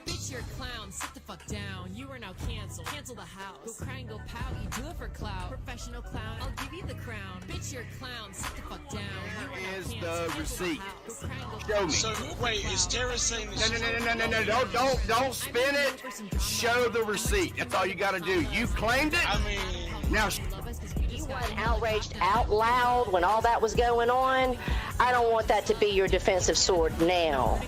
Bitch, you're a clown. Sit the fuck down. You are now canceled. Cancel the house. Go cry and go pouty. Do it for clout. Professional clown. I'll give you the crown. Bitch, you're a clown. Sit the fuck down. Where is the receipt? Show me. So wait, is Tara saying this? No. Don't spin it. Show the receipt. That's all you got to do. You claimed it. I mean, Now. You weren't outraged out loud when all that was going on. I don't want that to be your defensive sword now.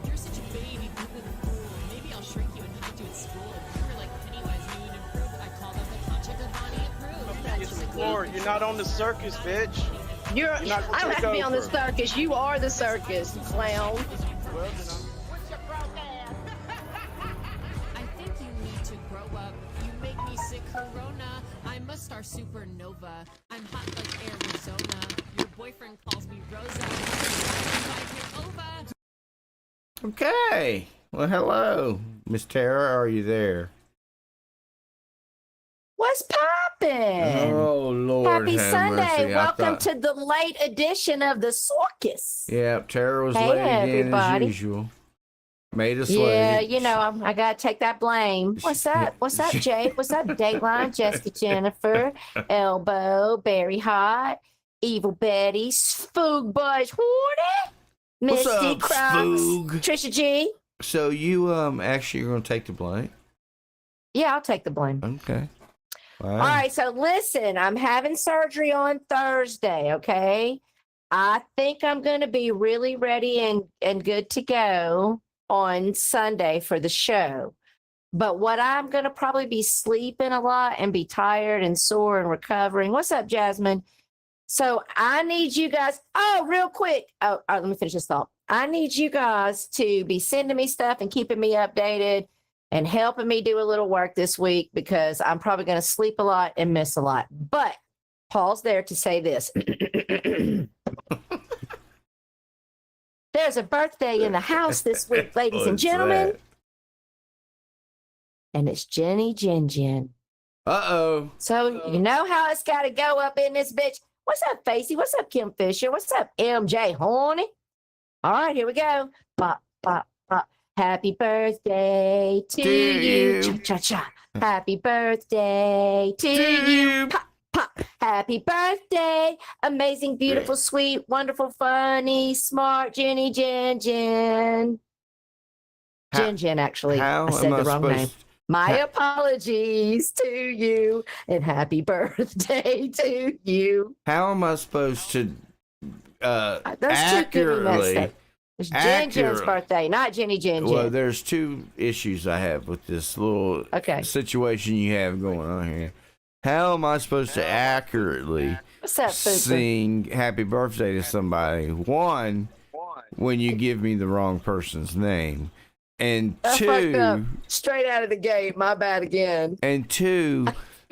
You're such a baby, boo boo fool. Maybe I'll shrink you and hide you at school. You were like Pennywise, new and improved. I called up the contract with Bonnie approved. It's sport. You're not on the circus, bitch. I don't have to be on the circus. You are the circus, clown. I think you need to grow up. You make me sick, Corona. I'm a star supernova. I'm hot like Arizona. Your boyfriend calls me Rosa. Okay. Well, hello, Miss Tara. Are you there? What's poppin'? Oh Lord, Happy have Sunday. mercy. Welcome to the late edition of the Circus. Yeah, Tara was Hey, late again everybody. as usual. Made us Yeah, late. you know, I gotta take that blame. What's up? What's up, Jake? What's up, Dateline? Jessica, Jennifer, Elbow, Barry Hot, Evil Betty, Spook Budge, Horny, What's Misty up, Crocs, Spoog? Trisha G. So you actually are gonna take the blame? Yeah, I'll take the blame. Okay. All All right, so listen, I'm having surgery on Thursday, okay? I think I'm going to be really ready and good to go on Sunday for the show. But what I'm going to probably be sleeping a lot and be tired and sore and recovering. What's up, Jasmine? So I need you guys, real quick. All right, let me finish this thought. I need you guys to be sending me stuff and keeping me updated and helping me do a little work this week because I'm probably going to sleep a lot and miss a lot. But Paul's there to say this. There's a birthday in the house this week, ladies and gentlemen. And it's Jenny Jen Jen. Uh-oh. So you know how it's got to go up in this bitch. What's up, Facey? What's up, Kim Fisher? What's up, MJ Horny? All right, here we go. Pop, pop, pop. Happy birthday to you. Cha-cha-cha. Happy birthday to you. Pop, pop. Happy birthday. Amazing, beautiful, sweet, wonderful, funny, smart Jenny Jen Jen. Jen Jen, actually. I said the wrong name. My apologies to you and happy birthday to you. How am I supposed to Those accurately? It's Jen Jen's birthday, not Jenny Jen Jen. Well, there's two issues I have with this little situation you have going on here. How am I supposed to accurately sing happy birthday to somebody? One, when you give me the wrong person's name. And two, straight out of the gate, my bad again. And two,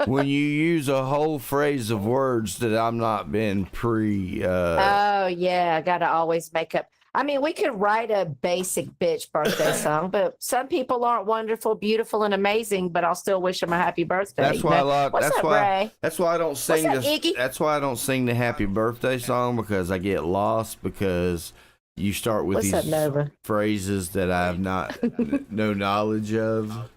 when you use a whole phrase of words that I'm not been oh yeah, I gotta always make up. I mean, we could write a basic bitch birthday song, but some people aren't wonderful, beautiful, and amazing. But I'll still wish them a happy birthday. That's why Ray? That's why I don't sing Iggy? That's why I don't sing the happy birthday song, because I get lost because you start with these phrases that I have no knowledge of.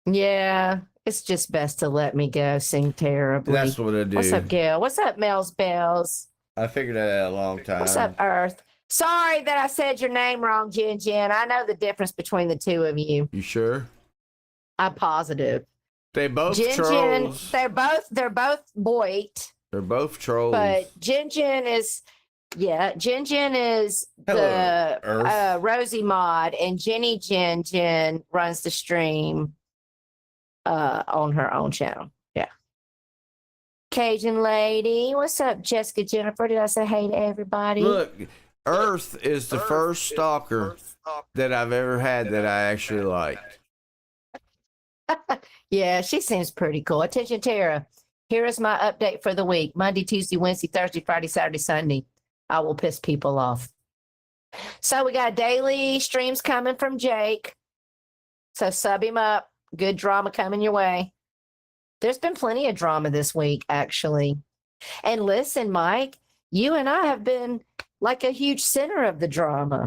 Yeah, it's just best to let me go sing terribly. That's what I do. What's up, Gail? What's up, Mel's Bells? I figured that out a long time. What's up, Earth? Sorry that I said your name wrong, Jen Jen. I know the difference between the two of you. You sure? I'm positive. They both Jen trolls. Jen, they're both boit. They're both trolls. But Jen Jen is the Rosie Mod, and Jenny Jen Jen runs the stream on her own channel. Yeah. Cajun Lady. What's up, Jessica Jennifer? Did I say hey to everybody? Look, Earth is the first stalker that I've ever had that I actually liked. Yeah, she seems pretty cool. Attention, Tara. Here is my update for the week. Monday, Tuesday, Wednesday, Thursday, Friday, Saturday, Sunday. I will piss people off. So we got daily streams coming from Jake. So sub him up. Good drama coming your way. There's been plenty of drama this week, actually. And listen, Mike, you and I have been like a huge center of the drama.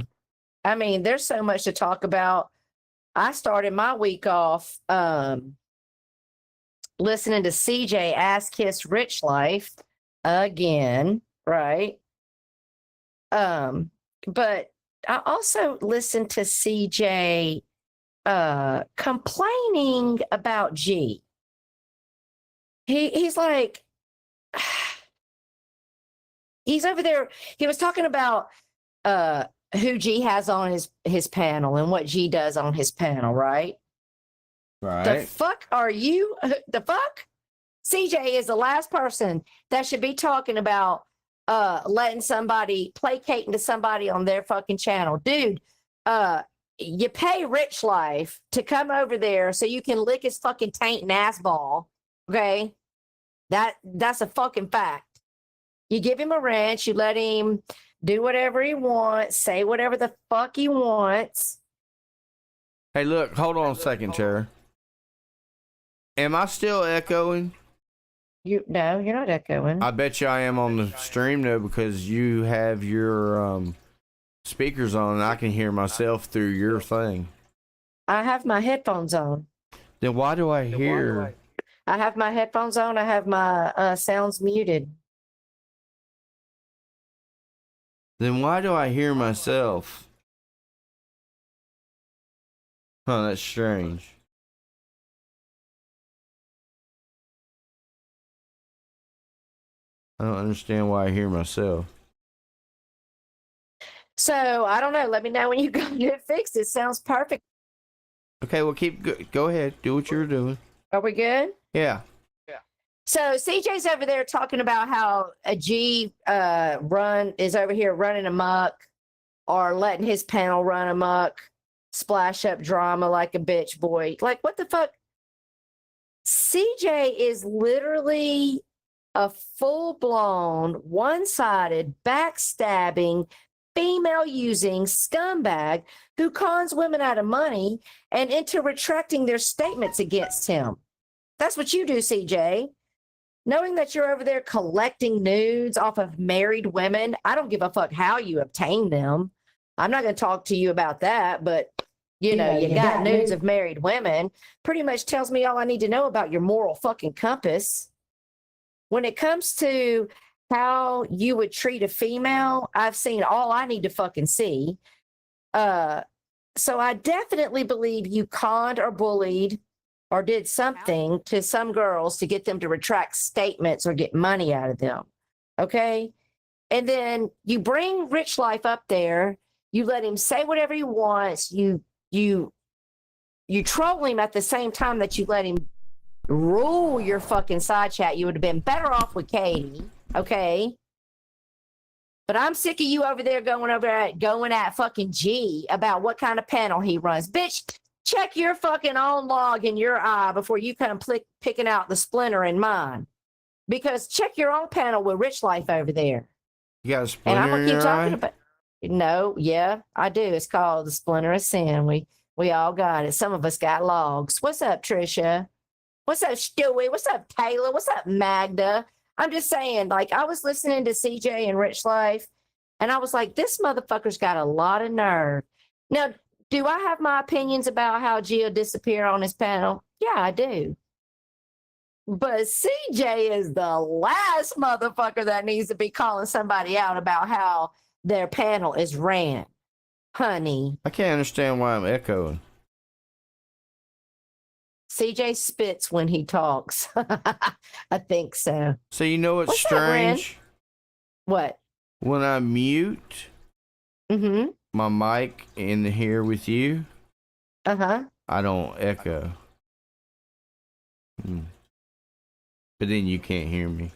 I mean, there's so much to talk about. I started my week off listening to CJ Ass Kiss Rich Life again, right? But I also listened to CJ complaining about G. He's like, he's over there. He was talking about who G has on his panel and what G does on his panel, right? Right. The fuck are you? The fuck? CJ is the last person that should be talking about letting somebody placating to somebody on their fucking channel. Dude, you pay Rich Life to come over there so you can lick his fucking taint and ass ball. Okay? That's a fucking fact. You give him a wrench, you let him do whatever he wants, say whatever the fuck he wants. Hey, look, hold on a second, Chair. Am I still echoing? No, you're not echoing. I bet you I am on the stream though, because you have your speakers on and I can hear myself through your thing. I have my headphones on. Then why do I hear? I have my headphones on. I have my sounds muted. Then why do I hear myself? Huh, that's strange. I don't understand why I hear myself. So, I don't know. Let me know when you got it fixed. It sounds perfect. Okay, well, go ahead. Do what you're doing. Are we good? Yeah. So, CJ's over there talking about how a G is over here running amok or letting his panel run amok, splash up drama like a bitch boy. Like, what the fuck? CJ is literally a full-blown, one-sided, backstabbing, female-using scumbag who cons women out of money and into retracting their statements against him. That's what you do, CJ. Knowing that you're over there collecting nudes off of married women, I don't give a fuck how you obtain them. I'm not going to talk to you about that, but you know, you got nudes of married women. Pretty much tells me all I need to know about your moral fucking compass. When it comes to how you would treat a female, I've seen all I need to fucking see. So I definitely believe you conned or bullied or did something to some girls to get them to retract statements or get money out of them. Okay? And then you bring Rich Life up there, you let him say whatever he wants, you troll him at the same time that you let him rule your fucking side chat. You would have been better off with Katie, okay? But I'm sick of you over there going at fucking G about what kind of panel he runs. Bitch, check your fucking own log in your eye before you come picking out the splinter in mine. Because check your own panel with Rich Life over there. You got a splinter and I'm gonna in keep your talking eye? about. No, yeah, I do. It's called the splinter of sin. We all got it. Some of us got logs. What's up, Trisha? What's up, Stewie? What's up, Taylor? What's up, Magda? I'm just saying, like, I was listening to CJ and Rich Life, and I was like, this motherfucker's got a lot of nerve. Now, do I have my opinions about how Gio disappeared on his panel? Yeah, I do. But CJ is the last motherfucker that needs to be calling somebody out about how their panel is ran. Honey. I can't understand why I'm echoing. CJ spits when he talks. I think so. So you know what's strange? What? When I mute my mic in here with you, I don't echo. But then you can't hear me.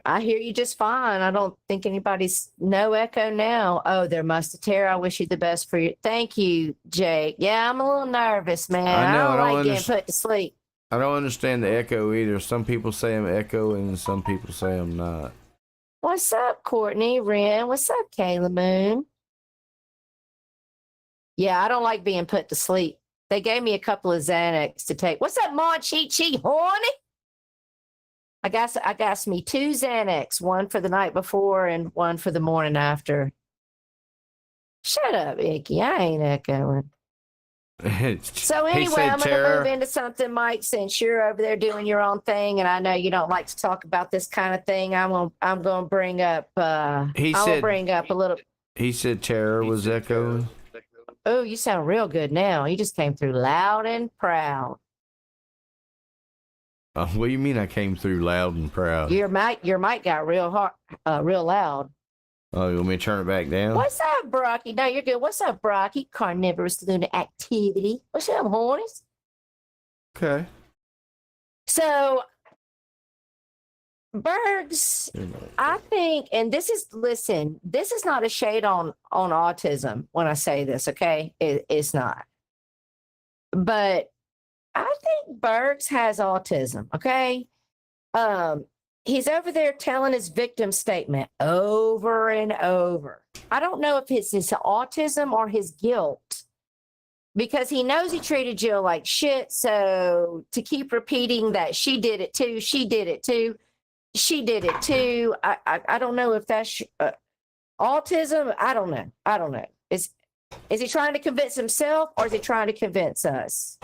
I hear you just fine. I don't think anybody's no echo now. Oh, there must have Tara. I wish you the best for you. Thank you, Jake. Yeah, I'm a little nervous, man. I know, I don't like getting put to sleep. I don't understand the echo either. Some people say I'm echoing and some people say I'm not. What's up, Courtney, Ren? What's up, Kayla Moon? Yeah, I don't like being put to sleep. They gave me a couple of Xanax to take. What's up, Mon Chi Chi, horny? I got me 2 Xanax, one for the night before and one for the morning after. Shut up, Icky. I ain't echoing. So He anyway, said I'm going to terror. move into something, Mike, since you're over there doing your own thing, and I know you don't like to talk about this kind of thing. I'm going to bring up. Bring up a little. He said terror was echoing. Oh, you sound real good now. You just came through loud and proud. What do you mean? I came through loud and proud. Your mic got real hard, real loud. Oh, you want me to turn it back down? What's up, Brocky? No, you're good. What's up, Brocky? Carnivorous lunar activity. What's up, hornies? Okay. So, Bergs, I think, and this is not a shade on autism when I say this, okay? It's not. But I think Bergs has autism, okay? He's over there telling his victim statement over and over. I don't know if it's his autism or his guilt, because he knows he treated Jill like shit. So to keep repeating that she did it too, she did it too, she did it too. I don't know if that's autism. I don't know. Is he trying to convince himself, or is he trying to convince us?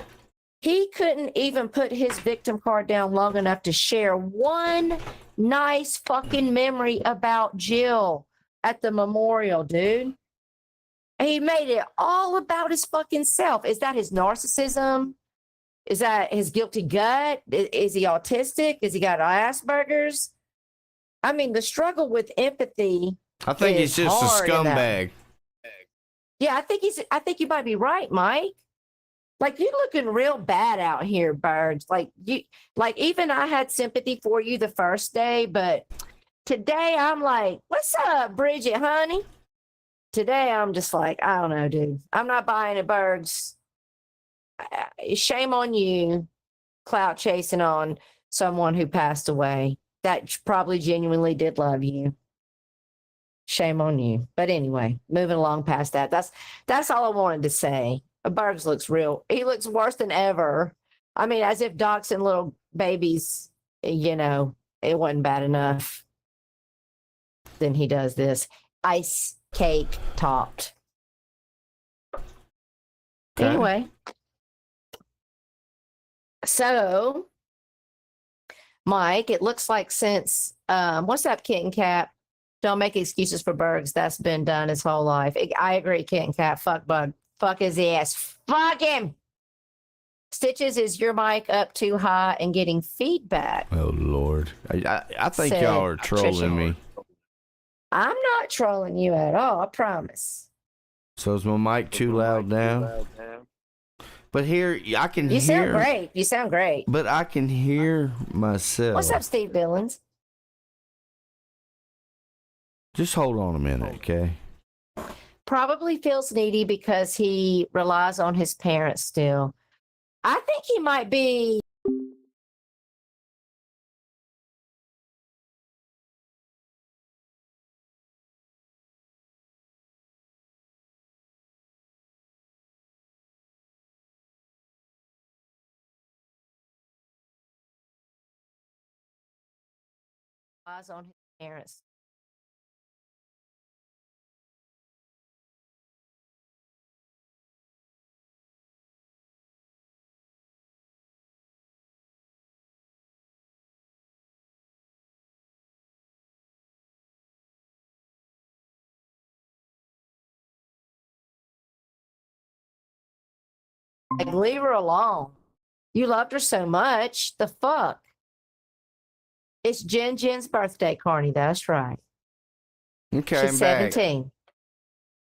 He couldn't even put his victim card down long enough to share one nice fucking memory about Jill at the memorial, dude. He made it all about his fucking self. Is that his narcissism? Is that his guilty gut? Is he autistic? Is he got Asperger's? I mean, the struggle with empathy. I think he's just a scumbag. Yeah, I think you might be right, Mike. Like, you're looking real bad out here, Birds. Like even I had sympathy for you the first day, but today I'm like, what's up, Bridget, honey? Today I'm just like, I don't know, dude. I'm not buying it, Birds. Shame on you, clout chasing on someone who passed away that probably genuinely did love you. Shame on you. But anyway, moving along past that. That's all I wanted to say. Bergs looks real. He looks worse than ever. I mean, as if doxing little babies, it wasn't bad enough. Then he does this. Ice cake topped. Okay. Anyway. So, Mike, it looks like since, what's up, Kitten Cat? Don't make excuses for Bergs. That's been done his whole life. I agree, Kitten Cat. Fuck Bug. Fuck his ass. Fuck him. Stitches, is your mic up too high and getting feedback? Oh, Lord. I think y'all are trolling me. I'm not trolling you at all, I promise. So is my mic too loud now? But here, I can hear. You sound great. You sound great. But I can hear myself. What's up, Steve Billings? Just hold on a minute, okay? Probably feels needy because he relies on his parents still. I think he might be. Relies on his parents. Like, leave her alone. You loved her so much. The fuck? It's Jen's birthday, Carney. That's right. Okay, she's 17.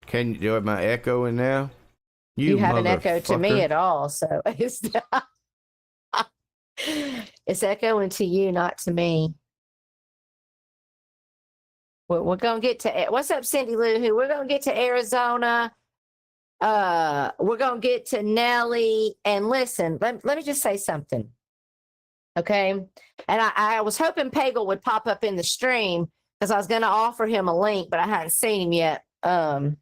Can you do it? My echo in now? You haven't echoed to me at all, so it's echoing to you, not to me. We're gonna get to what's up, Cindy Lou Who? We're gonna get to Arizona. We're gonna get to Nelly. And listen, let me just say something. Okay. And I was hoping Pagel would pop up in the stream because I was gonna offer him a link, but I hadn't seen him yet. But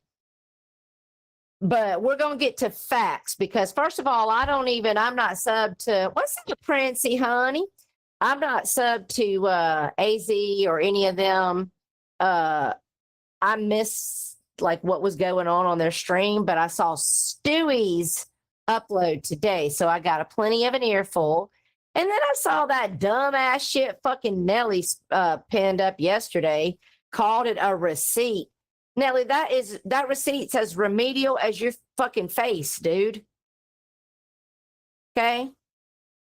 we're gonna get to facts because first of all, I'm not subbed to what's up, Princey, honey? I'm not subbed to AZ or any of them. I miss like what was going on their stream, but I saw Stewie's upload today, so I got a plenty of an earful. And then I saw that dumbass shit fucking Nelly pinned up yesterday, called it a receipt. Nelly, that receipt says remedial as your fucking face, dude. Okay.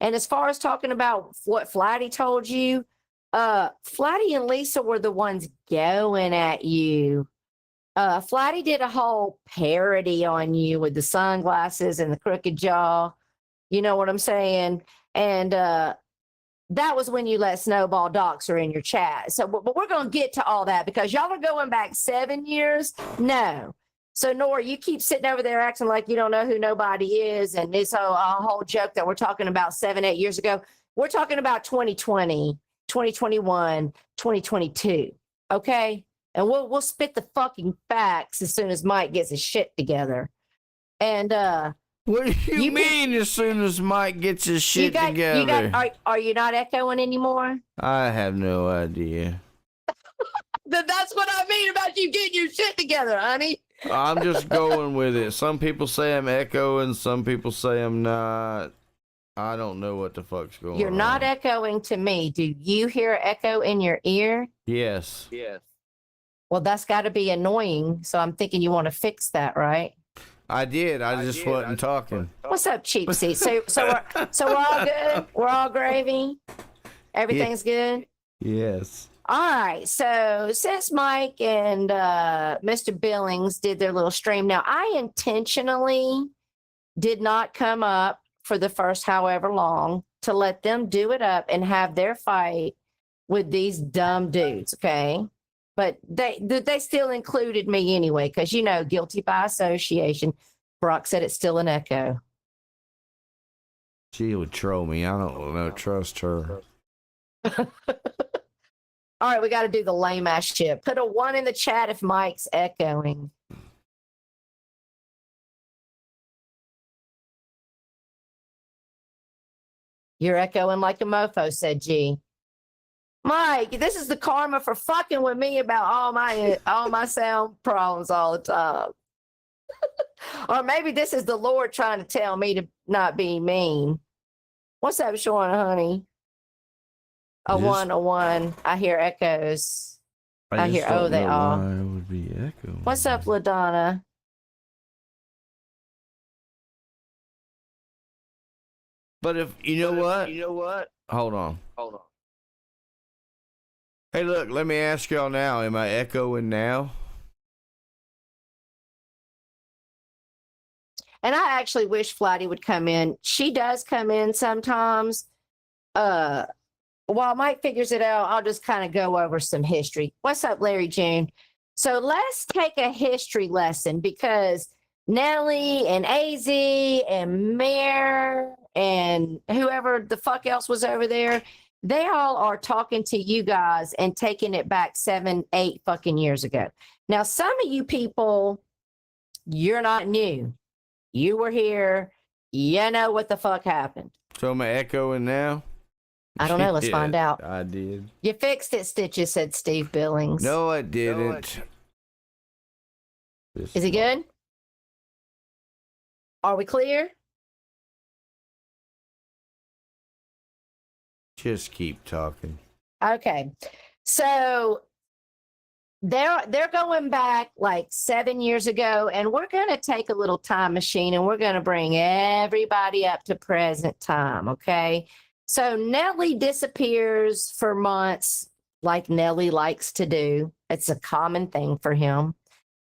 And as far as talking about what Flatty told you, Flatty and Lisa were the ones going at you. Flatty did a whole parody on you with the sunglasses and the crooked jaw. You know what I'm saying? And that was when you let Snowball Doxer in your chat. So, but we're going to get to all that because y'all are going back 7 years. No. So, Nora, you keep sitting over there acting like you don't know who nobody is. And it's a whole joke that we're talking about 7, 8 years ago. We're talking about 2020, 2021, 2022. Okay? And we'll spit the fucking facts as soon as Mike gets his shit together. And what do you mean as soon as Mike gets his shit together? Are you not echoing anymore? I have no idea. That's what I mean about you getting your shit together, honey. I'm just going with it. Some people say I'm echoing, some people say I'm not. I don't know what the fuck's going on. You're not echoing to me. Do you hear echo in your ear? Yes. Well, that's got to be annoying. So I'm thinking you want to fix that, right? I did. I just wasn't talking. What's up, cheap seat? So we're all good. We're all gravy. Everything's good. Yes. All right. So since Mike and Mr. Billings did their little stream, now I intentionally did not come up for the first however long to let them do it up and have their fight with these dumb dudes. Okay. But they still included me anyway, because, you know, guilty by association. Brock said it's still an echo. She would troll me. I don't trust her. All right, we got to do the lame ass shit. Put a 1 in the chat if Mike's echoing. You're echoing like a mofo, said G. Mike, this is the karma for fucking with me about all my sound problems all the time. Or maybe this is the Lord trying to tell me to not be mean. What's up, Shawana, honey? A 1. I hear echoes. I hear, they are. Why it would be echoing. What's up, LaDonna? But if you know what? Hold on. Hey, look, let me ask y'all now. Am I echoing now? And I actually wish Flatty would come in. She does come in sometimes. While Mike figures it out, I'll just kind of go over some history. What's up, Larry June? So let's take a history lesson because Nelly and AZ and Mayor and whoever the fuck else was over there, they all are talking to you guys and taking it back 7, 8 fucking years ago. Now, some of you people, you're not new. You were here. You know what the fuck happened. So am I echoing now? I don't know. Let's find out. I did. You fixed it, Stitches, said Steve Billings. No, I didn't. Is it good? Are we clear? Just keep talking. Okay. So they're going back like 7 years ago, and we're going to take a little time machine and we're going to bring everybody up to present time. Okay. So Nelly disappears for months like Nelly likes to do. It's a common thing for him.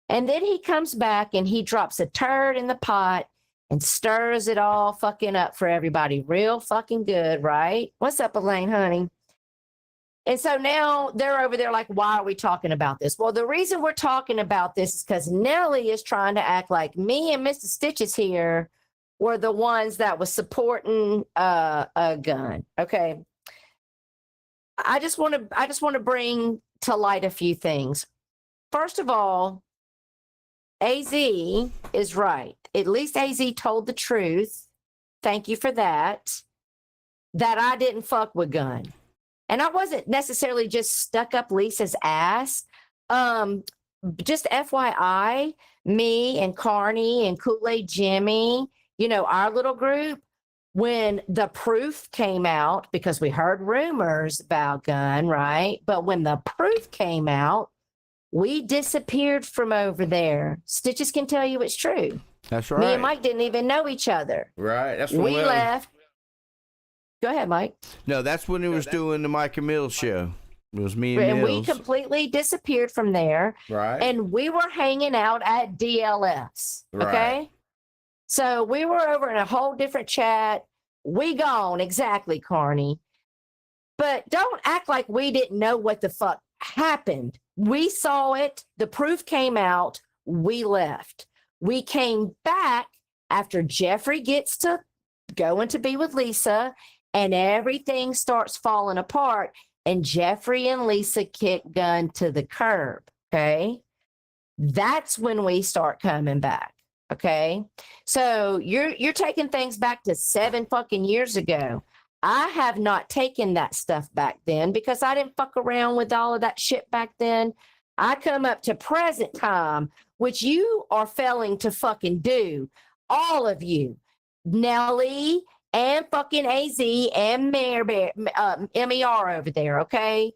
And then he comes back and he drops a turd in the pot and stirs it all fucking up for everybody. Real fucking good, right? What's up, Elaine, honey? And so now they're over there like, why are we talking about this? Well, the reason we're talking about this is because Nelly is trying to act like me and Mr. Stitches here were the ones that was supporting a gun. Okay. I just want to bring to light a few things. First of all, AZ is right. At least AZ told the truth. Thank you for that. That I didn't fuck with gun. And I wasn't necessarily just stuck up Lisa's ass. just FYI, me and Carney and Kool-Aid Jimmy, you know, our little group, when the proof came out, because we heard rumors about Gunn, right? But when the proof came out, we disappeared from over there. Stitches can tell you it's true. That's right. Me and Mike didn't even know each other. Right. That's we left. Go ahead, Mike. No, that's when it was doing the Mike and Mills show. It was me and Mills. We completely disappeared from there. Right. And we were hanging out at DLS. Okay. Right. So we were over in a whole different chat. We gone. Exactly, Carney. But don't act like we didn't know what the fuck happened. We saw it. The proof came out. We left. We came back after Jeffrey gets to going to be with Lisa and everything starts falling apart. And Jeffrey and Lisa kick Gunn to the curb. Okay. That's when we start coming back. Okay. So you're taking things back to 7 fucking years ago. I have not taken that stuff back then because I didn't fuck around with all of that shit back then. I come up to present time, which you are failing to fucking do. All of you, Nelly and fucking AZ and MER over there. Okay.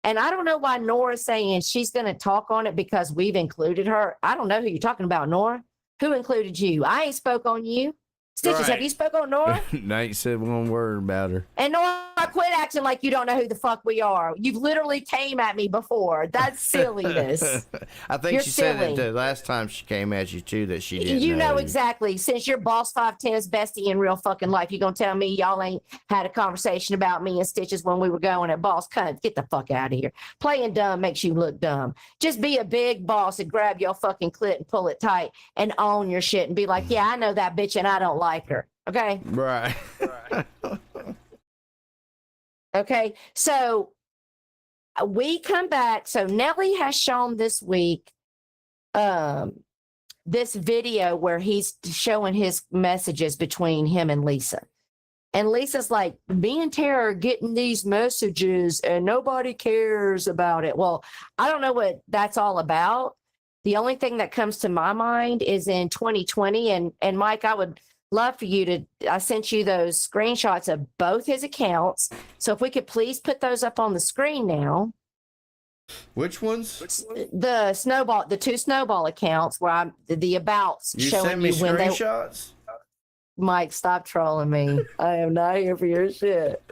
And I don't know why Nora's saying she's going to talk on it because we've included her. I don't know who you're talking about, Nora. Who included you? I ain't spoke on you. Stitches, right. Have you spoke on Nora? Nate said one word about her. And Nora, quit acting like you don't know who the fuck we are. You've literally came at me before. That's silliness. I think she said it the last time she came at you too, that she didn't. You know exactly. Since you're Boss 510's bestie in real fucking life, you gonna tell me y'all ain't had a conversation about me and Stitches when we were going at Boss? Cunt, get the fuck out of here. Playing dumb makes you look dumb. Just be a big boss and grab your fucking clit and pull it tight and own your shit and be like, yeah, I know that bitch and I don't like her. Okay. Right. Okay. So we come back. So Nelly has shown this week this video where he's showing his messages between him and Lisa. And Lisa's like, me and Tara are getting these messages and nobody cares about it. Well, I don't know what that's all about. The only thing that comes to my mind is in 2020. And Mike, I would love for you to, I sent you those screenshots of both his accounts. So if we could please put those up on the screen now. Which ones? The snowball, the 2 snowball accounts where I'm the abouts you showing sent me you when screenshots? Mike, stop trolling me. I am not here for your shit.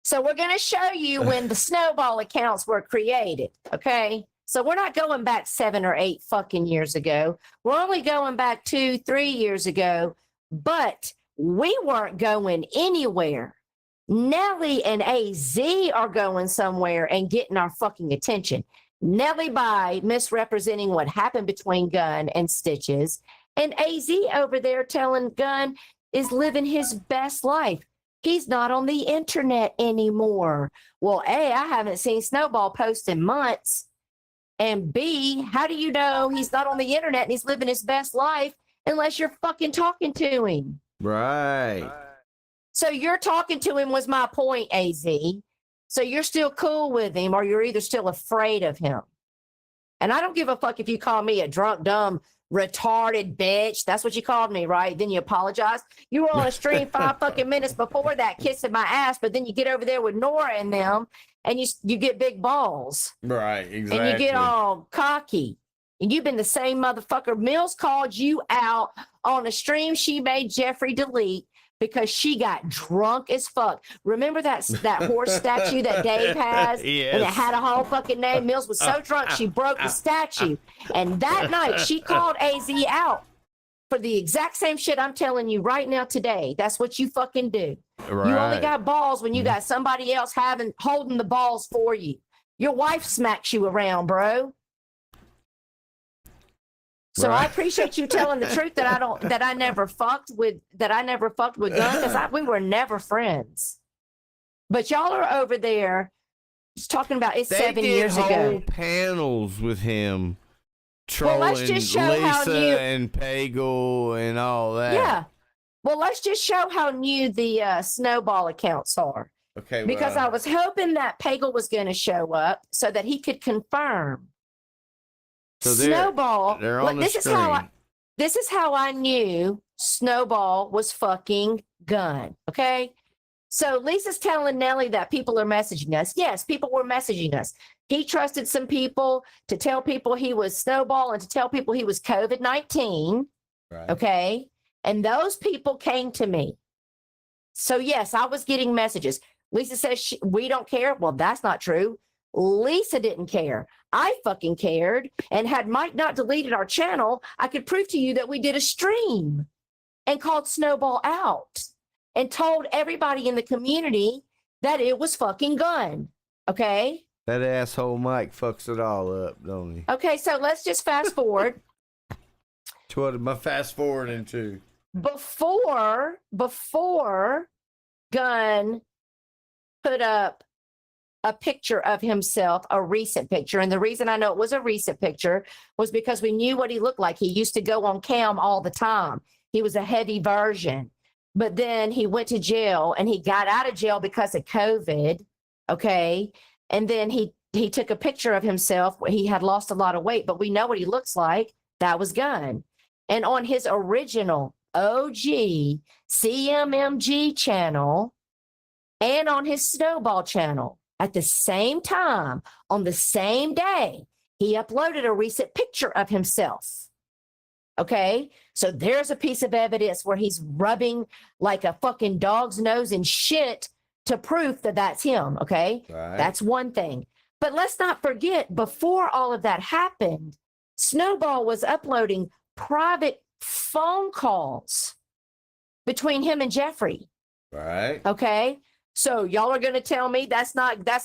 So we're going to show you when the snowball accounts were created. Okay. So we're not going back 7 or 8 fucking years ago. We're only going back 2, 3 years ago, but we weren't going anywhere. Nelly and AZ are going somewhere and getting our fucking attention. Nelly by misrepresenting what happened between Gunn and Stitches, and AZ over there telling Gunn is living his best life. He's not on the internet anymore. Well, A, I haven't seen Snowball post in months. And B, how do you know he's not on the internet and he's living his best life unless you're fucking talking to him? Right. So you're talking to him was my point, AZ. So you're still cool with him or you're either still afraid of him. And I don't give a fuck if you call me a drunk, dumb, retarded bitch. That's what you called me, right? Then you apologize. You were on a stream 5 fucking minutes before that kissing my ass, but then you get over there with Nora and them and you get big balls. Right, exactly. And you get all cocky. And you've been the same motherfucker. Mills called you out on a stream she made Jeffrey delete because she got drunk as fuck. Remember that horse statue that Dave has? Yes. And it had a whole fucking name. Mills was so drunk she broke the statue. And that night she called AZ out for the exact same shit I'm telling you right now today. That's what you fucking do. Right. You only got balls when you got somebody else holding the balls for you. Your wife smacks you around, bro. So right. I appreciate you telling the truth that I never fucked with Gunn because we were never friends. But y'all are over there just talking about it's 7 years ago. They did whole panels with him trolling Lisa and Pagel and all that. Yeah. Well, let's just show how new the Snowball accounts are. Okay. Because I was hoping that Pagel was going to show up so that he could confirm. So Snowball. They're on the screen. This is how I knew Snowball was fucking Gunn. Okay. So Lisa's telling Nellie that people are messaging us. Yes, people were messaging us. He trusted some people to tell people he was Snowball and to tell people he was COVID-19. Right. Okay. And those people came to me. So yes, I was getting messages. Lisa says we don't care. Well, that's not true. Lisa didn't care. I fucking cared. And had Mike not deleted our channel, I could prove to you that we did a stream and called Snowball out and told everybody in the community that it was fucking Gunn. Okay? That asshole Mike fucks it all up, don't he? Okay, so let's just fast forward. To what am I fast forwarding to? Before Gunn put up a picture of himself, a recent picture. And the reason I know it was a recent picture was because we knew what he looked like. He used to go on cam all the time. He was a heavy version. But then he went to jail and he got out of jail because of COVID. Okay. And then he took a picture of himself where he had lost a lot of weight, but we know what he looks like. That was Gunn. And on his original OG CMMG channel and on his Snowball channel at the same time, on the same day, he uploaded a recent picture of himself. Okay, so there's a piece of evidence where he's rubbing like a fucking dog's nose in shit to prove that that's him. Okay, right. That's one thing. But let's not forget, before all of that happened, Snowball was uploading private phone calls between him and Jeffrey. Right. Okay, so y'all are going to tell me that's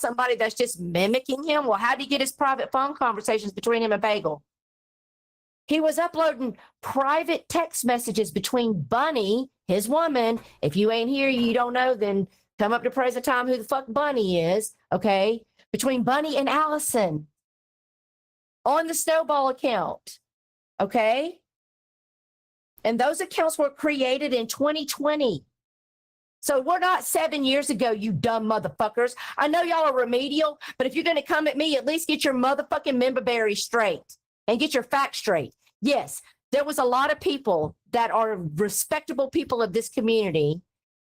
somebody that's just mimicking him? Well, how did he get his private phone conversations between him and Bagel? He was uploading private text messages between Bunny, his woman. If you ain't here, you don't know, then come up to present time who the fuck Bunny is, okay? Between Bunny and Allison on the Snowball account, okay? And those accounts were created in 2020. So we're not 7 years ago, you dumb motherfuckers. I know y'all are remedial, but if you're going to come at me, at least get your motherfucking member berries straight. And get your facts straight. Yes, there was a lot of people that are respectable people of this community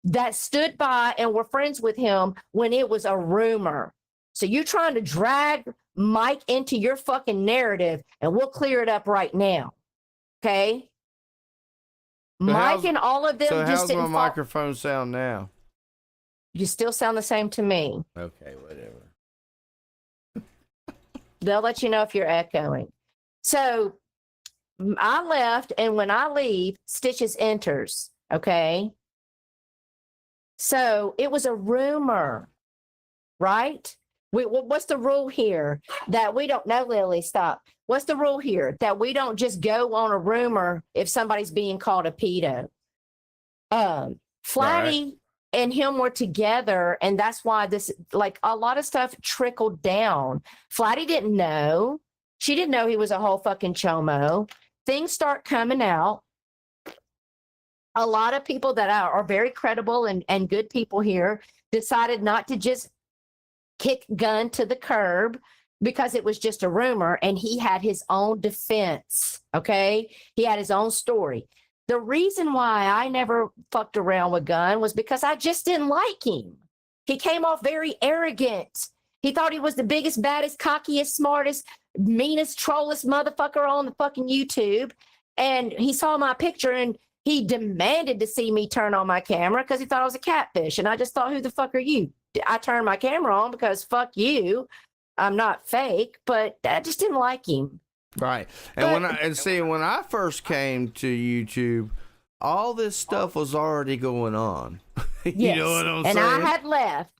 that stood by and were friends with him when it was a rumor. So you're trying to drag Mike into your fucking narrative, and we'll clear it up right now. Okay? So Mike and all of them so just didn't. How's my microphone sound now? You still sound the same to me. Okay, whatever. They'll let you know if you're echoing. So I left, and when I leave, Stitches enters, okay? So it was a rumor, right? What's the rule here? That we don't know, Lily, stop. What's the rule here? That we don't just go on a rumor if somebody's being called a pedo. Flatty and him were together, and that's why this, like, a lot of stuff trickled down. Flatty didn't know. She didn't know he was a whole fucking chomo. Things start coming out. A lot of people that are very credible and good people here decided not to just kick Gunn to the curb because it was just a rumor, and he had his own defense, okay? He had his own story. The reason why I never fucked around with Gunn was because I just didn't like him. He came off very arrogant. He thought he was the biggest, baddest, cockiest, smartest, meanest, trollest motherfucker on the fucking YouTube. And he saw my picture and he demanded to see me turn on my camera because he thought I was a catfish. And I just thought, who the fuck are you? I turned my camera on because fuck you. I'm not fake, but I just didn't like him. Right. And when I first came to YouTube, all this stuff was already going on. You yes. know what I'm saying? saying? I had left.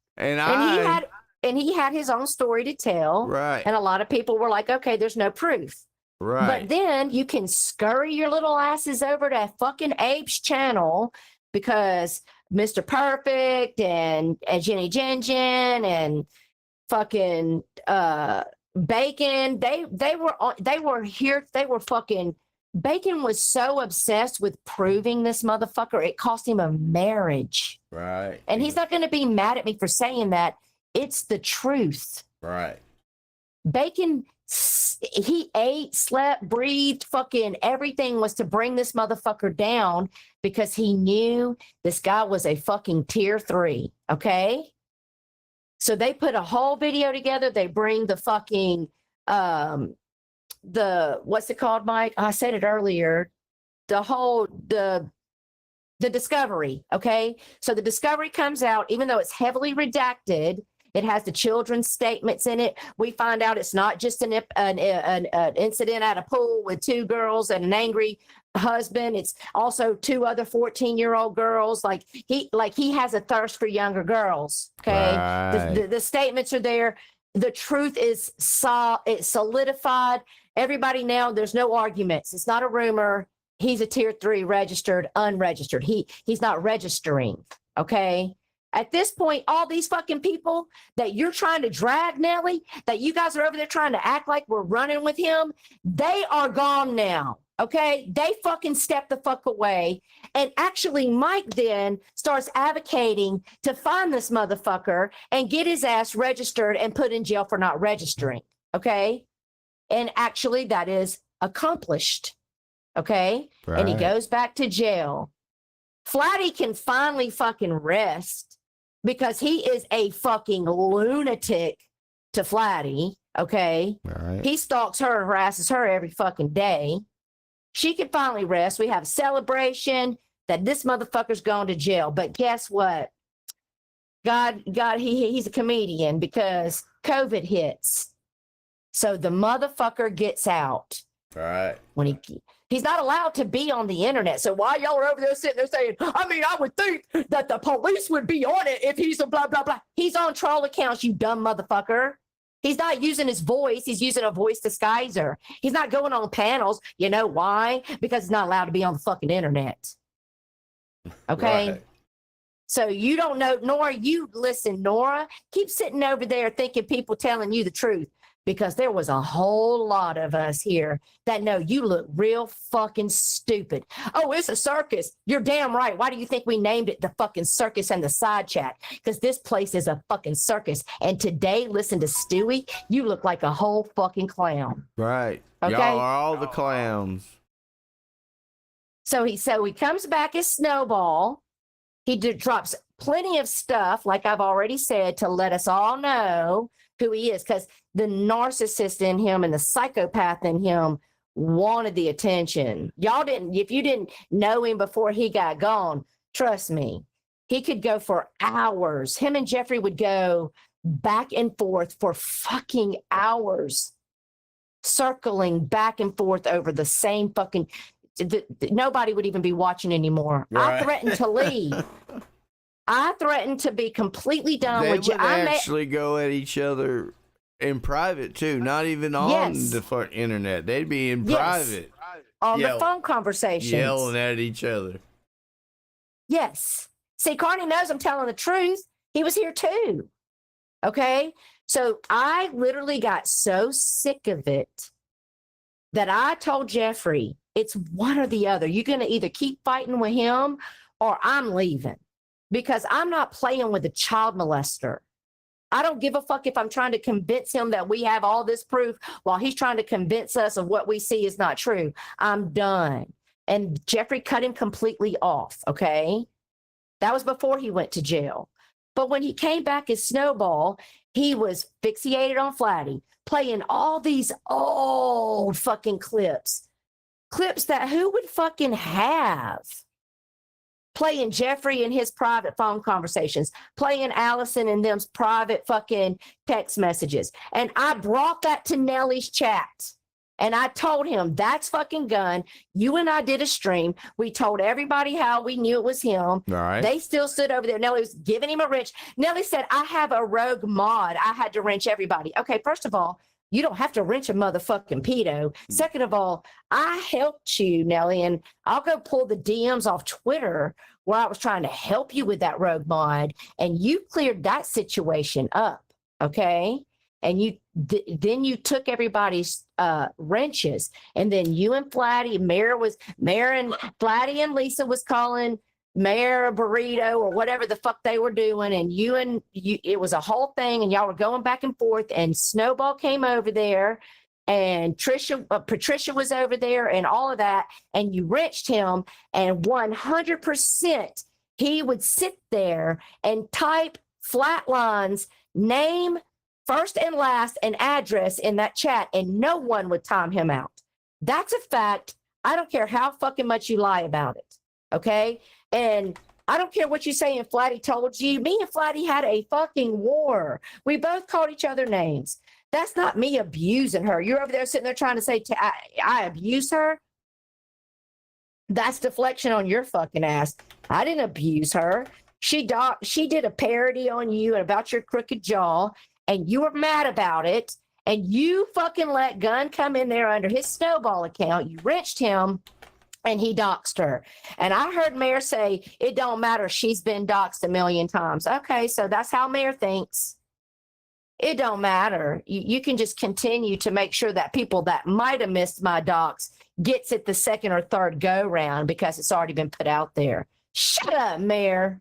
And he had his own story to tell. Right. And a lot of people were like, okay, there's no proof. Right. But then you can scurry your little asses over to fucking Abe's channel because Mr. Perfect and Jenny Jen and fucking Bacon, they were here, they were fucking Bacon was so obsessed with proving this motherfucker, it cost him a marriage. Right. And he's not going to be mad at me for saying that. It's the truth. Right. Bacon, he ate, slept, breathed, fucking everything was to bring this motherfucker down because he knew this guy was a fucking tier 3. Okay. So they put a whole video together. They bring the fucking, what's it called, Mike? I said it earlier. The discovery. Okay. So the discovery comes out, even though it's heavily redacted. It has the children's statements in it. We find out it's not just an incident at a pool with 2 girls and an angry husband. It's also 2 other 14-year-old girls. Like he has a thirst for younger girls. Okay. Right. The statements are there. The truth is it's solidified. Everybody now, there's no arguments. It's not a rumor. He's a tier 3 registered, unregistered. He's not registering. Okay. At this point, all these fucking people that you're trying to drag, Nelly, that you guys are over there trying to act like we're running with him, they are gone now. Okay. They fucking step the fuck away. And actually, Mike then starts advocating to find this motherfucker and get his ass registered and put in jail for not registering. Okay. And actually, that is accomplished. Okay. Right. And he goes back to jail. Flatty can finally fucking rest because he is a fucking lunatic to Flatty. Okay. Right. He stalks her and harasses her every fucking day. She can finally rest. We have a celebration that this motherfucker's gone to jail. But guess what? God, he's a comedian because COVID hits. So the motherfucker gets out. Right. When he's not allowed to be on the internet. So while y'all are over there sitting there saying, I mean, I would think that the police would be on it if he's a blah, blah, blah. He's on troll accounts, you dumb motherfucker. He's not using his voice. He's using a voice disguiser. He's not going on panels. You know why? Because he's not allowed to be on the fucking internet. Okay. Right. So you don't know, Nora, Nora, keep sitting over there thinking people telling you the truth. Because there was a whole lot of us here that know you look real fucking stupid. Oh, it's a circus. You're damn right. Why do you think we named it the fucking circus and the side chat? Because this place is a fucking circus. And today, listen to Stewie, you look like a whole fucking clown. Right. Okay? Y'all are all the clowns. So he comes back as Snowball. He drops plenty of stuff, like I've already said, to let us all know who he is, because the narcissist in him and the psychopath in him wanted the attention. Y'all didn't, if you didn't know him before he got gone, trust me, he could go for hours. Him and Jeffrey would go back and forth for fucking hours, circling back and forth over the same fucking, nobody would even be watching anymore. Right. I threatened to leave. I threatened to be completely done with you. They would actually go at each other in private too, not even on the internet. They'd be in private. On the phone conversations. Yelling at each other. Yes. See, Carney knows I'm telling the truth. He was here too. Okay? So I literally got so sick of it that I told Jeffrey, it's one or the other. You're going to either keep fighting with him or I'm leaving. Because I'm not playing with a child molester. I don't give a fuck if I'm trying to convince him that we have all this proof while he's trying to convince us of what we see is not true. I'm done. And Jeffrey cut him completely off, okay? That was before he went to jail. But when he came back as Snowball, he was fixated on Flatty, playing all these old fucking clips. Clips that who would fucking have? Playing Jeffrey in his private phone conversations, playing Allison in them's private fucking text messages. And I brought that to Nelly's chat. And I told him, that's fucking gun. You and I did a stream. We told everybody how we knew it was him. All right. They still stood over there. Nelly was giving him a wrench. Nelly said, I have a rogue mod. I had to wrench everybody. Okay, first of all, you don't have to wrench a motherfucking pedo. Second of all, I helped you, Nelly, and I'll go pull the DMs off Twitter where I was trying to help you with that rogue mod, and you cleared that situation up, okay? and then you took everybody's wrenches, and then you and Flatty, Mayor and Flatty and Lisa was calling Mayor a burrito or whatever the fuck they were doing, and it was a whole thing, and y'all were going back and forth, and Snowball came over there, and Patricia was over there, and all of that, and you wrenched him, and 100% he would sit there and type Flatline's name, first and last, and address in that chat, and no one would time him out. That's a fact. I don't care how fucking much you lie about it. Okay? And I don't care what you say and Flatty told you. Me and Flatty had a fucking war. We both called each other names. That's not me abusing her. You're over there sitting there trying to say I abuse her. That's deflection on your fucking ass. I didn't abuse her. She did a parody on you and about your crooked jaw, and you were mad about it. And you fucking let Gunn come in there under his Snowball account. You wrenched him. And he doxed her. And I heard Mayor say, it don't matter. She's been doxed a million times. Okay, so that's how Mayor thinks. It don't matter. You can just continue to make sure that people that might have missed my dox gets it the second or third go round because it's already been put out there. Shut up, Mayor.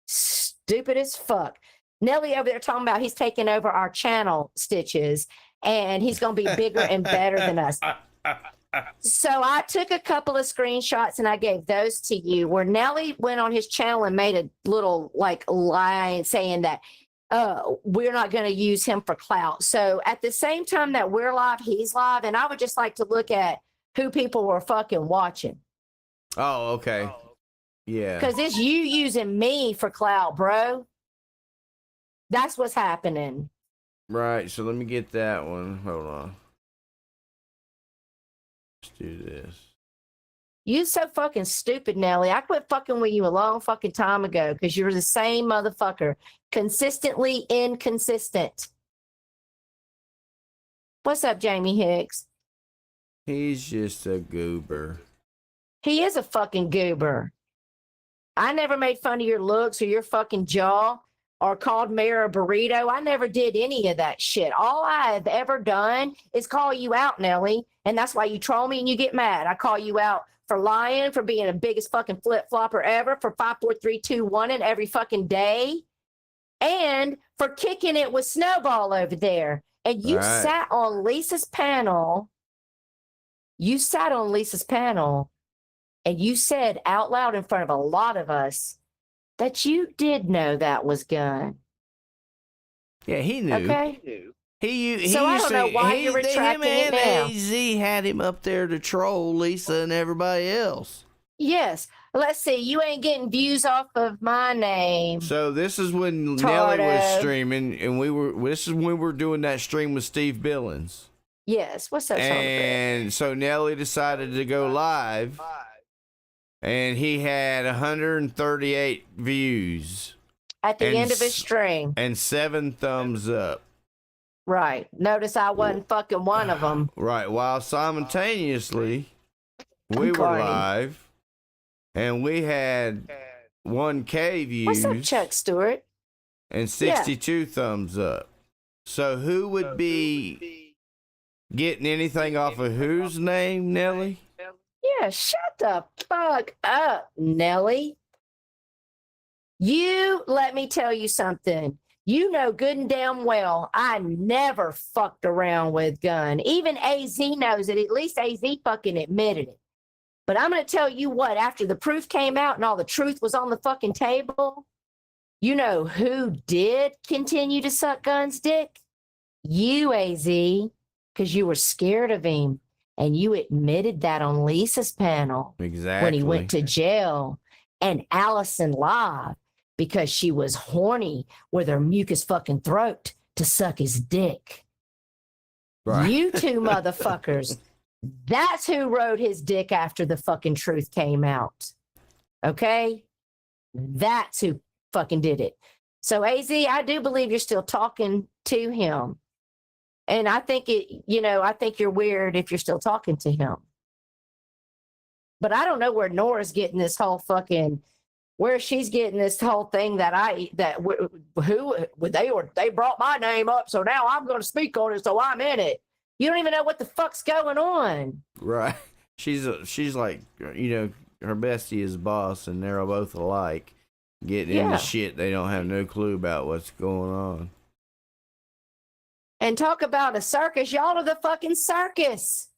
Stupid as fuck. Nelly over there talking about he's taking over our channel, Stitches, and he's going to be bigger and better than us. So I took a couple of screenshots and I gave those to you where Nelly went on his channel and made a little like lie saying that we're not going to use him for clout. So at the same time that we're live, he's live. And I would just like to look at who people were fucking watching. Oh, okay. Yeah. Because it's you using me for clout, bro. That's what's happening. Right. So let me get that one. Hold on. Let's do this. You so fucking stupid, Nelly. I quit fucking with you a long fucking time ago because you're the same motherfucker. Consistently inconsistent. What's up, Jamie Hicks? He's just a goober. He is a fucking goober. I never made fun of your looks or your fucking jaw or called Mayor a burrito. I never did any of that shit. All I have ever done is call you out, Nelly. And that's why you troll me and you get mad. I call you out for lying, for being the biggest fucking flip-flopper ever, for 5, 4, 3, 2, 1 and every fucking day. And for kicking it with Snowball over there. And you sat on Lisa's panel. You sat on Lisa's panel and you said out loud in front of a lot of us that you did know that was Gunn. Yeah, he knew. Okay. So I don't know why you're retracting it now. AZ had him up there to troll Lisa and everybody else. Yes. Let's see. You ain't getting views off of my name. So this is when Nelly was streaming, and this is when we were doing that stream with Steve Billings. Yes. What's up, And so Nelly decided to go live, and he had 138 views. At the end of his stream. And 7 thumbs up. Right. Notice I wasn't fucking one of them. Right. While simultaneously, we were live, and we had 1K views. What's up, Chuck Stewart? And 62 thumbs up. So who would be getting anything off of whose name, Nelly? Yeah, shut the fuck up, Nelly. You, let me tell you something. You know good and damn well I never fucked around with Gunn. Even AZ knows it. At least AZ fucking admitted it. But I'm going to tell you what, after the proof came out and all the truth was on the fucking table, you know who did continue to suck Gunn's dick? You, AZ, because you were scared of him. And you admitted that on Lisa's panel. Exactly. When he went to jail. And Allison live because she was horny with her mucus fucking throat to suck his dick. Right. You two motherfuckers. That's who rode his dick after the fucking truth came out. Okay? That's who fucking did it. So, AZ, I do believe you're still talking to him. And I think I think you're weird if you're still talking to him. But I don't know where Nora's getting this whole fucking where she's getting this whole thing that they brought my name up, so now I'm going to speak on it, so I'm in it. You don't even know what the fuck's going on. Right. She's like, you know, her bestie is boss, and they're both alike, getting into shit they don't have no clue about what's going on. And talk about a circus. Y'all are the fucking circus.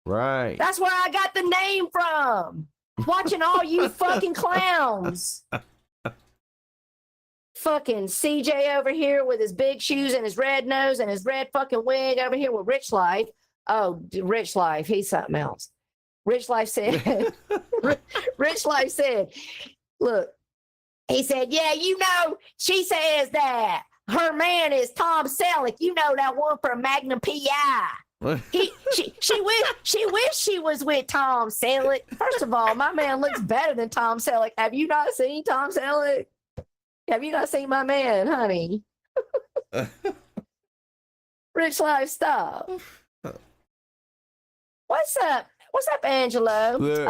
Right. That's where I got the name from. Watching all you fucking clowns. Fucking CJ over here with his big shoes and his red nose and his red fucking wig over here with Rich Life. Oh, Rich Life. He's something else. Rich Life said, look, he said, yeah, you know, she says that her man is Tom Selleck. You know, that one from Magnum P.I. She wished she was with Tom Selleck. First of all, my man looks better than Tom Selleck. Have you not seen Tom Selleck? Have you not seen my man, honey? Rich Life, stop. What's up? What's up, Angelo? Look,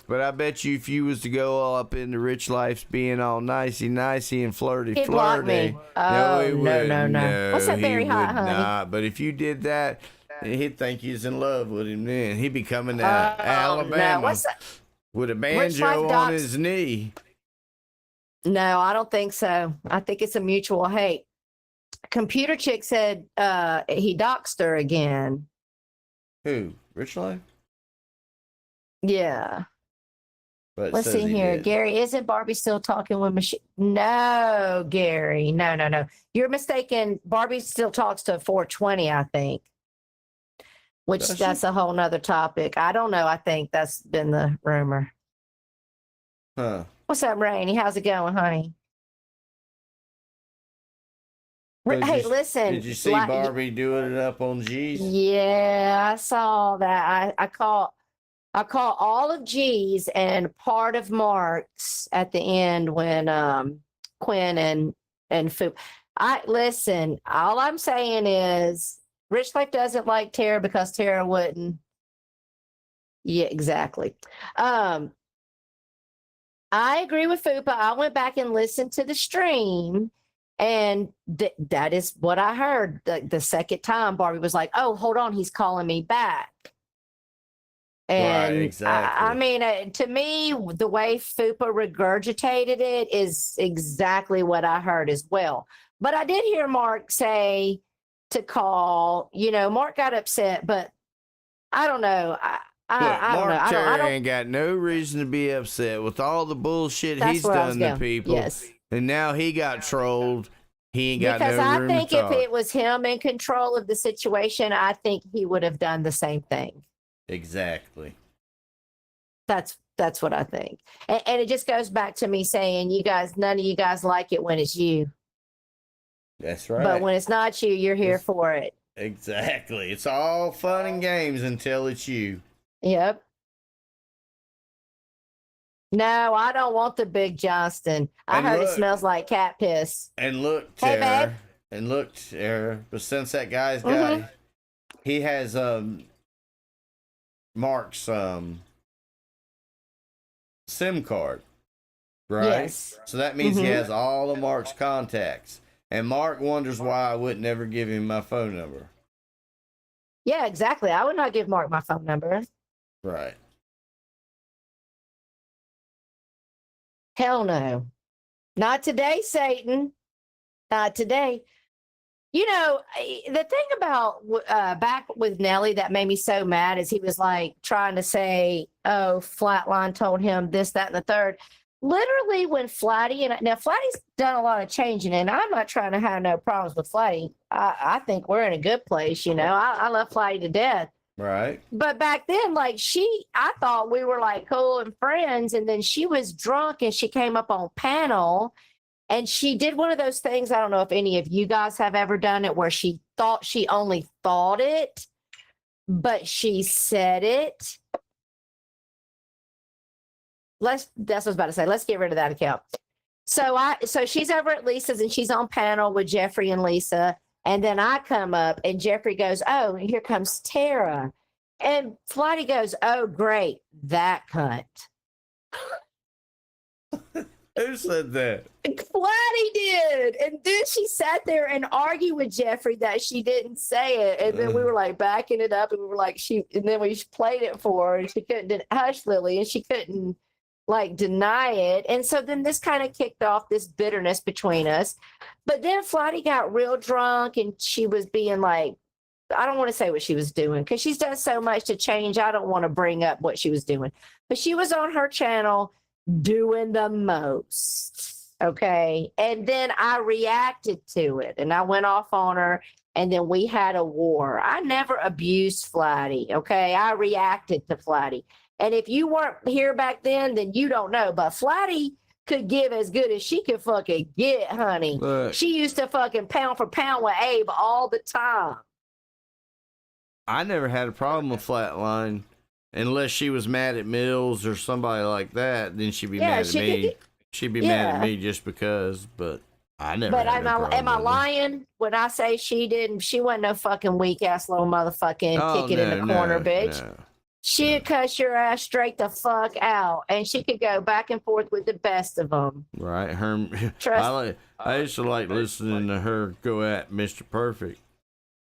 but I bet you if you was to go all up into Rich Life's being all nicey and flirty, he'd block me. Oh, no. What's up, very hot, honey? Not. But if you did that, he'd think you was in love with him then. He'd be coming to Alabama with a banjo on his knee. No, I don't think so. I think it's a mutual hate. Computer Chick said he doxed her again. Who? Rich Life? Yeah. But let's see here. Did. Gary, isn't Barbie still talking with Michelle? No, Gary. No. You're mistaken. Barbie still talks to 420, I think. Which that's a whole nother topic. I don't know. I think that's been the rumor. Huh. What's up, Rainey? How's it going, honey? Hey, listen. Did you see Barbie doing it up on G's? Yeah, I saw that. I caught all of G's and part of Mark's at the end when Quinn and Foop. Listen, all I'm saying is Rich Life doesn't like Tara because Tara wouldn't. Yeah, exactly. I agree with Fupa. I went back and listened to the stream, and that is what I heard. The second time, Barbie was like, "Oh, hold on, he's calling me back." And right, exactly. I mean, to me, the way Fupa regurgitated it is exactly what I heard as well. But I did hear Mark say to call. You know, Mark got upset, but I don't know. I don't know. I don't ain't got no reason to be upset with all the bullshit he's done to people. Yes. And now he got trolled. He ain't got no room to talk. Because I think if it was him in control of the situation, I think he would have done the same thing. Exactly. That's what I think. And it just goes back to me saying, none of you guys like it when it's you. That's right. But when it's not you, you're here for it. Exactly. It's all fun and games until it's you. Yep. No, I don't want the big Johnston. I heard it smells like cat piss. And look, Tara. And look, Tara. But since that guy's got, he has Mark's SIM card, right? Yes. So that means he has all of Mark's contacts. And Mark wonders why I would never give him my phone number. Yeah, exactly. I would not give Mark my phone number. Right. Hell no. Not today, Satan. Not today. You know, the thing about back with Nelly that made me so mad is he was like trying to say, oh, Flatline told him this, that, and the third. Literally when Flatty, now Flatty's done a lot of changing, and I'm not trying to have no problems with Flatty. I think we're in a good place, you know. I love Flatty to death. Right. But back then, like I thought we were like cool and friends, and then she was drunk and she came up on panel and she did one of those things. I don't know if any of you guys have ever done it, where she thought she only thought it, but she said it. That's what I was about to say. Let's get rid of that account. So she's over at Lisa's and she's on panel with Jeffrey and Lisa. And then I come up and Jeffrey goes, oh, here comes Tara. And Flighty goes, oh, great, that cunt. Who said that? Flatty did. And then she sat there and argued with Jeffrey that she didn't say it. And then we were like backing it up and we were like, and then we played it for her and she couldn't, hush Lily, and she couldn't like deny it. And so then this kind of kicked off this bitterness between us. But then Flatty got real drunk and she was being like, I don't want to say what she was doing because she's done so much to change. I don't want to bring up what she was doing, but she was on her channel doing the most. Okay. And then I reacted to it and I went off on her and then we had a war. I never abused Flatty. Okay. I reacted to Flatty. And if you weren't here back then you don't know. But Flatty could give as good as she could fucking get, honey. Look, she used to fucking pound for pound with Abe all the time. I never had a problem with Flatline unless she was mad at Mills or somebody like that. Then she'd be mad at me. She'd be mad at me just because, but I never. But am I lying when I say she didn't? She wasn't no fucking weak ass little motherfucking kick it in the corner, bitch. No. She'd cuss your ass straight the fuck out, and she could go back and forth with the best of them. Right, I used to like listening to her go at Mr. Perfect.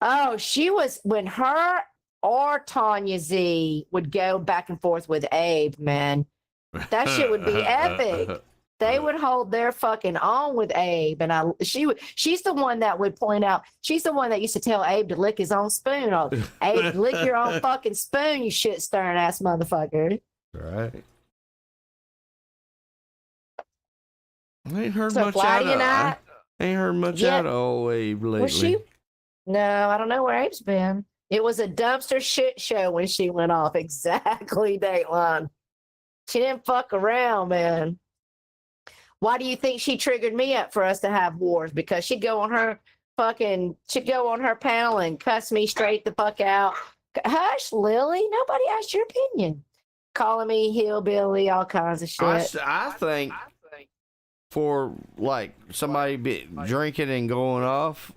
Oh, she was when her or Tanya Z would go back and forth with Abe, man. That shit would be epic. They would hold their fucking own with Abe, and she's the one that would point out. She's the one that used to tell Abe to lick his own spoon. Abe, lick your own fucking spoon, you shit stirring ass motherfucker. Right. I ain't heard much out of old Abe lately. No, I don't know where Abe's been. It was a dumpster shit show when she went off. Exactly, Dateline. She didn't fuck around, man. Why do you think she triggered me up for us to have wars? Because she'd go on her panel and cuss me straight the fuck out. Hush, Lily. Nobody asked your opinion. Calling me hillbilly, all kinds of shit. I think for like somebody drinking and going off,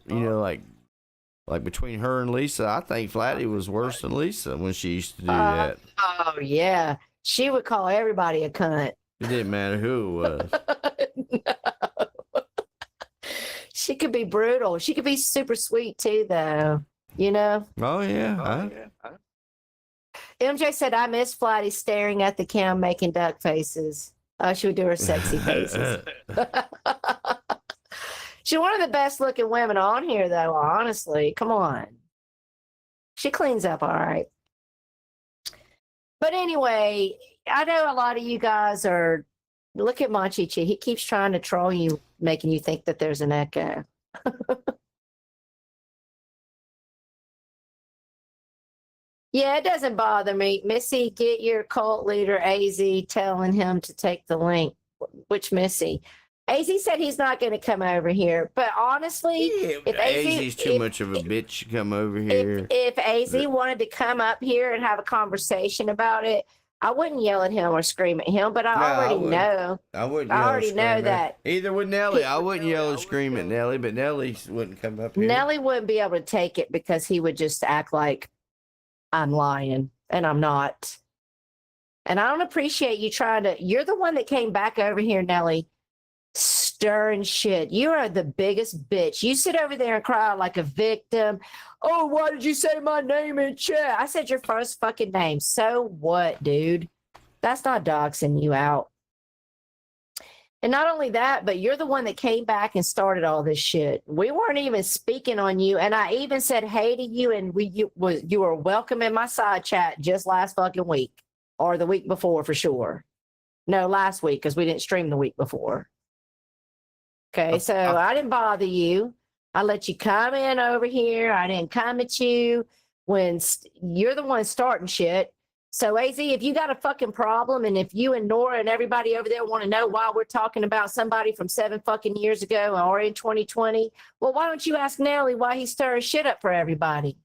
like between her and Lisa, I think Flatty was worse than Lisa when she used to do that. Oh, yeah. She would call everybody a cunt. It didn't matter who it was. No. She could be brutal. She could be super sweet too, though. Oh, yeah. MJ said, I miss Flatty staring at the cam making duck faces. Oh, she would do her sexy faces. She's one of the best looking women on here, though, honestly. Come on. She cleans up all right. But anyway, I know a lot of you guys look at Monchichi. He keeps trying to troll you, making you think that there's an echo. Yeah, it doesn't bother me. Missy, get your cult leader, AZ, telling him to take the link. Which Missy? AZ said he's not going to come over here. But honestly, if AZ's too much of a bitch to come over here. If AZ wanted to come up here and have a conversation about it, I wouldn't yell at him or scream at him, but I already know. I wouldn't. I already know that. Either would Nelly. I wouldn't yell and scream at Nelly, but Nelly wouldn't come up here. Nelly wouldn't be able to take it because he would just act like I'm lying, and I'm not. And I don't appreciate you you're the one that came back over here, Nelly, stirring shit. You are the biggest bitch. You sit over there and cry like a victim. Oh, why did you say my name in chat? I said your first fucking name. So what, dude? That's not doxing you out. And not only that, but you're the one that came back and started all this shit. We weren't even speaking on you. And I even said hey to you, and you were welcome in my side chat just last fucking week, or the week before for sure. No, last week, because we didn't stream the week before. Okay, so I didn't bother you. I let you come in over here. I didn't come at you when you're the one starting shit. So, AZ, if you got a fucking problem, and if you and Nora and everybody over there want to know why we're talking about somebody from 7 fucking years ago or in 2020, well, why don't you ask Nelly why he stirs shit up for everybody?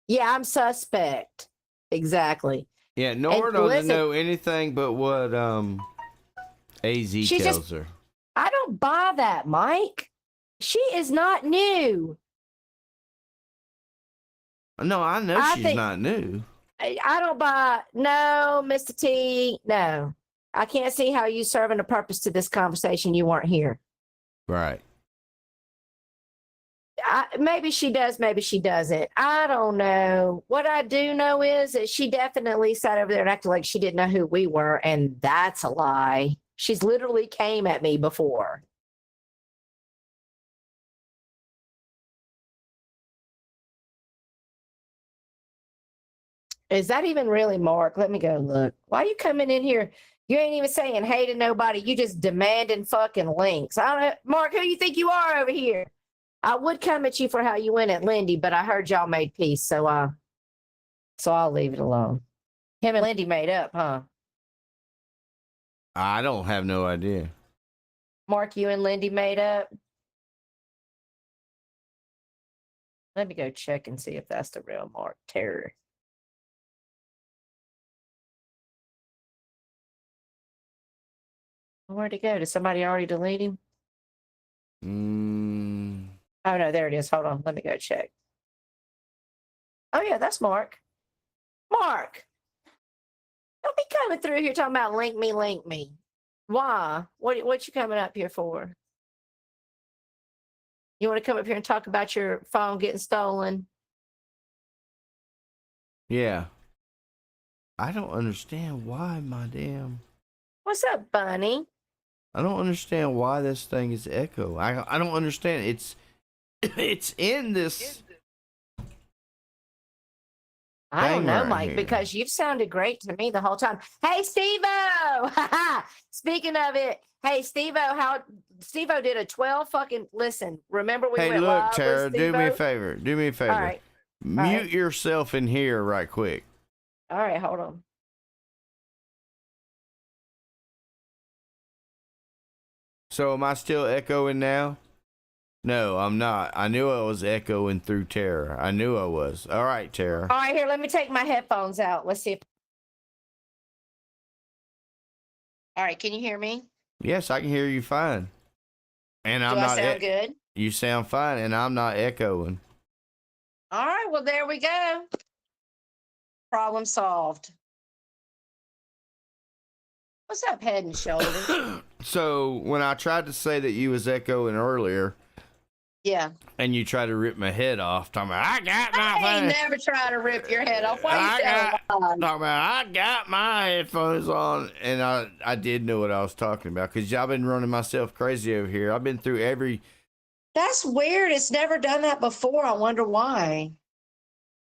Yeah, I'm suspect. Exactly. Yeah, Nora doesn't know anything but what AZ tells her. I don't buy that, Mike. She is not new. No, I know she's not new. I don't buy. No, Mr. T. No, I can't see how you serving a purpose to this conversation. You weren't here. Right. Maybe she does, maybe she doesn't. I don't know. What I do know is that she definitely sat over there and acted like she didn't know who we were, and that's a lie. She's literally came at me before. Is that even really Mark? Let me go look. Why are you coming in here? You ain't even saying hey to nobody. You just demanding fucking links. I don't know. Mark, who you think you are over here? I would come at you for how you went at Lindy, but I heard y'all made peace, so I'll leave it alone. Him and Lindy made up, huh? I don't have no idea. Mark, you and Lindy made up? Let me go check and see if that's the real Mark Terror. Where'd he go? Did somebody already delete him? Oh, no, there it is. Hold on. Let me go check. Oh, yeah, that's Mark. Mark! Don't be coming through here talking about link me. Why? What you coming up here for? You want to come up here and talk about your phone getting stolen? Yeah. I don't understand why my damn... What's up, Bunny? I don't understand why this thing is echo. I don't understand. It's in this... I don't know, right Mike, here. because you've sounded great to me the whole time. Hey, Steve-O! Speaking of it, hey, Steve-O, Steve-O did a 12 fucking... Listen, remember we went look, live Tara, with do me a Steve-O? favor. All right. Mute yourself in here right quick. All right, hold on. So am I still echoing now? No, I'm not. I knew I was echoing through Tara. I knew I was. All right, Tara. All right, here, let me take my headphones out. Let's see if... All right, can you hear me? Yes, I can hear you fine. And I'm Do not I sound good? You sound fine, and I'm not echoing. All right, well, there we go. Problem solved. What's up, Head and Shoulders? So when I tried to say that you was echoing earlier, Yeah. and you tried to rip my head off, talking about I got my I ain't phone. never try to rip your head off. Why you talking about I got my headphones on, and I did know what I was talking about because y'all been running myself crazy over here. I've been through every. That's weird. It's never done that before. I wonder why.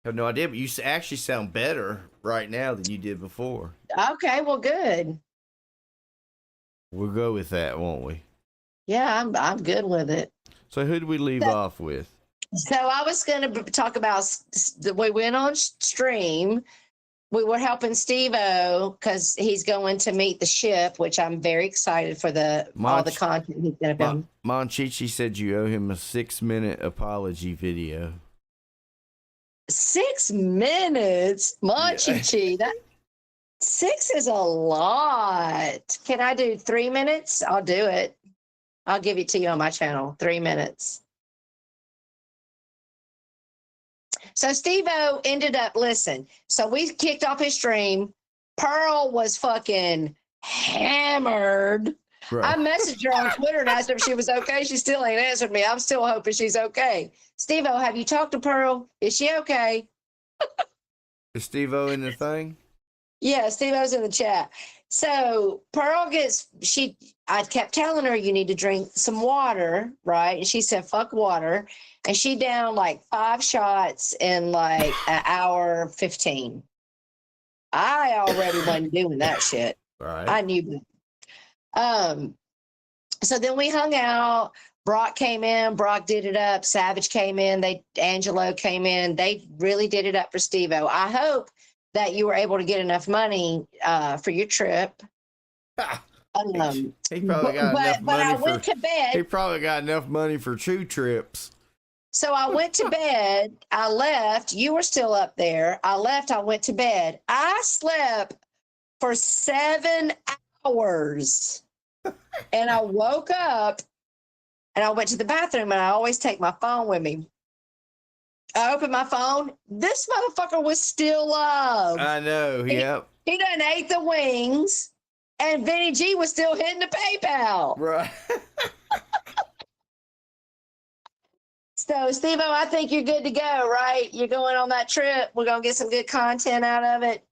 I have no idea, but you actually sound better right now than you did before. Okay, well, good. We'll go with that, won't we? Yeah, I'm good with it. So who did we leave off with? So I was going to talk about we went on stream. We were helping Steve-O because he's going to meet the ship, which I'm very excited for all the content he's going to film. Monchichi said you owe him a 6-minute apology video. 6 minutes? Monchichi, that 6 is a lot. Can I do 3 minutes? I'll do it. I'll give it to you on my channel. 3 minutes. So Steve-O ended up, listen, so we kicked off his stream. Pearl was fucking hammered. Bro. I messaged her on Twitter and asked her if she was okay. She still ain't answered me. I'm still hoping she's okay. Steve-O, have you talked to Pearl? Is she okay? Is Steve-O in the thing? Yeah, Steve-O's in the chat. So Pearl I kept telling her you need to drink some water, right? And she said, fuck water. And she downed like 5 shots in like an hour 15. I already wasn't doing that shit. Right. I knew that. So then we hung out. Brock came in. Brock did it up. Savage came in. Angelo came in. They really did it up for Steve-O. I hope that you were able to get enough money for your trip. He probably got enough money I went to bed. He probably got enough money for 2 trips. So I went to bed. I left. You were still up there. I left. I went to bed. I slept for 7 hours. And I woke up and I went to the bathroom, and I always take my phone with me. I opened my phone. This motherfucker was still live. I know. Yep. He done ate the wings, and Vinny G was still hitting the PayPal. Right. So, Steve-O, I think you're good to go, right? You're going on that trip. We're going to get some good content out of it.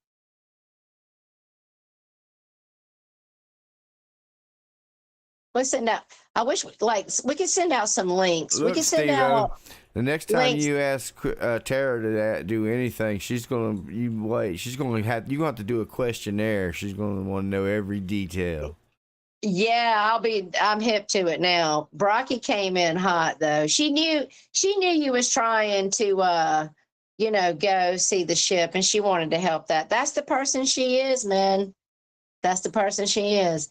Let's send out. I wish we could send out some links. Look, we can send Steve-O, out the next time links. you ask Tara to do anything, she's gonna She's gonna have to do a questionnaire. She's gonna want to know every detail. Yeah, I'm hip to it now. Brocky came in hot though. She knew you was trying to go see the ship, and she wanted to help that. That's the person she is, man. That's the person she is.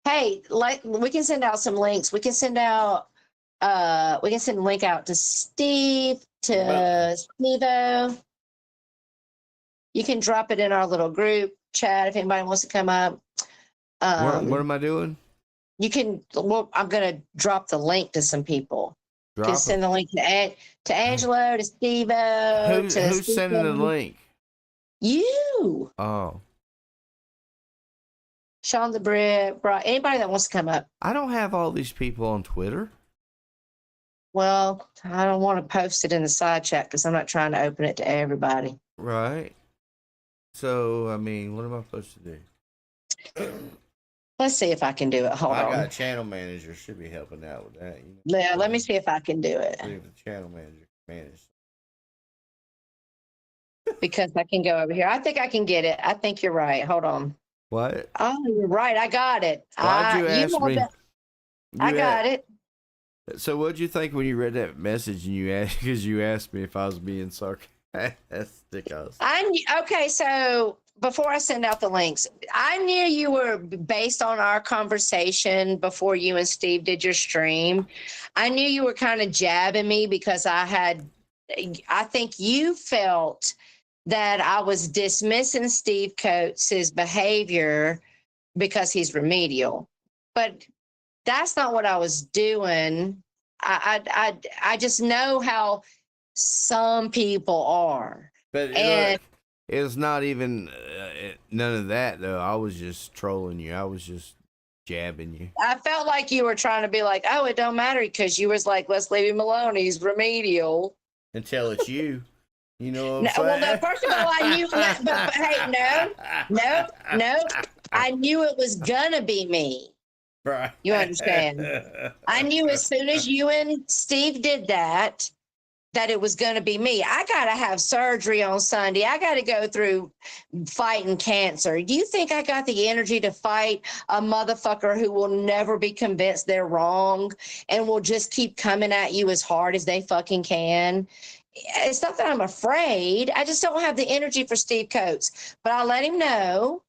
Hey, we can send out some links. We can send a link out to Steve, to Steve-O. You can drop it in our little group chat if anybody wants to come up. What am I doing? You can. Well, I'm gonna drop the link to some people. You can send the link to Angelo, to Steve-O. Who's sending the link? You. Oh. Sean the Brit, anybody that wants to come up. I don't have all these people on Twitter. Well, I don't want to post it in the side chat because I'm not trying to open it to everybody. Right. So, I mean, what am I supposed to do? Let's see if I can do it. Hold on. I got a channel manager. Should be helping out with that. Yeah, let me see if I can do it. See if the channel manager can manage. Because I can go over here. I think I can get it. I think you're right. Hold on. What? Oh, you're right. I got it. Why'd you ask me? I got it. So what'd you think when you read that message and you asked me if I was being sarcastic? Okay, so before I send out the links, I knew you were, based on our conversation before you and Steve did your stream, I knew you were kind of jabbing me because I think you felt that I was dismissing Steve Coates' behavior because he's remedial. But that's not what I was doing. I just know how some people are. But it's not even none of that, though. I was just trolling you. I was just jabbing you. I felt like you were trying to be like, oh, it don't matter, because you was like, let's leave him alone. He's remedial. Until it's you. You know what I'm saying? Well, no, first of all, I knew that, but hey, no. I knew it was gonna be me. Right. You understand? I knew as soon as you and Steve did that it was gonna be me. I gotta have surgery on Sunday. I gotta go through fighting cancer. Do you think I got the energy to fight a motherfucker who will never be convinced they're wrong and will just keep coming at you as hard as they fucking can? It's not that I'm afraid. I just don't have the energy for Steve Coates. But I'll let him know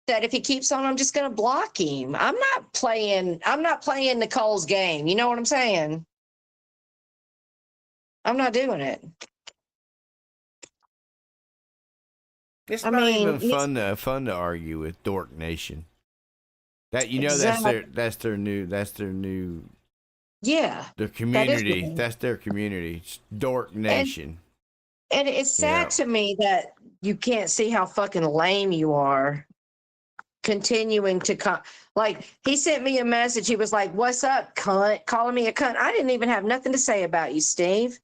that if he keeps on, I'm just going to block him. I'm not playing Nicole's game. You know what I'm saying? I'm not doing it. It's not even fun to argue with Dork Nation. That that's their new. Yeah. Their community. That's their community. It's Dork Nation. And it's sad to me that you can't see how fucking lame you are. Continuing to he sent me a message. He was like, "What's up, cunt?" Calling me a cunt. I didn't even have nothing to say about you, Steve.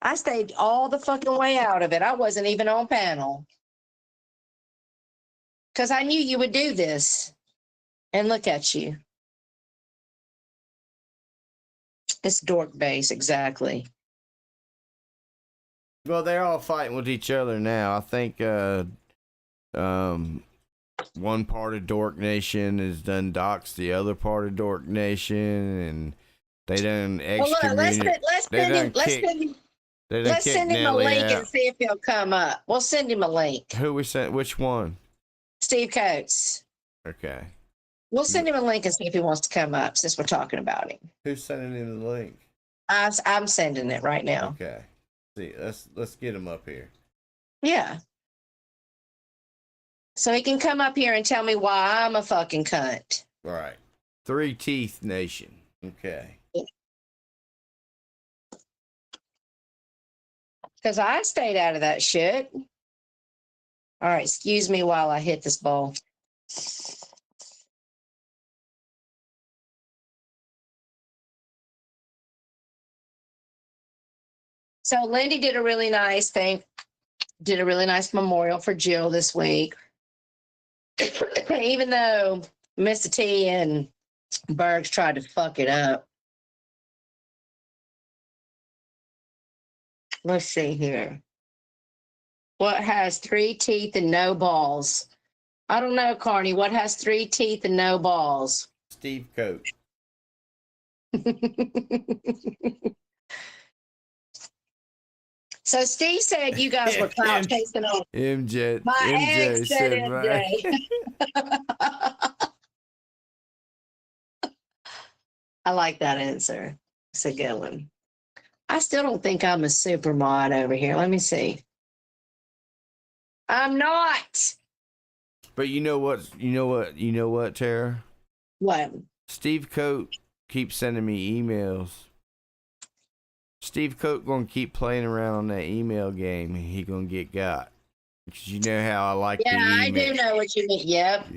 I stayed all the fucking way out of it. I wasn't even on panel. Because I knew you would do this. And look at you. It's dork base, exactly. Well, they're all fighting with each other now. I think one part of Dork Nation is done dox the other part of Dork Nation, and they done excommunicate. Let's send him a link and see if he'll come up. We'll send him a link. Who we sent? Which one? Steve Coates. Okay. We'll send him a link and see if he wants to come up, since we're talking about him. Who's sending him the link? I'm sending it right now. Okay. See, let's get him up here. Yeah. So he can come up here and tell me why I'm a fucking cunt. All right. 3 Teeth Nation. Okay. Because I stayed out of that shit. All right, excuse me while I hit this ball. So Lindy did a really nice thing, did a really nice memorial for Jill this week. Even though Mr. T and Bergs tried to fuck it up. Let's see here. What has 3 teeth and no balls? I don't know, Carney. What has 3 teeth and no balls? Steve Coat. So Steve said you guys were clout chasing on MJ. my MJ ex said MJ. I like that answer. It's a good one. I still don't think I'm a super mod over here. Let me see. I'm not. But you know what, Tara? What? Steve Coat keeps sending me emails. Steve Coat gonna keep playing around on that email game, and he gonna get got. Because you know how I like the email. I do know what you mean. Yep.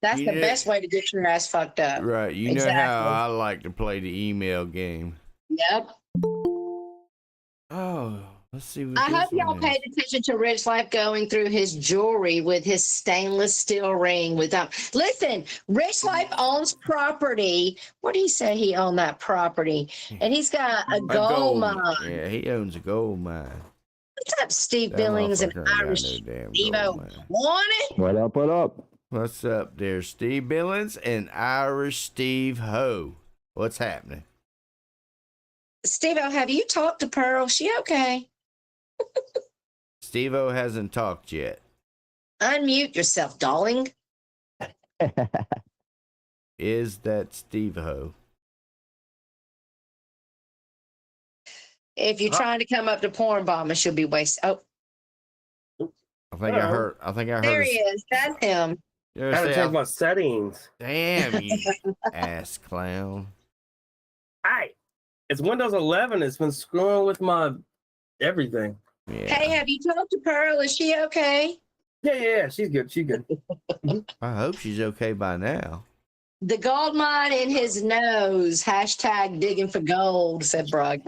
That's the best way to get your ass fucked up. Right. You know how I like to play the email game. Yep. Oh, let's see what I this hope y'all one paid attention to Rich Life going through his jewelry with his stainless steel ring with listen, Rich Life owns property. What did he say he owned that property? And he's got a gold mine. Yeah, he owns a gold mine. What's up, Steve Billings and Irish Steve-O? What up, what up? What's up there, Steve Billings and Irish Steve Ho? What's happening? Steve-O, have you talked to Pearl? She okay? Steve-O hasn't talked yet. Unmute yourself, darling. Is that Steve Ho? If you're trying to come up to Porn Bomber, she'll be wasted. Oh. I think I heard. There he is. That's him. I haven't changed my settings. Damn you, ass clown. Hi. It's Windows 11. It's been screwing with my everything. Yeah. Hey, have you talked to Pearl? Is she okay? Yeah. She's good. She's good. I hope she's okay by now. The gold mine in his nose. Hashtag digging for gold, said Broggy.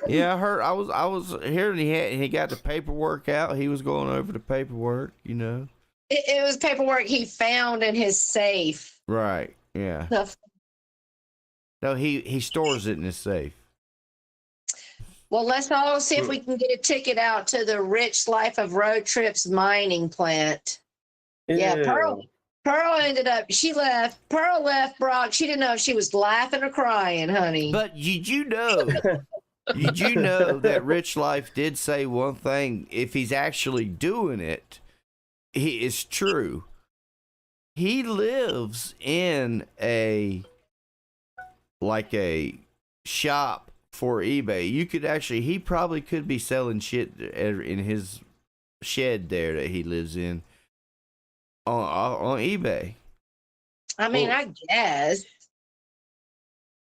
Yeah, I heard. I was hearing he got the paperwork out. He was going over the paperwork. You know. It was paperwork he found in his safe. Right. Yeah. No, he stores it in his safe. Well, let's all see if we can get a ticket out to the Rich Life of Road Trips mining plant. Yeah, Pearl ended up, Pearl left Brock. She didn't know if she was laughing or crying, honey. But did you know that Rich Life did say one thing? If he's actually doing it, it's true. He lives in a shop for eBay. You could he probably could be selling shit in his shed there that he lives in on eBay. I mean, I guess.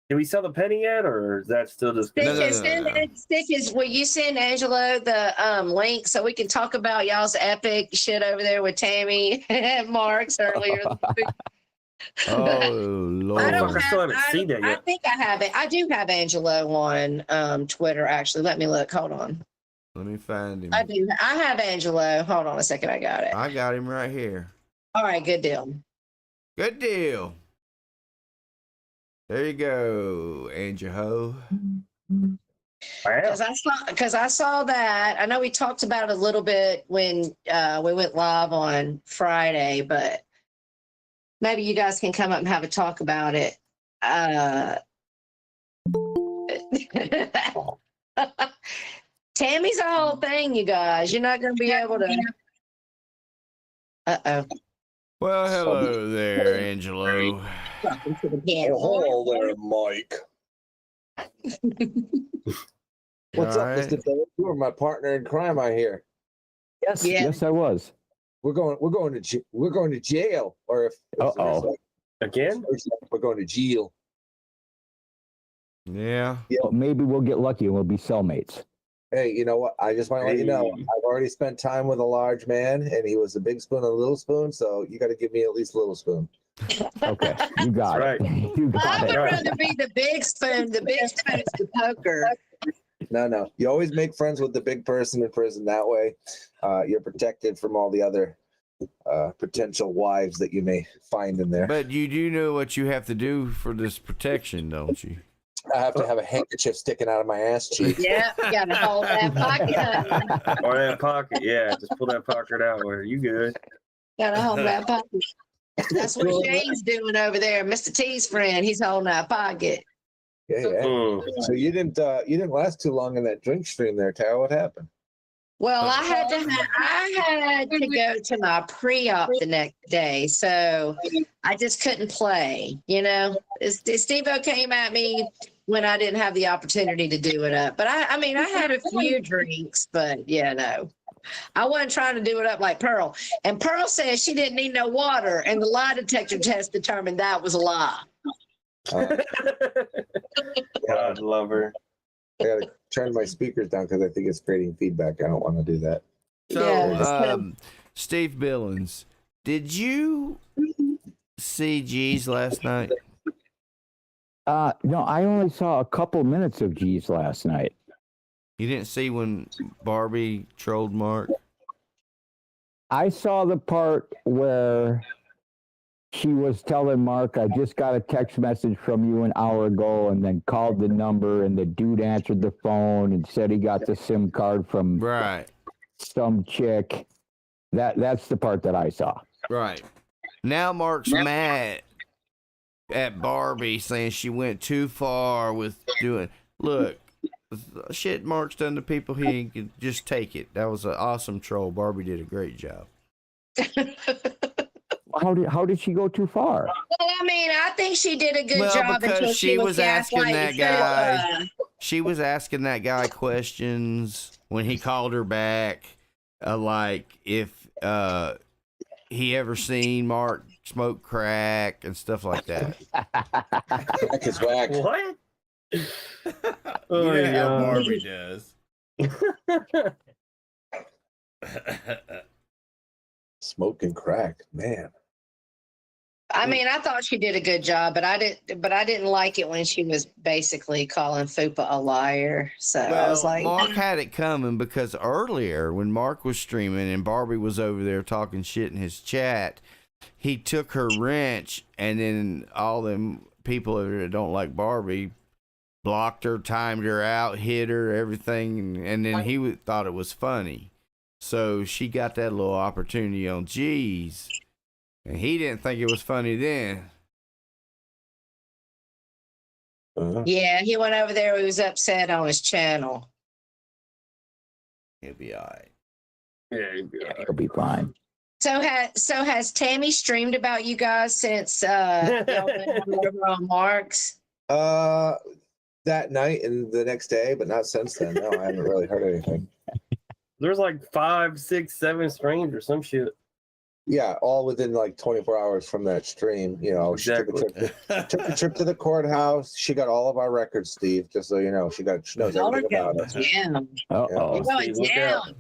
Did we sell the penny yet, or is that still just? Will you send Angelo the link so we can talk about y'all's epic shit over there with Tammy and Marks earlier? Oh Lord! I still haven't seen that yet. I think I have it. I do have Angelo on Twitter. Actually, let me look. Hold on. Let me find him. I do. I have Angelo. Hold on a second. I got it. I got him right here. All right. Good deal. Good deal. There you go, Angelo. Because I saw that. I know we talked about it a little bit when we went live on Friday, but maybe you guys can come up and have a talk about it. Tammy's a whole thing, you guys. You're not going to be able to. Uh-oh. Well, hello there, Angelo. Hello there, Mike. What's up, Mr. Phillips? You were my partner in crime, I hear. Yes, I was. We're going to jail, or if again, we're going to jail. Yeah. Well, maybe we'll get lucky and we'll be cellmates. Hey, you know what? I just want to let you know, I've already spent time with a large man, and he was a big spoon and a little spoon, so you got to give me at least a little spoon. Okay, you got it. You got I it. would rather be the big spoon. The big spoon is the poker. No. You always make friends with the big person in prison. That way, you're protected from all the other potential wives that you may find in there. But you do know what you have to do for this protection, don't you? I have to have a handkerchief sticking out of my ass cheek. Yeah, you got to hold that pocket. Or that pocket, yeah. Just pull that pocket out where you good. Got to hold that pocket. That's what Shane's doing over there. Mr. T's friend, he's holding that pocket. Yeah. So you didn't last too long in that drink stream there, Tara. What happened? Well, I had to go to my pre-op the next day, so I just couldn't play. You know, Steve-O came at me when I didn't have the opportunity to do it up. But I mean, I had a few drinks, but yeah, no. I wasn't trying to do it up like Pearl. And Pearl says she didn't need no water, and the lie detector test determined that was a lie. God love her. I gotta turn my speakers down because I think it's creating feedback. I don't want to do that. So, Steve Billings, did you see G's last night? No, I only saw a couple minutes of G's last night. You didn't see when Barbie trolled Mark? I saw the part where she was telling Mark, I just got a text message from you an hour ago, and then called the number, and the dude answered the phone and said he got the SIM card from some chick. That's the part that I saw. Right. Now Mark's mad at Barbie, saying she went too far with doing. Look, shit Mark's done to people, he can just take it. That was an awesome troll. Barbie did a great job. How did she go too far? Well, I mean, I think she did a good job because until she was asking that guy. Philip. She was asking that guy questions when he called her back, like if he ever seen Mark smoke crack and stuff like that. Crack is whack. What? Oh, yeah, how Barbie does. Smoking crack, man. I mean, I thought she did a good job, but I didn't like it when she was basically calling Fupa a liar. So I was like, Mark had it coming because earlier when Mark was streaming and Barbie was over there talking shit in his chat, he took her wrench, and then all them people over there that don't like Barbie blocked her, timed her out, hit her, everything, and then he thought it was funny. So she got that little opportunity on G's. And he didn't think it was funny then. yeah, he went over there. He was upset on his channel. He'll be all right. Yeah, he'll be all right. It'll be fine. So has Tammy streamed about you guys since y'all went over on Mark's? That night and the next day, but not since then. No, I haven't really heard anything. There's like 5, 6, 7 streams or some shit. Yeah, all within like 24 hours from that stream. You know, Exactly. she took a trip to the courthouse. She got all of our records, Steve, just so you know. She knows everything about us. Yeah. Uh-oh. You're going Look out. down.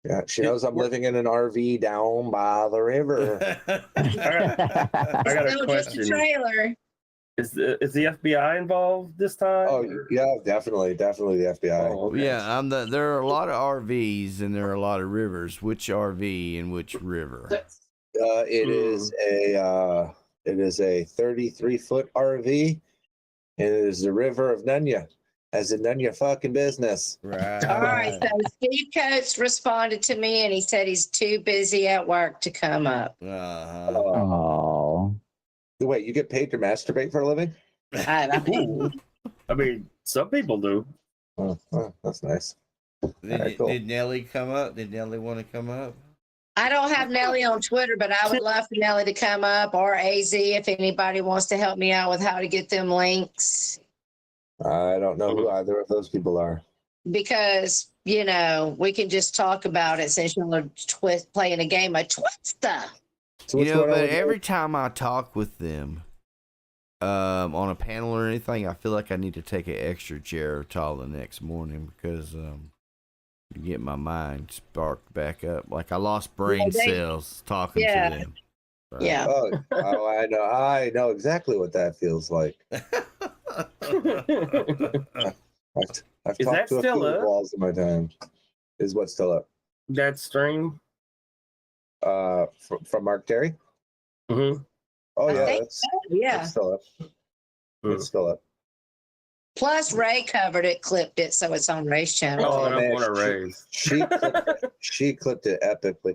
Yeah, she knows I'm living in an RV down by the river. I got a Still just a question. trailer. Is the FBI involved this time? Oh, yeah, definitely the FBI. Oh, okay. Yeah, there are a lot of RVs and there are a lot of rivers. Which RV and which river? It is a 33-foot RV, and it is the river of Nunya, as in none of your fucking business. Right. All right. So Steve Coates responded to me, and he said he's too busy at work to come up. Uh-huh. Oh. Wait, you get paid to masturbate for a living? I mean, some people do. Oh, that's nice. Cool. Did Nelly come up? Did Nelly want to come up? I don't have Nelly on Twitter, but I would love for Nelly to come up, or AZ if anybody wants to help me out with how to get them links. I don't know who either of those people are. Because, you know, we can just talk about it since you're playing a game of Twister. So But every time I talk with them, on a panel or anything, I feel like I need to take an extra Geritol the next morning because you get my mind sparked back up. Like I lost brain cells talking to them. So. Yeah. I know exactly what that feels like. I've Is talked that to a still few up? walls in my time. Is what still up? That stream? From Mark Terry? Mm-hmm. Oh, I yeah. think That's, so, yeah. that's still up. It's still up. Plus, Ray covered it, clipped it, so it's on Ray's channel. Oh, man, I want to raise. She clipped it epically.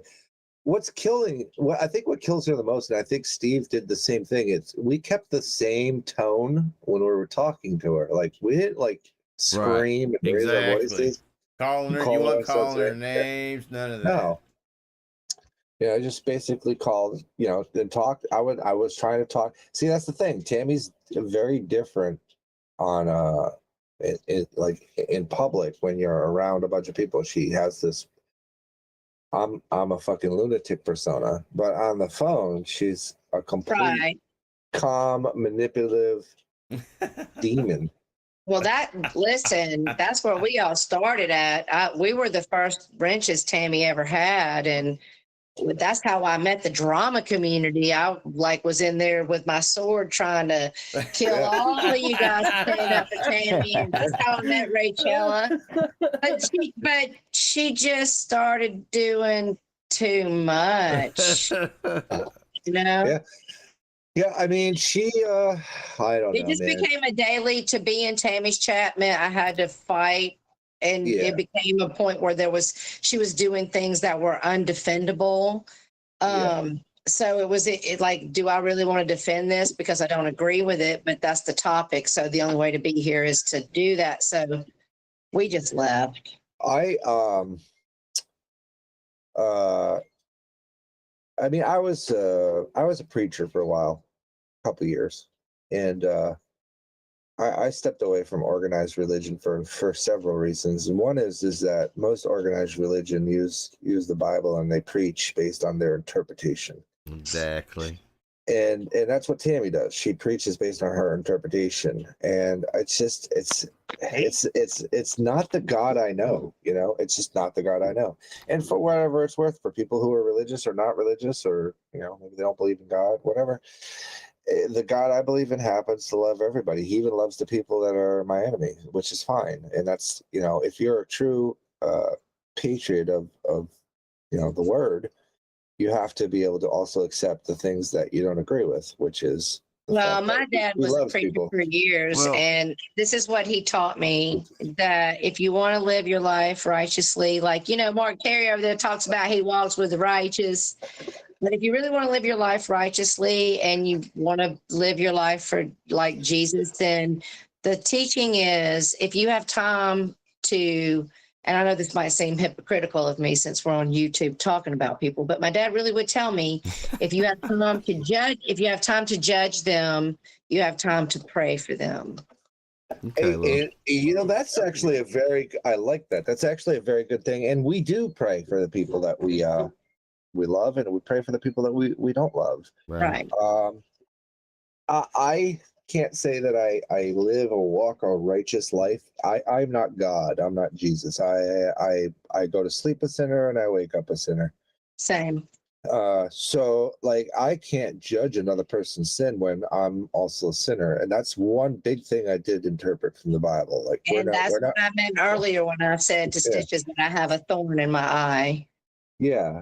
I think what kills her the most, and I think Steve did the same thing, is we kept the same tone when we were talking to her. Like, we didn't, like, scream and raise our voices. Calling her, you weren't calling her names, none of that. No. Yeah, I just basically called, and talked. I was trying to talk. See, that's the thing. Tammy's very different on like in public when you're around a bunch of people. She has this I'm a fucking lunatic persona, but on the phone she's a complete calm, manipulative demon. Well, listen, that's where we all started at. We were the first wrenches Tammy ever had, and that's how I met the drama community. I was in there with my sword trying to kill all of you guys standing up for Tammy, and that's how I met Rachella. But she just started doing too much, Yeah, I mean, I don't know. It just became a daily to be in Tammy's chat meant I had to fight. And it became a point where she was doing things that were undefendable. So it was like, do I really want to defend this? Because I don't agree with it, but that's the topic. So the only way to be here is to do that. So we just left. I mean, I was a preacher for a while, a couple of years, and I stepped away from organized religion for several reasons. And one is that most organized religion use the Bible and they preach based on their interpretation. Exactly. And that's what Tammy does. She preaches based on her interpretation. And it's not the God I know, it's just not the God I know. And for whatever it's worth, for people who are religious or not religious, or, maybe they don't believe in God, whatever, the God I believe in happens to love everybody. He even loves the people that are my enemy, which is fine. And that's, if you're a true patriot of the word, you have to be able to also accept the things that you don't agree with, which is my dad was a preacher for years, and this is what he taught me, that if you want to live your life righteously, like, Mark Terry over there talks about he walks with the righteous. But if you really want to live your life righteously and you want to live your life for like Jesus, then the teaching is if you have time to, and I know this might seem hypocritical of me since we're on YouTube talking about people, but my dad really would tell me, if you have time to judge them, you have time to pray for them. Okay, and, that's actually I like that. That's actually a very good thing. And we do pray for the people that we love, and we pray for the people that we don't love. Right. I can't say that I live or walk a righteous life. I'm not God. I'm not Jesus. I go to sleep a sinner and I wake up a sinner. Same. So like I can't judge another person's sin when I'm also a sinner, and that's one big thing I did interpret from the Bible. Like, that's what I meant earlier when I said to Stitches that I have a thorn in my eye. Yeah,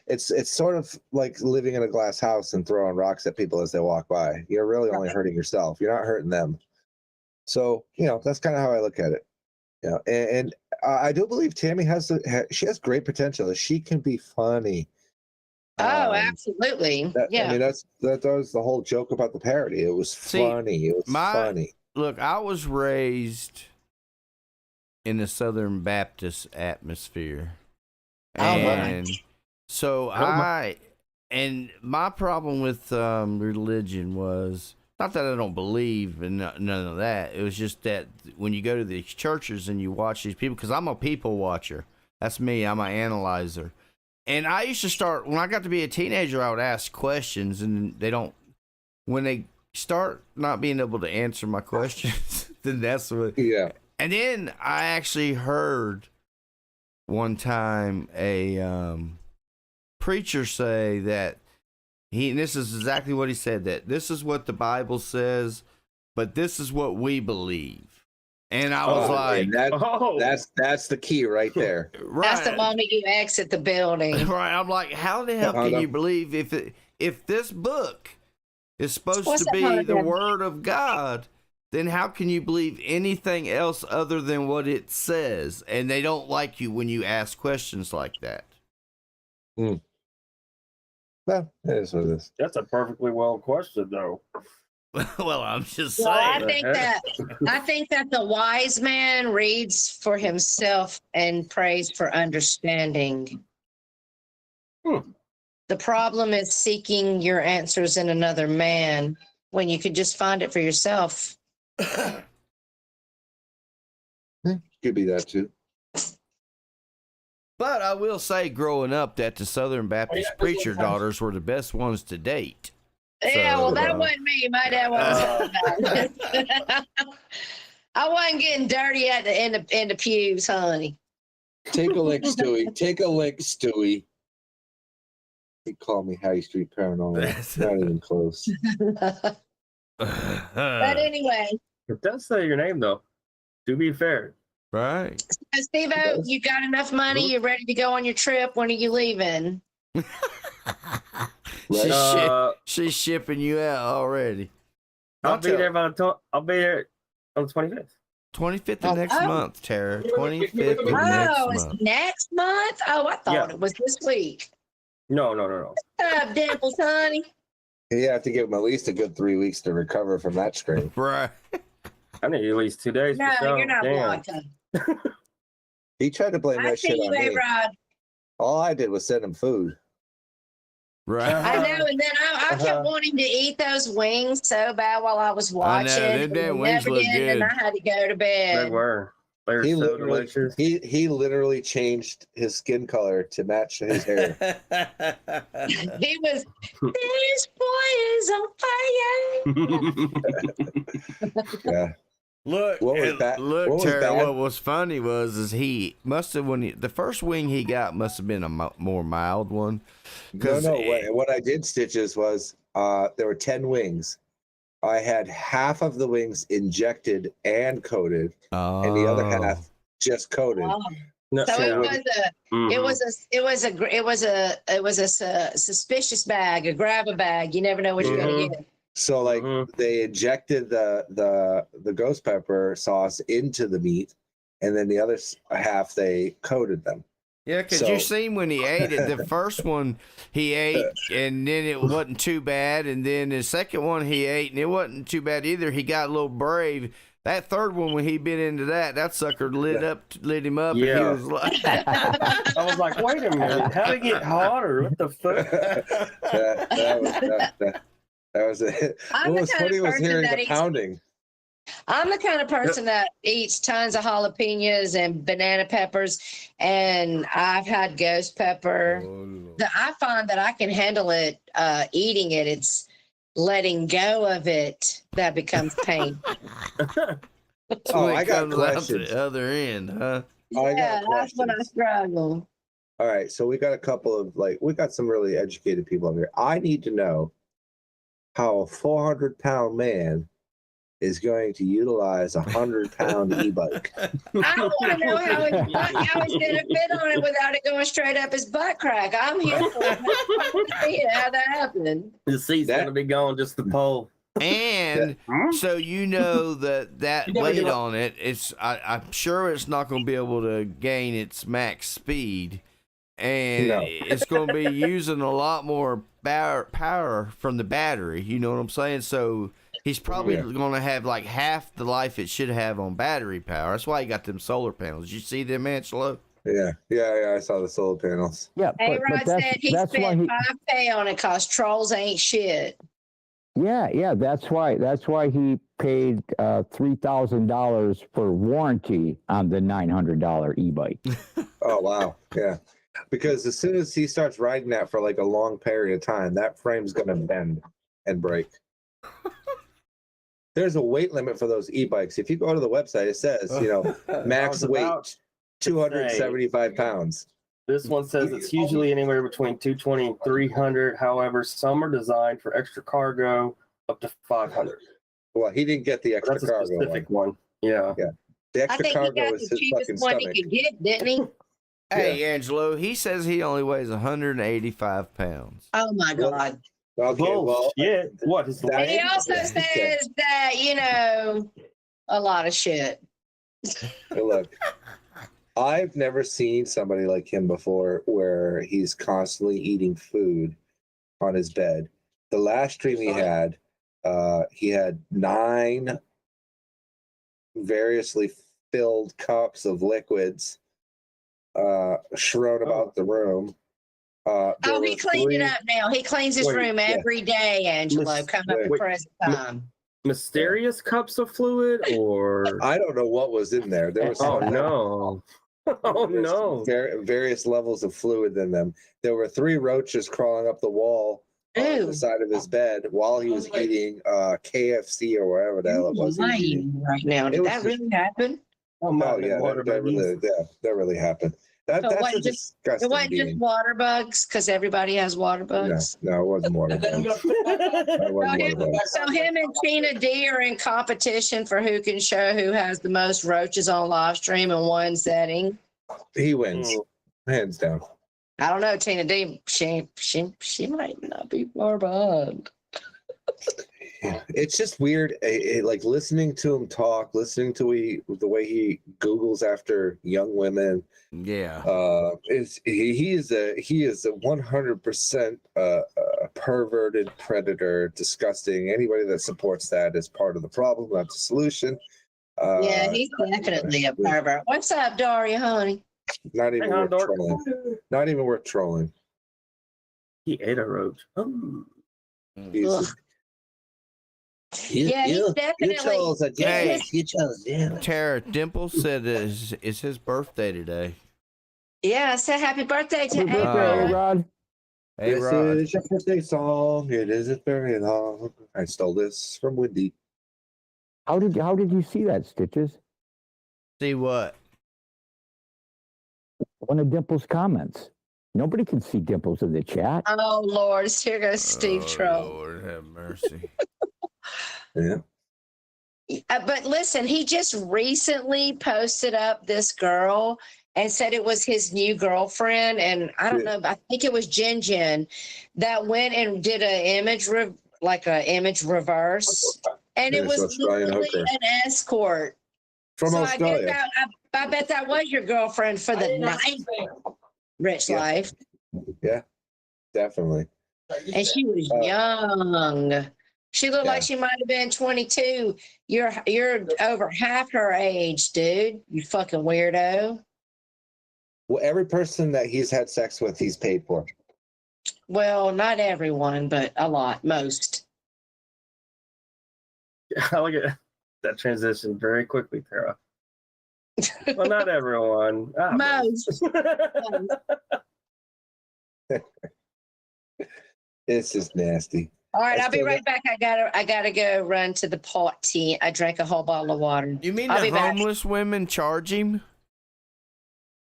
it's sort of like living in a glass house and throwing rocks at people as they walk by. You're really only hurting yourself. You're not hurting them. So, that's kind of how I look at it. And I do believe Tammy she has great potential. She can be funny. Oh, absolutely. I mean, that was the whole joke about the parody. It was funny. It was funny. Look, I was raised in the Southern Baptist atmosphere. And so and my problem with religion was not that I don't believe in none of that. It was just that when you go to these churches and you watch these people, because I'm a people watcher. That's me. I'm an analyzer. And I used to when I got to be a teenager, I would ask questions, and when they start not being able to answer my questions, then that's what. Yeah. And then I actually heard one time a preacher say that and this is exactly what he said, that this is what the Bible says, but this is what we believe. And I was like, that's the key right there. Right. That's the moment you exit the building. Right. I'm like, how the hell can you believe if this book is supposed to be the word of God, then how can you believe anything else other than what it says? And they don't like you when you ask questions like that. Well, that is what it is. That's a perfectly well question, though. Well, I'm just saying. Well, I think that the wise man reads for himself and prays for understanding. The problem is seeking your answers in another man when you could just find it for yourself. Could be that too. But I will say, growing up, that the Southern Baptist preacher daughters were the best ones to date. Yeah, well, that wasn't me. My dad wasn't. I wasn't getting dirty at in the pews, honey. Take a lick, Stewie. Take a lick, Stewie. He called me High Street Paranormal. Not even close. But anyway. It does say your name, though. To be fair. Right. So, Steve-O, you got enough money? You're ready to go on your trip? When are you leaving? She's shipping you out already. I'll be there on the 25th. 25th of next month, Tara. 25th of next it's month. next month? Oh, I thought it was this week. No. What's up, Dimples, honey? You have to give him at least a good 3 weeks to recover from that scream. Right. I need at least 2 days. No, you're not blocked. He tried to blame that shit on me. Rod. All I did was send him food. Right. I know, and then I kept wanting to eat those wings so bad while I was watching. I know, them wings look good. And I had to go to bed. They were. He literally changed his skin color to match his hair. He was, this boy is on fire. Yeah. Look, Tara, what was funny was he must have, the first wing he got must have been a more mild one. What I did, Stitches, was there were 10 wings. I had half of the wings injected and coated, and the other half just coated. Wow. So it was a suspicious bag, a grab a bag. You never know what you're gonna get. So they injected the ghost pepper sauce into the meat, and then the other half they coated them. Yeah, because you seen when he ate it, the first one he ate, and then it wasn't too bad, and then the second one he ate, and it wasn't too bad either. He got a little brave. That third one, when he bit into that sucker lit him up, yeah. And he was like, I was like, wait a minute, how did it get hotter? What the fuck? That was it. What was funny was hearing the pounding. I'm the kind of person that eats tons of jalapenos and banana peppers, and I've had ghost pepper. I find that I can handle it, eating it. It's letting go of it that becomes pain. I got questions. The other end, huh? Yeah, that's when I struggle. All right, so we got a couple of we got some really educated people over here. I need to know how a 400-pound man is going to utilize a 100-pound e-bike. I don't want to know how he's going to fit on it without it going straight up his butt crack. I'm here for it. I want to see how that happened. The seat's going to be going just the pole. And so that weight on it, I'm sure it's not going to be able to gain its max speed. And it's going to be using a lot more power from the battery. You know what I'm saying? So he's probably going to have like half the life it should have on battery power. That's why he got them solar panels. You see them, Angelo? Yeah. I saw the solar panels. Yeah. A-Rod said he spent $5K on it because trolls ain't shit. Yeah. That's why he paid $3,000 for warranty on the $900 e-bike. Oh wow. Yeah. Because as soon as he starts riding that for like a long period of time, that frame's going to bend and break. there's a weight limit for those e-bikes. If you go to the website, it says, max weight 275 pounds. This one says it's usually anywhere between 220 and 300. However, some are designed for extra cargo up to 500. Well, he didn't get the extra That's a cargo specific one. Yeah. The I extra think he cargo got is the his cheapest fucking one stomach. he could get, didn't he? Hey, Angelo, he says he only weighs 185 pounds. Oh my God. Okay, well, shit. What is And he that? also says that, a lot of shit. look, I've never seen somebody like him before where he's constantly eating food on his bed. The last stream he had 9 variously filled cups of liquids strewn about the room. He cleaned it up now. He cleans his room every day, Angelo, coming up to present time. Mysterious cups of fluid, or I don't know what was in there. There was no. Oh no! Various levels of fluid in them. There were 3 roaches crawling up the wall on the side of his bed while he was eating KFC or wherever the hell it was. Right now, did that really happen? Oh yeah, that really happened. That's a disgusting. It wasn't just water bugs, because everybody has water bugs. No, it wasn't water bugs. So him and Tina D are in competition for who can show who has the most roaches on live stream in one setting. He wins, hands down. I don't know, Tina D. She might not be far behind. It's just weird, like listening to him talk, listening to the way he Googles after young women. Yeah, he is a 100% perverted predator, disgusting. Anybody that supports that is part of the problem, not the solution. Yeah, he's definitely a pervert. What's up, Daria, honey? Not even worth trolling. Not even worth trolling. He ate a roach. Oh. He's definitely. You chose. Tara Dimple said it's his birthday today. Yeah, say happy birthday to Rod. Hey, this Rod. is your birthday song. It isn't very long. I stole this from Wendy. How did you see that, Stitches? See what? One of Dimple's comments. Nobody can see Dimples in the chat. Oh Lord, here goes Steve Troll. Lord have mercy. Yeah. But listen, he just recently posted up this girl and said it was his new girlfriend. And I don't know, I think it was Jen that went and did an image reverse. And it was literally an escort. From Australia. I bet that was your girlfriend for the night. Rich life. Yeah, definitely. And she was young. She looked like she might have been 22. You're over half her age, dude. You fucking weirdo. Well, every person that he's had sex with, he's paid for. Well, not everyone, but a lot, most. I like it. That transition very quickly, Tara. Well, not everyone. Most. It's just nasty. All right, I'll be right back. I gotta go run to the potty. I drank a whole bottle of water. You mean the homeless women charge him?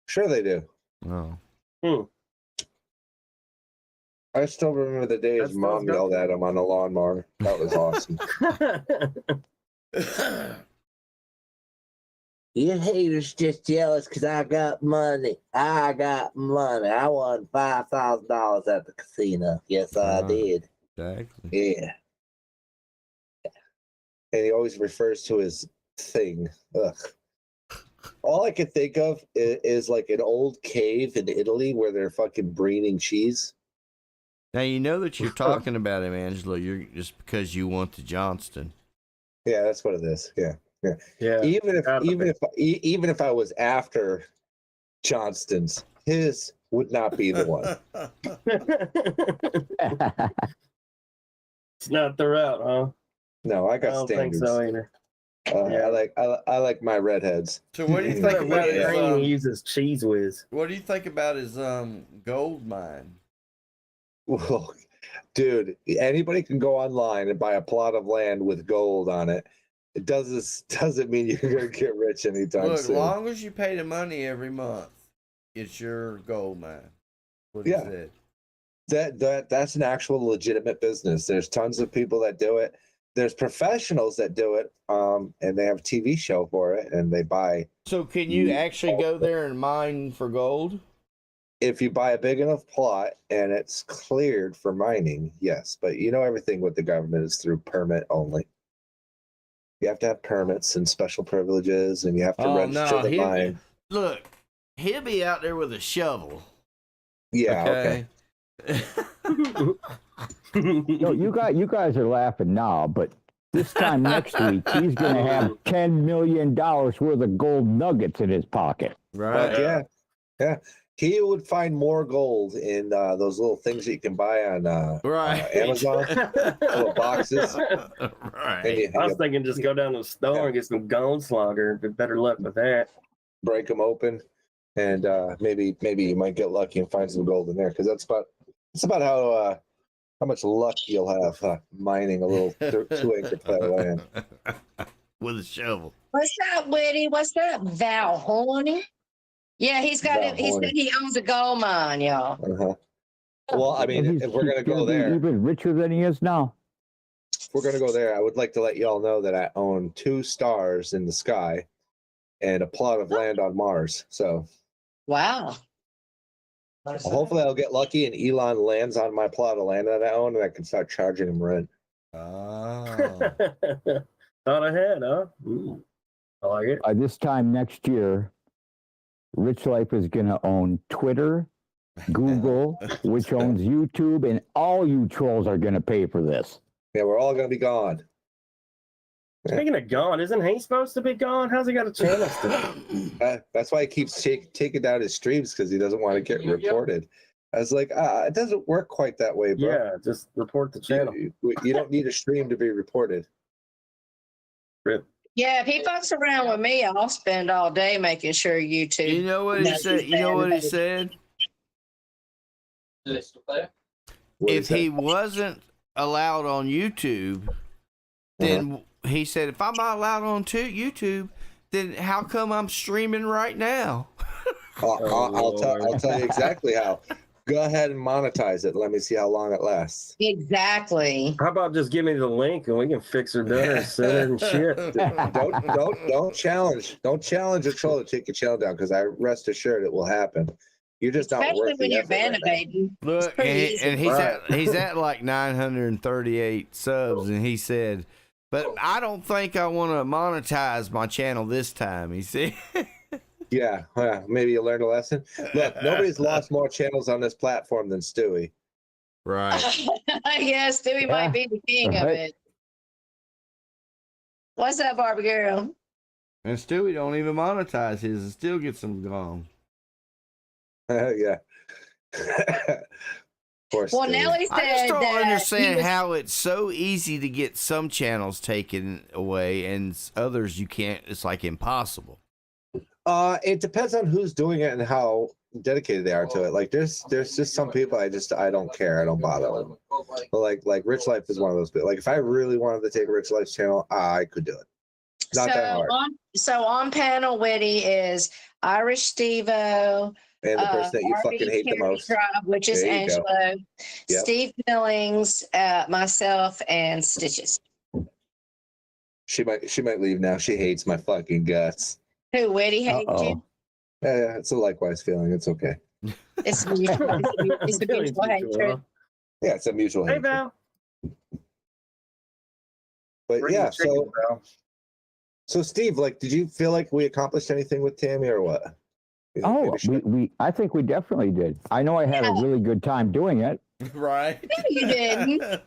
Sure they do. Oh. I still remember the day his mom yelled at him on the lawnmower. That was awesome. You haters just jealous because I got money. I won $5,000 at the casino. Yes, I did. Exactly. Yeah. And he always refers to his thing. Ugh. All I can think of is like an old cave in Italy where they're fucking breeding cheese. Now you know that you're talking about him, Angelo. You're just because you want the Johnston. Yeah, that's what it is. Yeah. Even if I was after Johnston's, his would not be the one. It's not the route, huh? No, I got standards. I don't think so either. I like my redheads. So what do you think about his? He uses cheese whiz. What do you think about his gold mine? Well, dude, anybody can go online and buy a plot of land with gold on it. it doesn't mean you're gonna get rich anytime Look, soon. as long as you pay the money every month, it's your gold mine. What Yeah. is That's an actual legitimate business. There's tons of people that do it. There's professionals that do it, and they have a TV show for it, and they buy. So can you actually go there and mine for gold? If you buy a big enough plot and it's cleared for mining, yes. But everything with the government is through permit only. You have to have permits and special privileges, and you have to register the mine. Look, he'll be out there with a shovel. Yeah. Okay. You guys are laughing now, but this time next week he's going to have $10 million worth of gold nuggets in his pocket. Right. Yeah. He would find more gold in those little things that you can buy on Amazon, little boxes. Right. I was thinking just go down to the store and get some gold slugger. But better luck with that. Break them open, and maybe you might get lucky and find some gold in there, because that's about how much luck you'll have mining a little 2-acre plot of land with a shovel. What's up, Whitty? What's up, Val Horny? Yeah, he's got it. He said he owns a gold mine, y'all. Well, I mean, if we're gonna go there, even richer than he is now. If we're gonna go there, I would like to let y'all know that I own 2 stars in the sky and a plot of land on Mars. So, wow. Hopefully, I'll get lucky and Elon lands on my plot of land that I own, and I can start charging him rent. Oh. Thought ahead, huh? I like it. By this time next year, Rich Life is going to own Twitter, Google, which owns YouTube, and all you trolls are going to pay for this. Yeah, we're all going to be gone. Speaking of gone, isn't he supposed to be gone? How's he got a channel still? That's why he keeps taking down his streams, because he doesn't want to get reported. I was like, it doesn't work quite that way, bro. Yeah, just report the channel. You don't need a stream to be reported. Rip. Yeah, if he fucks around with me, I'll spend all day making sure YouTube. You know what he said? You know what he said? If he wasn't allowed on YouTube, then he said, if I'm not allowed on YouTube, then how come I'm streaming right now? I'll tell you exactly how. Go ahead and monetize it. Let me see how long it lasts. Exactly. How about just give me the link and we can fix her dinner and send it and shit. Don't challenge. Don't challenge a troll to take your channel down, because I rest assured it will happen. You're just not Especially worth when the you're effort right validating. Look, and he's at like 938 subs, and he said, but I don't think I want to monetize my channel this time. He said. Yeah, maybe you learned a lesson. Look, nobody's lost more channels on this platform than Stewie. Right. Yes, Stewie might be the king of it. What's up, Barbie girl? And Stewie don't even monetize his and still gets them gone. Yeah. Well, Stewie. Nelly said I just don't that understand how it's so easy to get some channels taken away and others you can't. It's like impossible. It depends on who's doing it and how dedicated they are to it. Like there's just some people I don't care. I don't bother them. But like Rich Life is one of those people. Like if I really wanted to take Rich Life's channel, I could do it. Not that hard. On panel Whitty is Irish Stevo. And the person that you fucking hate the most. Which is Angelo. Yep. Steve Billings, myself, and Stitches. She might leave now. She hates my fucking guts. Who, Whitty hates you? Yeah, it's a likewise feeling. It's okay. It's mutual. It's a mutual hatred. Yeah, it's a mutual hatred. Hey, Val. But yeah, so Steve, like, did you feel like we accomplished anything with Tammy or what? I think we definitely did. I know I had a really good time doing it. Right. No, you didn't.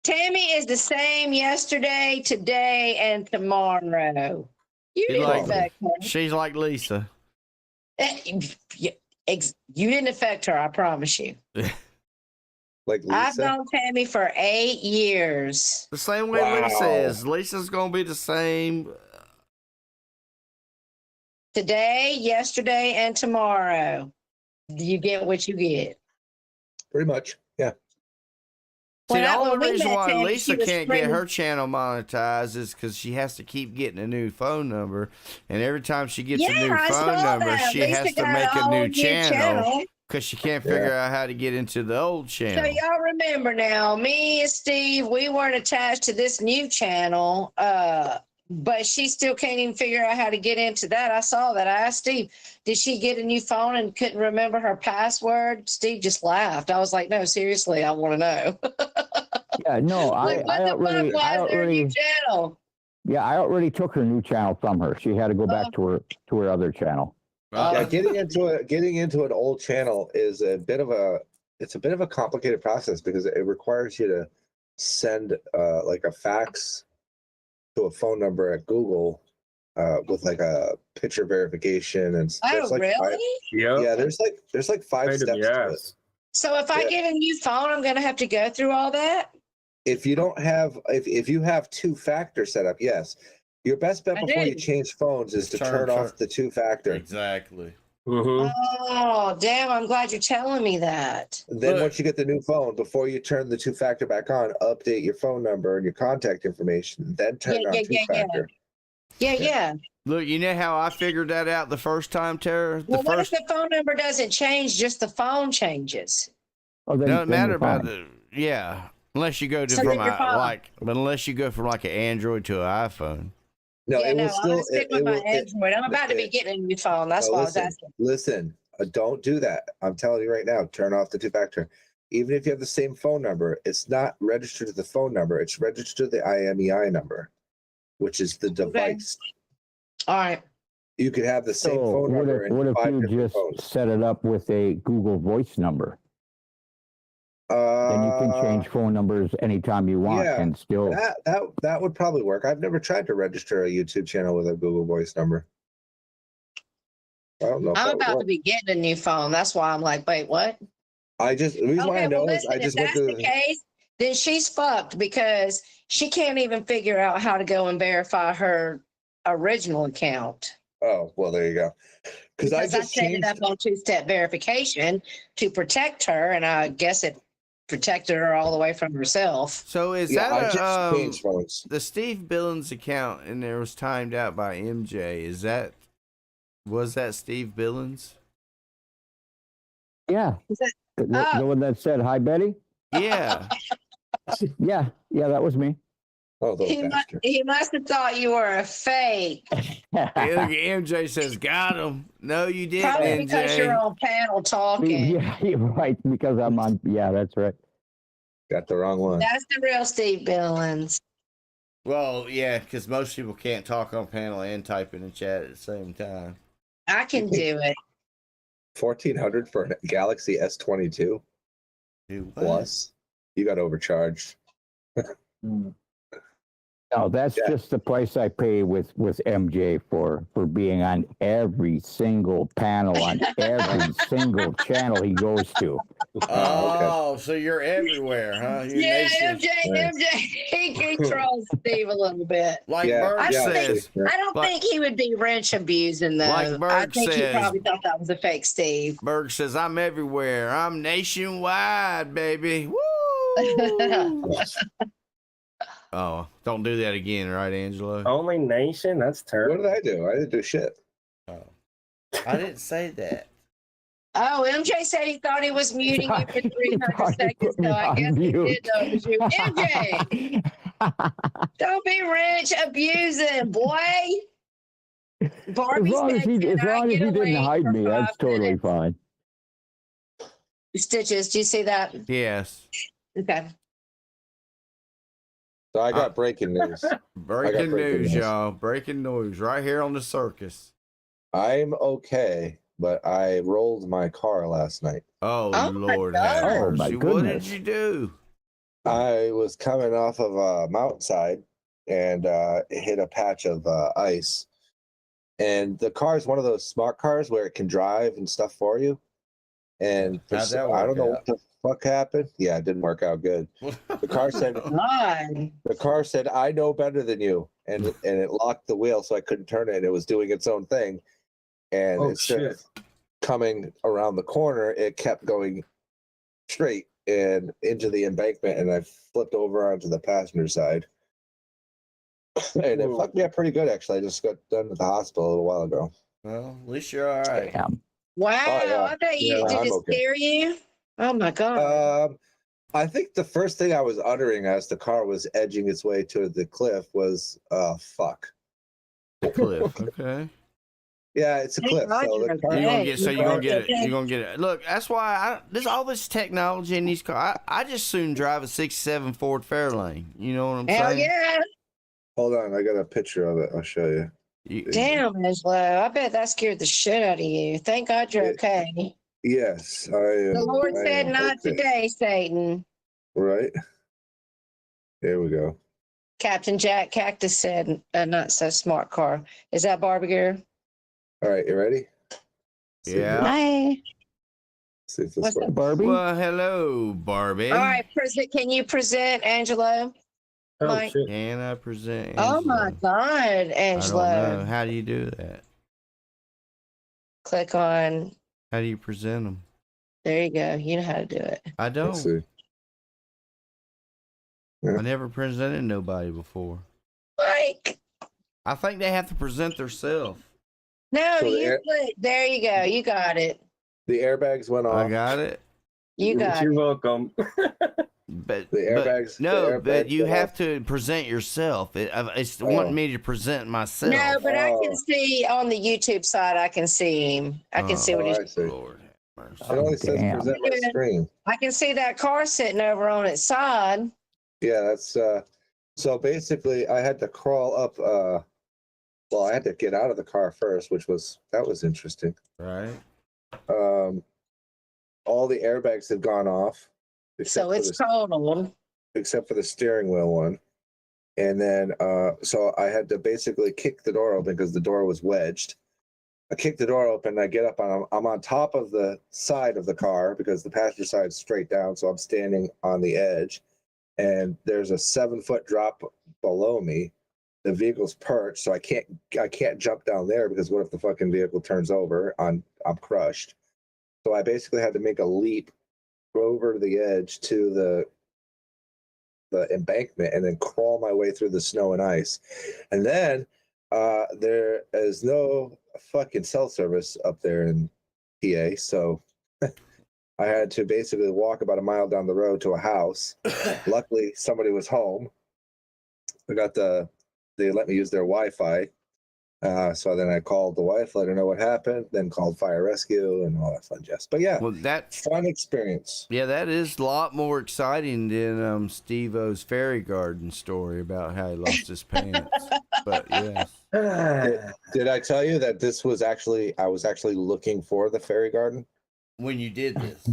Tammy is the same yesterday, today, and tomorrow. You didn't affect her. She's like Lisa. You didn't affect her, I promise you. Like Lisa? I've known Tammy for 8 years. The same way Lisa is. Lisa's going to be the same. Today, yesterday, and tomorrow. You get what you get. Pretty much, yeah. See, the only when we reason met why Tammy, Lisa she was can't get screaming- her channel monetized is because she has to keep getting a new phone number, and every time she gets a new I phone saw number, that. she Lisa has to got make a all new channel because she can't figure Yeah. out how to get into the old So channel. y'all remember now, me and Steve, we weren't attached to this new channel, but she still can't even figure out how to get into that. I saw that. I asked Steve, did she get a new phone and couldn't remember her password? Steve just laughed. I was like, no, seriously, I want to know. Yeah, no, Like, what the fuck? Why is there a new channel? Yeah, I already took her new channel from her. She had to go back to her other channel. Yeah, getting into an old channel is a bit of a complicated process because it requires you to send like a fax to a phone number at Google with like a picture verification and Oh, like really? Yeah. there's like 5 steps to it. So if I get a new phone, I'm gonna have to go through all that? If you don't have if you have 2-factor set up, yes. Your best bet before you change phones is to turn off the 2-factor. Exactly. Oh, damn, I'm glad you're telling me that. Then once you get the new phone, before you turn the 2-factor back on, update your phone number and your contact information, then turn on 2-factor. Yeah. Look, you know how I figured that out the first time, Tara? Well, what if the phone number doesn't change, just the phone changes? Oh, doesn't matter about unless you go to unless you go from like an Android to an iPhone. No, I'm gonna stick with my Android. I'm about to be getting a new phone. That's why I was asking. Listen, don't do that. I'm telling you right now, turn off the 2-factor. Even if you have the same phone number, it's not registered to the phone number. It's registered to the IMEI number, which is the device. All right. You could have the same phone number. What if you just set it up with a Google Voice number? Then you can change phone numbers anytime you want, and still. That would probably work. I've never tried to register a YouTube channel with a Google Voice number. I don't know. I'm about to be getting a new phone. That's why I'm like, wait, what? The reason why I know is I just if that's the case, then she's fucked because she can't even figure out how to go and verify her original account. Oh, well, there you go. Because I set it up on 2-step verification to protect her, and I guess it protected her all the way from herself. So is that the Steve Billings account, and there was timed out by MJ? Was that Steve Billings? Yeah. The one that said, "Hi, Betty"? Yeah. yeah, that was me. Oh, he must have thought you were a fake. MJ says, got him. No, you didn't, Probably MJ. because you're on panel talking. Yeah, you're right, because I'm on. Yeah, that's right. Got the wrong one. That's the real Steve Billings. Well, yeah, because most people can't talk on panel and type in the chat at the same time. I can do it. 1,400 for a Galaxy S22 Plus. You got overcharged. No, that's just the price I pay with MJ for being on every single panel on every single channel he goes to. Oh, so you're everywhere, huh? MJ, he controls Steve a little bit. Like Berg says. I don't think he would be wrench abusing though. Like Berg I think says, he probably thought that was a fake Steve. Berg says, I'm everywhere. I'm nationwide, baby. Woo! Oh, don't do that again, right, Angelo? Only nation? That's terrible. What did I do? I didn't do shit. Oh. I didn't say that. Oh, MJ said he thought he was muting you for 300 seconds, so I guess he did know it was you. MJ! Don't be rich abusing, boy! As long as he didn't hide me, that's totally fine. Stitches, do you see that? Yes. Okay. So I got breaking news. Breaking news, y'all. Breaking news right here on the Circus. I'm okay, but I rolled my car last night. Oh Lord have mercy. What did you do? I was coming off of a mountainside and hit a patch of ice. And the car is one of those smart cars where it can drive and stuff for you. And I don't know what the fuck happened. Yeah, it didn't work out good. The car said, I know better than you. And it locked the wheel so I couldn't turn it. It was doing its own thing. And instead of coming around the corner, it kept going straight. and into the embankment, and I flipped over onto the passenger side. And it fucked me up pretty good, actually. I just got done at the hospital a little while ago. Well, at least you're all right. Damn. Wow, Oh, yeah. I bet you did I'm it okay. scare you? Oh my God. I think the first thing I was uttering as the car was edging its way to the cliff was fuck. The cliff, okay. Yeah, it's a cliff. So You're gonna get it. You're gonna get it. Look, that's why all this technology in these cars. I just soon drive a '67 Ford Fairlane. You know what I'm Hell saying? yeah. Hold on, I got a picture of it. I'll show you. Damn, Angelo. I bet that scared the shit out of you. Thank God you're okay. Yes, I am. The Lord said, not okay. today, Satan. Right. There we go. Captain Jack Cactus said, a not so smart car. Is that Barbie girl? All right, you ready? Yeah. Hi. See if this What's works. up, Barbie? Well, hello, Barbie. All right, can you present Angelo? Oh, Mike? shit. Can I present? Oh my Angelo? God, I don't know. Angelo. How do you do that? Click on, How do you present them? there you go. You know how to do it. I Let's don't. see. I never presented nobody before. Mike. I think they have to present themselves. No, So there you go. You got it. The airbags went off. I got it. You got You're it. welcome. But The airbags. no, but you went have off. to present yourself. It's wanting me to present myself. No, but I Oh. can see on the YouTube side, I can see him. I can see what Oh, he's I see. Lord have mercy. It only says Damn. present my screen. I can see that car sitting over on its side. Yeah, that's so basically I had to crawl up well, I had to get out of the car first, that was interesting. Right. All the airbags had gone off So it's totaled. except for the steering wheel one. And then so I had to basically kick the door open because the door was wedged. I kick the door open, I get up I'm on top of the side of the car because the passenger side is straight down, so I'm standing on the edge. And there's a 7-foot drop below me. The vehicle's perched, so I can't jump down there because what if the fucking vehicle turns over? I'm crushed. So I basically had to make a leap over to the edge to the embankment and then crawl my way through the snow and ice. And then there is no fucking cell service up there in PA, so I had to basically walk about a mile down the road to a house. Luckily, somebody was home. They let me use their Wi-Fi. So then I called the wife, let her know what happened, then called fire rescue and all that fun jazz. But yeah, Well, that's fun experience. yeah, that is a lot more exciting than Steve-O's fairy garden story about how he lost his pants. But yes. Did I tell you that I was actually looking for the fairy garden? When you did this.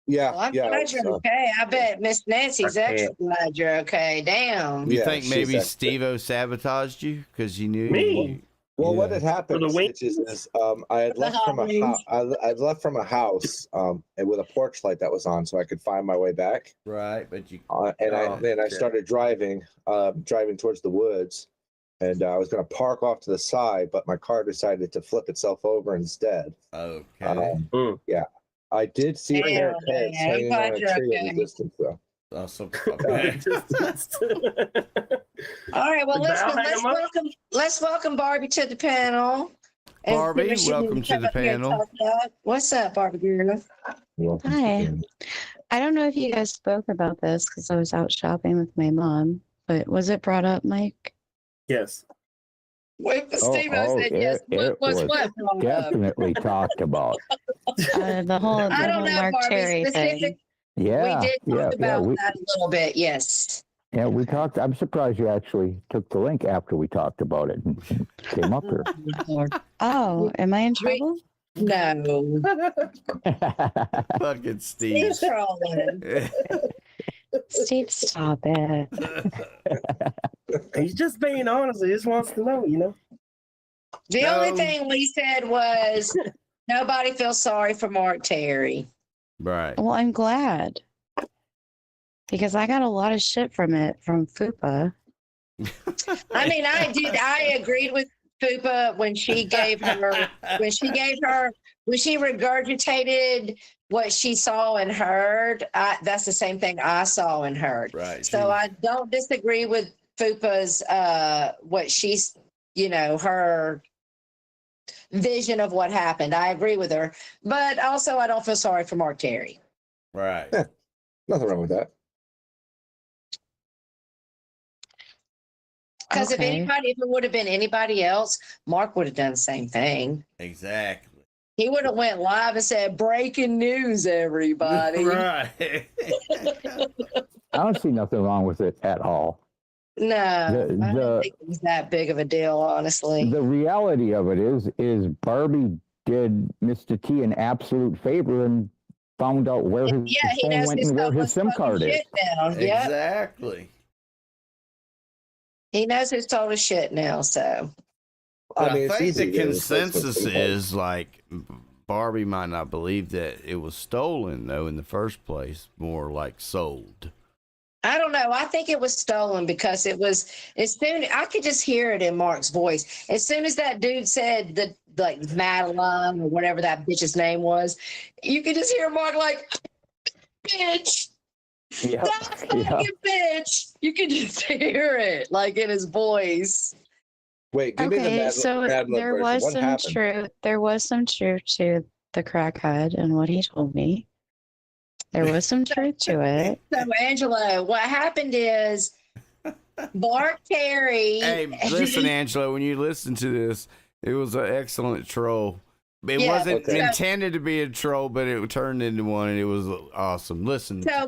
Yeah, Well, I'm yeah. glad you're okay. I bet Miss Nancy's extra glad you're okay. Damn. You Yeah, think she's maybe extra. Steve-O sabotaged you because you knew Me? Well, Yeah. what had happened For the wings? is I had left from a wings. I'd left from a house and with a porch light that was on, so I could find my way back. right, but you And I okay. started driving towards the woods, and I was going to park off to the side, but my car decided to flip itself over instead. okay. Yeah, I did see a pair of Damn, pants man. hanging on I'm a glad tree you're in the okay. distance, though. Also, okay. All right, well, Did Val hang 'em up? let's welcome Barbie to the panel. And Barbie, see what she welcome can to come the up here and panel. talk about. What's up, Barbie girl? Hi. I don't know if you guys spoke about this because I was out shopping with my mom, but was it brought up, Mike? Yes. Wait, Oh, Steve-O said yes. it What's was what? definitely talked about. The whole I don't know, Mark Barbie. Terry thing. Specific. Yeah, We did talk about we that a little bit. Yes. we talked. I'm surprised you actually took the link after we talked about it and came up here. Oh, am I in trouble? No. Fucking Steve. Steve's trolling. Steve, stop it. He's just being honest. He just wants to know, you know. The No. only thing we said was nobody feels sorry for Mark Terry. Right. Well, I'm glad because I got a lot of shit from Fupa. I mean, I agreed with Fupa when she gave her when she regurgitated what she saw and heard, that's the same thing I saw and heard. Right. So I don't disagree with Fupa's what she's, her vision of what happened. I agree with her, but also I don't feel sorry for Mark Terry. Right. Yeah, nothing wrong with that. Because if it would have been anybody else, Mark would have done the same thing. Exactly. He would have went live and said, "Breaking news, everybody." Right. I don't see nothing wrong with it at all. No, I don't think it was that big of a deal, honestly. The reality of it is Barbie did Mr. T an absolute favor and found out where his phone went and where his SIM card is. Exactly. He knows who's told his shit now, so. I think the consensus is like Barbie might not believe that it was stolen though in the first place, more like sold. I don't know. I think it was stolen because it was I could just hear it in Mark's voice. As soon as that dude said that, like Madeline or whatever that bitch's name was, you could just hear Mark like, bitch. Yeah. That's fucking bitch. You could just hear it like in his voice. Wait, give me the there was some truth. There was some truth to the crackhead and what he told me. There was some truth to it. So, Angelo, what happened is Mark Terry. Hey, listen, Angelo, when you listen to this, it was an excellent troll. It wasn't intended to be a troll, but it turned into one, and it was awesome. Listen. So,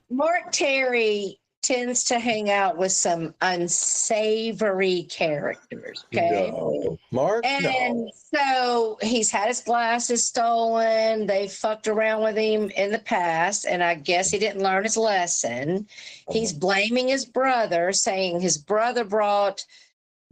Mark Terry tends to hang out with some unsavory characters. Okay. No. Mark? And so he's had his glasses stolen. They fucked around with him in the past. And I guess he didn't learn his lesson. He's blaming his brother, saying his brother brought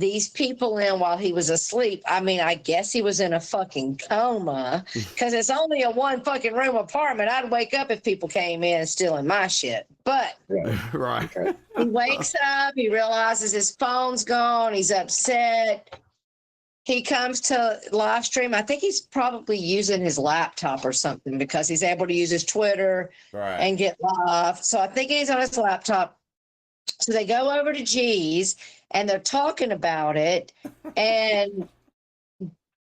these people in while he was asleep. I mean, I guess he was in a fucking coma because it's only a one fucking room apartment. I'd wake up if people came in stealing my shit. But right. He wakes up, he realizes his phone's gone, he's upset. He comes to live stream. I think he's probably using his laptop or something because he's able to use his Twitter and get live. So I think he's on his laptop. So they go over to G's and they're talking about it. And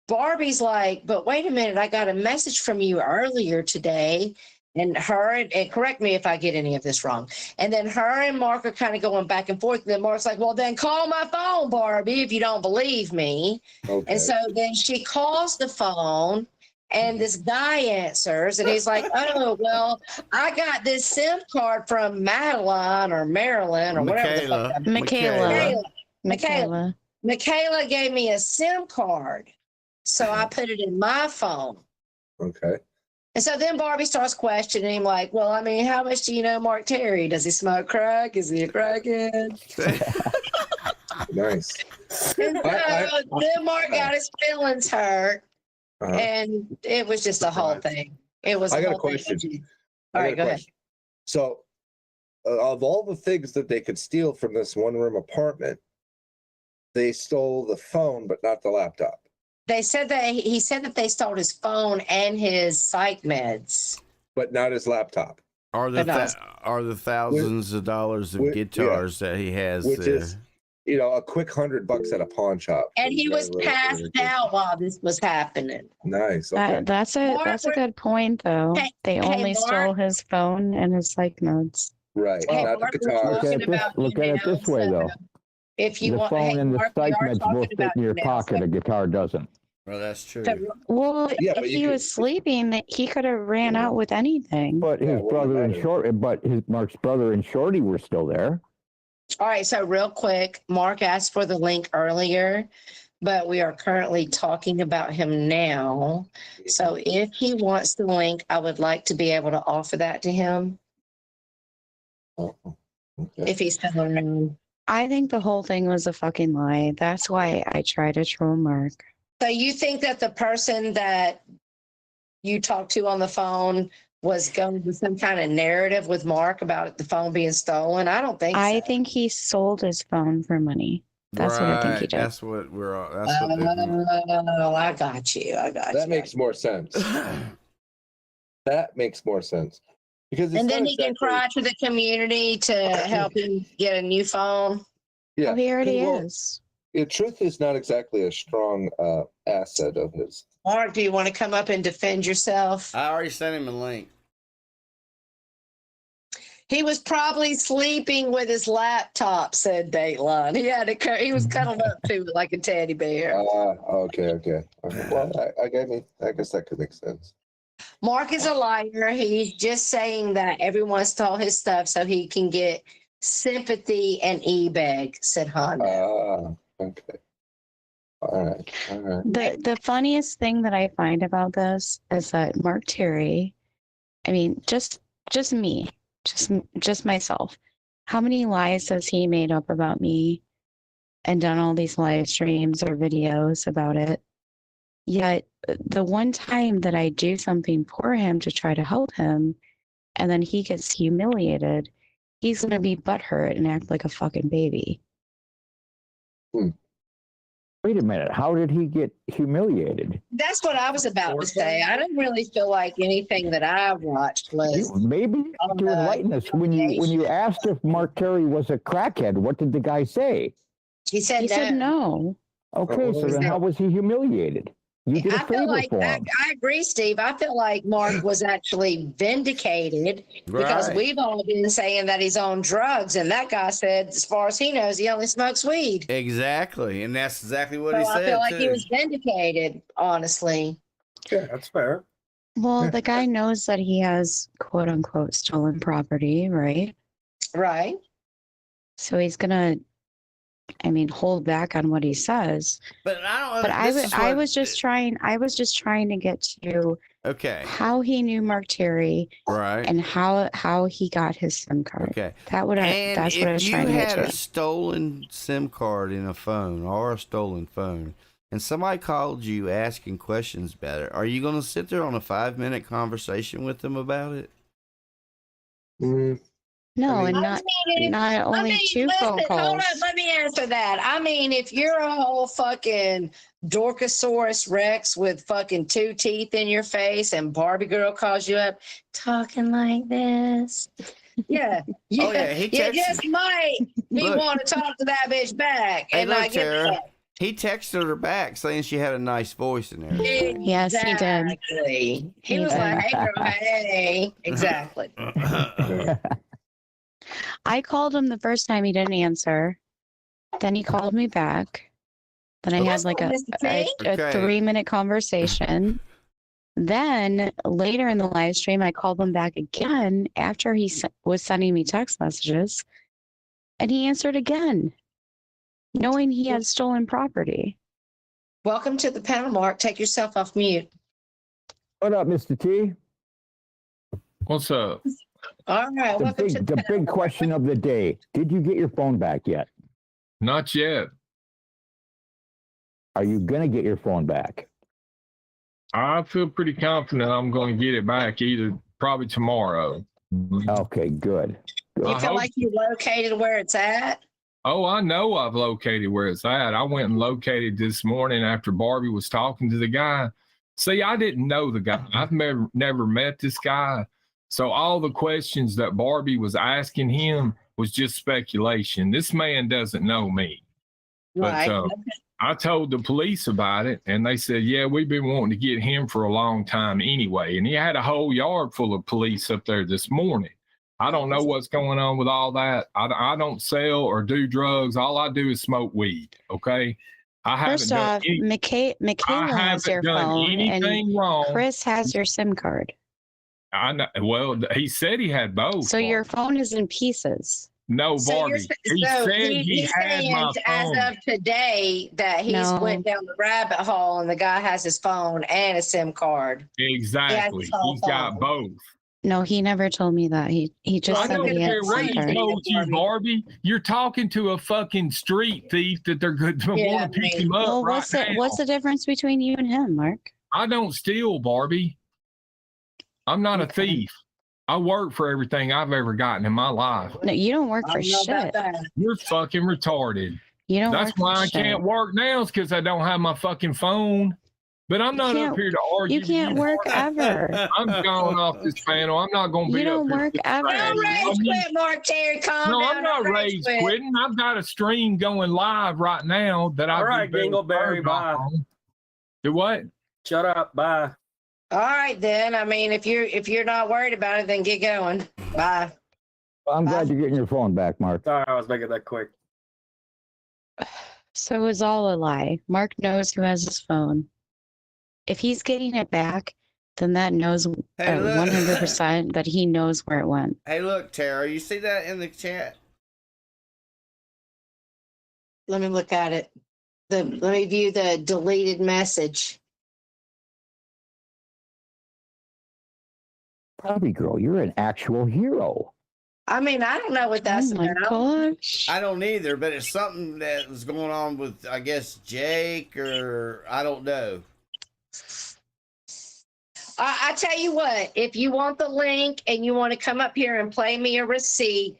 Barbie's like, but wait a minute, I got a message from you earlier today. And correct me if I get any of this wrong. And then her and Mark are kind of going back and forth. And then Mark's like, well, then call my phone, Barbie, if you don't believe me. Okay. And so then she calls the phone. And this guy answers, and he's like, oh, well, I got this SIM card from Madeline or Marilyn or whatever the fuck. Michaela. Michaela gave me a SIM card. So I put it in my phone. Okay. And so then Barbie starts questioning him like, well, I mean, how much do you know Mark Terry? Does he smoke crack? Is he a crackhead? Nice. And so then Mark got his feelings hurt. And it was just a whole thing. It was. I got a question. All right, go ahead. So, of all the things that they could steal from this one-room apartment, they stole the phone, but not the laptop. They said that he said that they stole his phone and his psych meds, but not his laptop. Are the thousands of dollars of guitars that he has which there? Is, a quick $100 at a pawn shop. And he was passed out while this was happening. Nice. Okay. That's a good point, though. They only stole his phone and his psych notes. Right. Not the guitar. Look at it this way, though. If you the want, phone and the psych meds both fit in your pocket, a guitar doesn't. Well, that's true. Well, if he was sleeping, he could have ran out with anything. But his brother and Mark's brother and Shorty were still there. All right, so real quick, Mark asked for the link earlier, but we are currently talking about him now. So if he wants the link, I would like to be able to offer that to him. If he's still around. I think the whole thing was a fucking lie. That's why I try to troll Mark. So you think that the person that you talked to on the phone was going with some kind of narrative with Mark about the phone being stolen? I don't think so. I think he sold his phone for money. That's what I think he did. That's what we're all. That's what I got you. That makes more sense. That makes more sense. Because and then he can cry to the community to help him get a new phone. Yeah, he already is. Yeah, truth is not exactly a strong asset of his. Mark, do you want to come up and defend yourself? I already sent him a link. He was probably sleeping with his laptop, said Dateline. He was cuddled up to it like a teddy bear. Okay. Well, I guess that could make sense. Mark is a liar. He's just saying that everyone stole his stuff so he can get sympathy and e-bag, said Honda. Okay. All right. The funniest thing that I find about this is that Mark Terry, I mean, just me, just myself. How many lies has he made up about me and done all these live streams or videos about it? Yet the one time that I do something for him to try to help him, and then he gets humiliated, he's going to be butthurt and act like a fucking baby. Wait a minute. How did he get humiliated? That's what I was about to say. I didn't really feel like anything that I watched was. Maybe to enlighten us. When you asked if Mark Terry was a crackhead, what did the guy say? He said no. Okay, so then how was he humiliated? You did a favor for him. I agree, Steve. I feel like Mark was actually vindicated because we've all been saying that he's on drugs, and that guy said, as far as he knows, he only smokes weed. Exactly, and that's exactly what he said. I feel like he was vindicated, honestly. Yeah, that's fair. Well, the guy knows that he has quote unquote stolen property, right? Right. So he's gonna, hold back on what he says. But I was just trying to get to how he knew Mark Terry, right, and how he got his SIM card. Okay, that's what I was trying to get to. If you had a stolen SIM card in a phone or a stolen phone, and somebody called you asking questions about it, are you going to sit there on a 5-minute conversation with them about it? No, not only two phone calls. Hold on, let me answer that. If you're a whole fucking Dorkosaurus Rex with fucking 2 teeth in your face and Barbie girl calls you up talking like this. Yeah. He just might want to talk to that bitch back. Hey, and I get Tara, that. he texted her back saying she had a nice voice and everything. Yes, he did. He was like, hey, girl, hey. Exactly. I called him the first time, he didn't answer. Then he called me back. Then I had like a 3-minute conversation. Then later in the live stream, I called him back again after he was sending me text messages. And he answered again, knowing he had stolen property. Welcome to the panel, Mark. Take yourself off mute. What up, Mr. T? What's up? All right. The big question of the day. Did you get your phone back yet? Not yet. Are you going to get your phone back? I feel pretty confident I'm going to get it back probably tomorrow. Okay, good. You feel like you located where it's at? Oh, I know I've located where it's at. I went and located this morning after Barbie was talking to the guy. See, I didn't know the guy. I've never met this guy. So all the questions that Barbie was asking him was just speculation. This man doesn't know me. Right. But I told the police about it, and they said, yeah, we've been wanting to get him for a long time anyway. And he had a whole yard full of police up there this morning. I don't know what's going on with all that. I don't sell or do drugs. All I do is smoke weed, okay? First off, Michaela has your phone, and wrong. Chris has your SIM card. I know. Well, he said he had both. So your phone is in pieces. No, Barbie. He said he had my phone. As of today, that he's went down the rabbit hole, and the guy has his phone and a SIM card. Exactly. He's got both. No, he never told me that. He just said he had SIM card. Told you, Barbie. You're talking to a fucking street thief that they're going to want to pick him up. Well, what's the difference between you and him, Mark? I don't steal, Barbie. I'm not a thief. I work for everything I've ever gotten in my life. No, you don't work for shit. You're fucking retarded. You don't That's work why for I shit. can't work now, is because I don't have my fucking phone. But I'm not up here to argue. You can't work ever. I'm going off this panel. I'm not going to be You up don't here. work ever. Don't rage quit, Mark Terry. Calm No, down. I'm not Don't rage quit. quitting. I've got a stream going live right now that I've All right, Dingleberry, bye. Do what? Shut up. Bye. All right, then. I mean, if you're not worried about it, then get going. Bye. Well, I'm glad you're getting your phone back, Mark. Sorry, I was making that quick. So it was all a lie. Mark knows who has his phone. If he's getting it back, then that knows 100% that he knows where it went. Hey, look, Tara, you see that in the chat? Let me look at it. Let me view the deleted message. Puppy girl, you're an actual hero. I mean, I don't know what that's about. Gosh. I don't either, but it's something that was going on with, I guess, Jake, or I don't know. I tell you what, if you want the link and you want to come up here and play me a receipt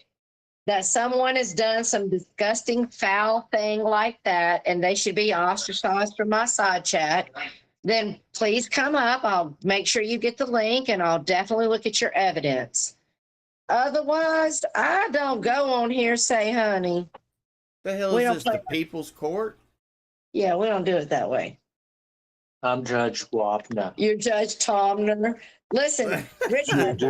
that someone has done some disgusting foul thing like that, and they should be ostracized from my side chat, then please come up. I'll make sure you get the link, and I'll definitely look at your evidence. Otherwise, I don't go on here, say, honey. The hell is this, the People's Court? Yeah, we don't do it that way. I'm Judge Wapner. You're Judge Tomner. Listen, Richmond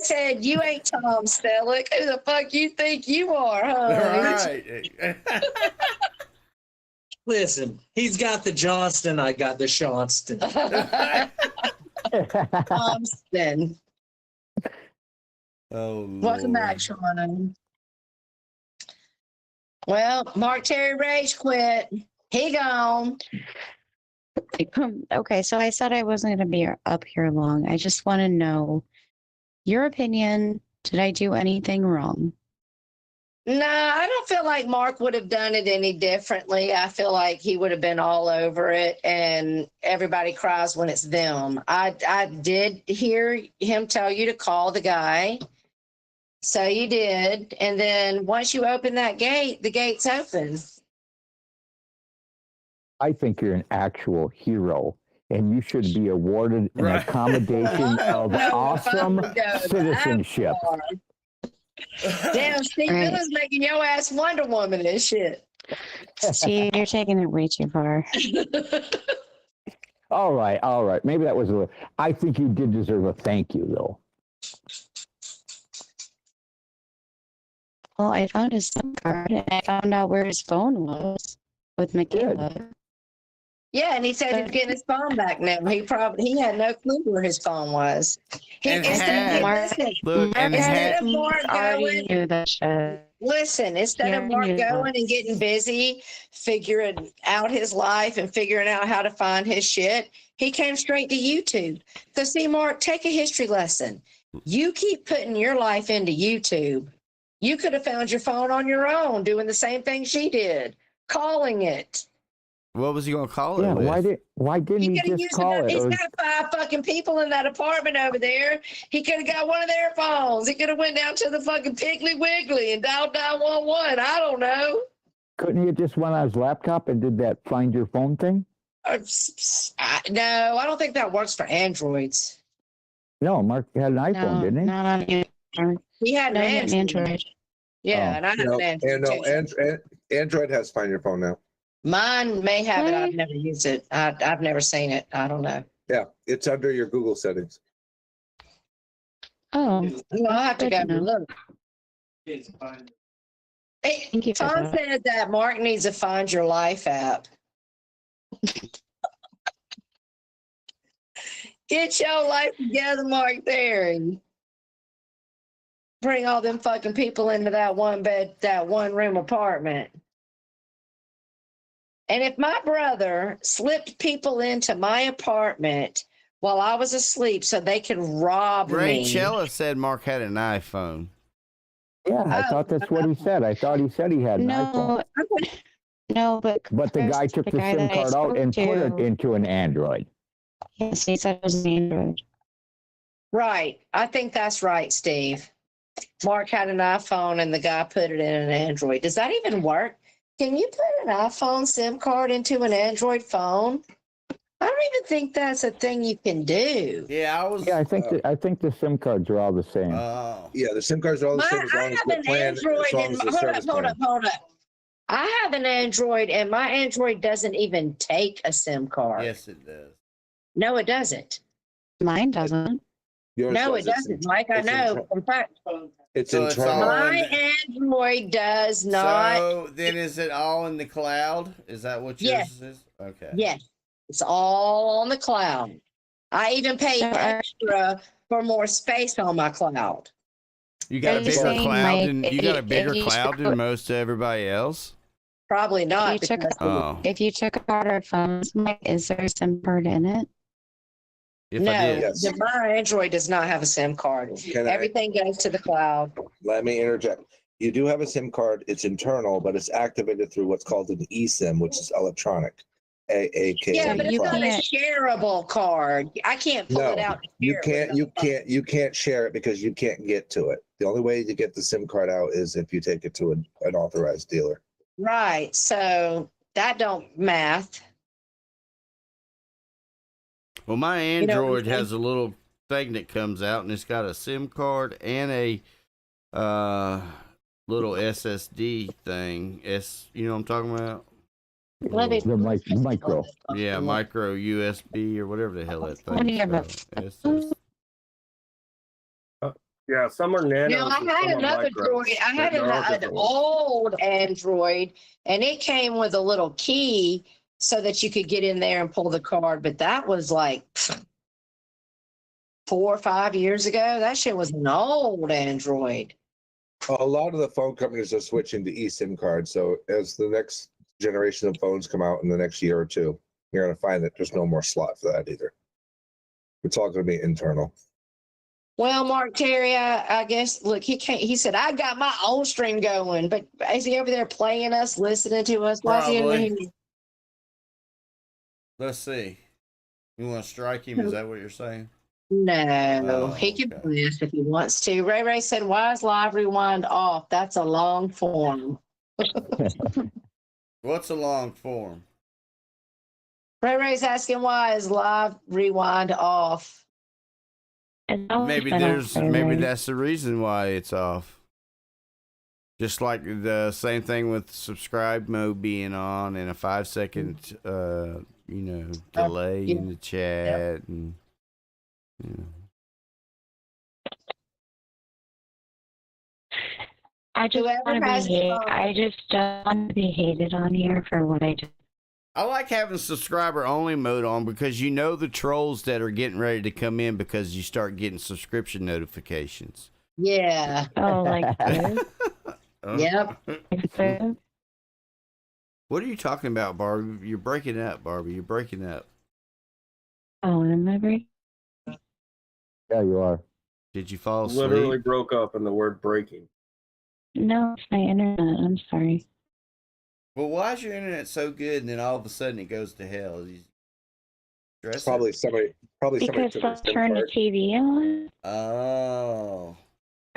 said, you ain't Tom Selleck. Who the fuck you think you are, huh? Right. Listen, he's got the Johnston, I got the Shawnston. Thompson. Oh, welcome back, Shauna. Well, Mark Terry Rage quit. He gone. Okay, so I said I wasn't going to be up here long. I just want to know your opinion. Did I do anything wrong? No, I don't feel like Mark would have done it any differently. I feel like he would have been all over it, and everybody cries when it's them. I did hear him tell you to call the guy. So you did. And then once you open that gate, the gate's open. I think you're an actual hero, and you should be awarded an accommodation of awesome citizenship. Damn, Steve Miller's making your ass Wonder Woman and shit. Steve, you're taking it way too far. All right. Maybe that was I think you did deserve a thank you, though. Well, I found his SIM card, and I found out where his phone was with Michaela. Yeah, and he said he's getting his phone back now. He had no clue where his phone was. Instead of Mark going, and getting busy figuring out his life and figuring out how to find his shit, he came straight to YouTube. So see, Mark, take a history lesson. You keep putting your life into YouTube. You could have found your phone on your own, doing the same thing she did, calling it. What was he going to call it? Yeah, with? why didn't he just call it? He's got 5 fucking people in that apartment over there. He could have got one of their phones. He could have went down to the fucking Piggly Wiggly and dialed 911. I don't know. Couldn't he have just went on his laptop and did that find your phone thing? No, I don't think that works for Androids. No, Mark had an iPhone, didn't he? Not on Android. He had an Android. Yeah, and I have an Android. Android has Find Your Phone now. Mine may have it. I've never used it. I've never seen it. I don't know. Yeah, it's under your Google settings. Oh, I'll have to go and look. Hey, Tom said that Mark needs a Find Your Life app. Get your life together, Mark Terry. Bring all them fucking people into that one room apartment. And if my brother slipped people into my apartment while I was asleep so they could rob me. Rachella said Mark had an iPhone. Yeah, I thought that's what he said. I thought he said he had an iPhone. No, but the guy took the SIM card out and put it into an Android. Yes, he said it was an Android. Right. I think that's right, Steve. Mark had an iPhone and the guy put it in an Android. Does that even work? Can you put an iPhone SIM card into an Android phone? I don't even think that's a thing you can do. Yeah, I think the SIM cards are all the same. Yeah, the SIM cards are all the same as long as the plan, as long as the service plan. Hold up. I have an Android, and my Android doesn't even take a SIM card. Yes, it does. No, it doesn't. Mine doesn't. No, it doesn't. Like I know. In fact, it's internal. My Android does not. So then, is it all in the cloud? Is that what yours is? Okay. Yes, it's all on the cloud. I even pay extra for more space on my cloud. You got a bigger cloud than than most everybody else. Probably not. If you check out our phones, Mike, is there a SIM card in it? My Android does not have a SIM card. Everything goes to the cloud. Let me interject. You do have a SIM card. It's internal, but it's activated through what's called an eSIM, which is electronic. Yeah, but it's not a shareable card. I can't pull it out. You can't share it because you can't get to it. The only way to get the SIM card out is if you take it to an authorized dealer. Right. So that don't math. Well, my Android has a little thing that comes out, and it's got a SIM card and a little SSD thing. You know what I'm talking about? The micro. Yeah, micro USB or whatever the hell that thing is. Yeah, some are nano. Now, I had another Droid. I had an old Android, and it came with a little key so that you could get in there and pull the card. But that was like 4 or 5 years ago. That shit was an old Android. A lot of the phone companies are switching to eSIM cards. So as the next generation of phones come out in the next year or two, you're going to find that there's no more slot for that either. It's all going to be internal. Well, Mark Terry, I guess, look, he said, I got my own stream going, but is he over there playing us, listening to us? Why is he in here? Let's see. You want to strike him? Is that what you're saying? No, he can play us if he wants to. Ray said, why is live rewind off? That's a long form. What's a long form? Ray's asking why is live rewind off? Maybe that's the reason why it's off. Just like the same thing with subscribe mode being on and a 5-second delay in the chat and I just don't want to be hated on here for what I do. I like having subscriber only mode on because you know the trolls that are getting ready to come in because you start getting subscription notifications. Yeah. Oh, like this? Yep. What are you talking about, Barbie? You're breaking up, Barbie. You're breaking up. Oh, am I breaking? Yeah, you are. Did you fall asleep? Literally broke up in the word breaking. No, it's my internet. I'm sorry. Well, why is your internet so good and then all of a sudden it goes to hell? Probably somebody because someone turned the TV on. Oh.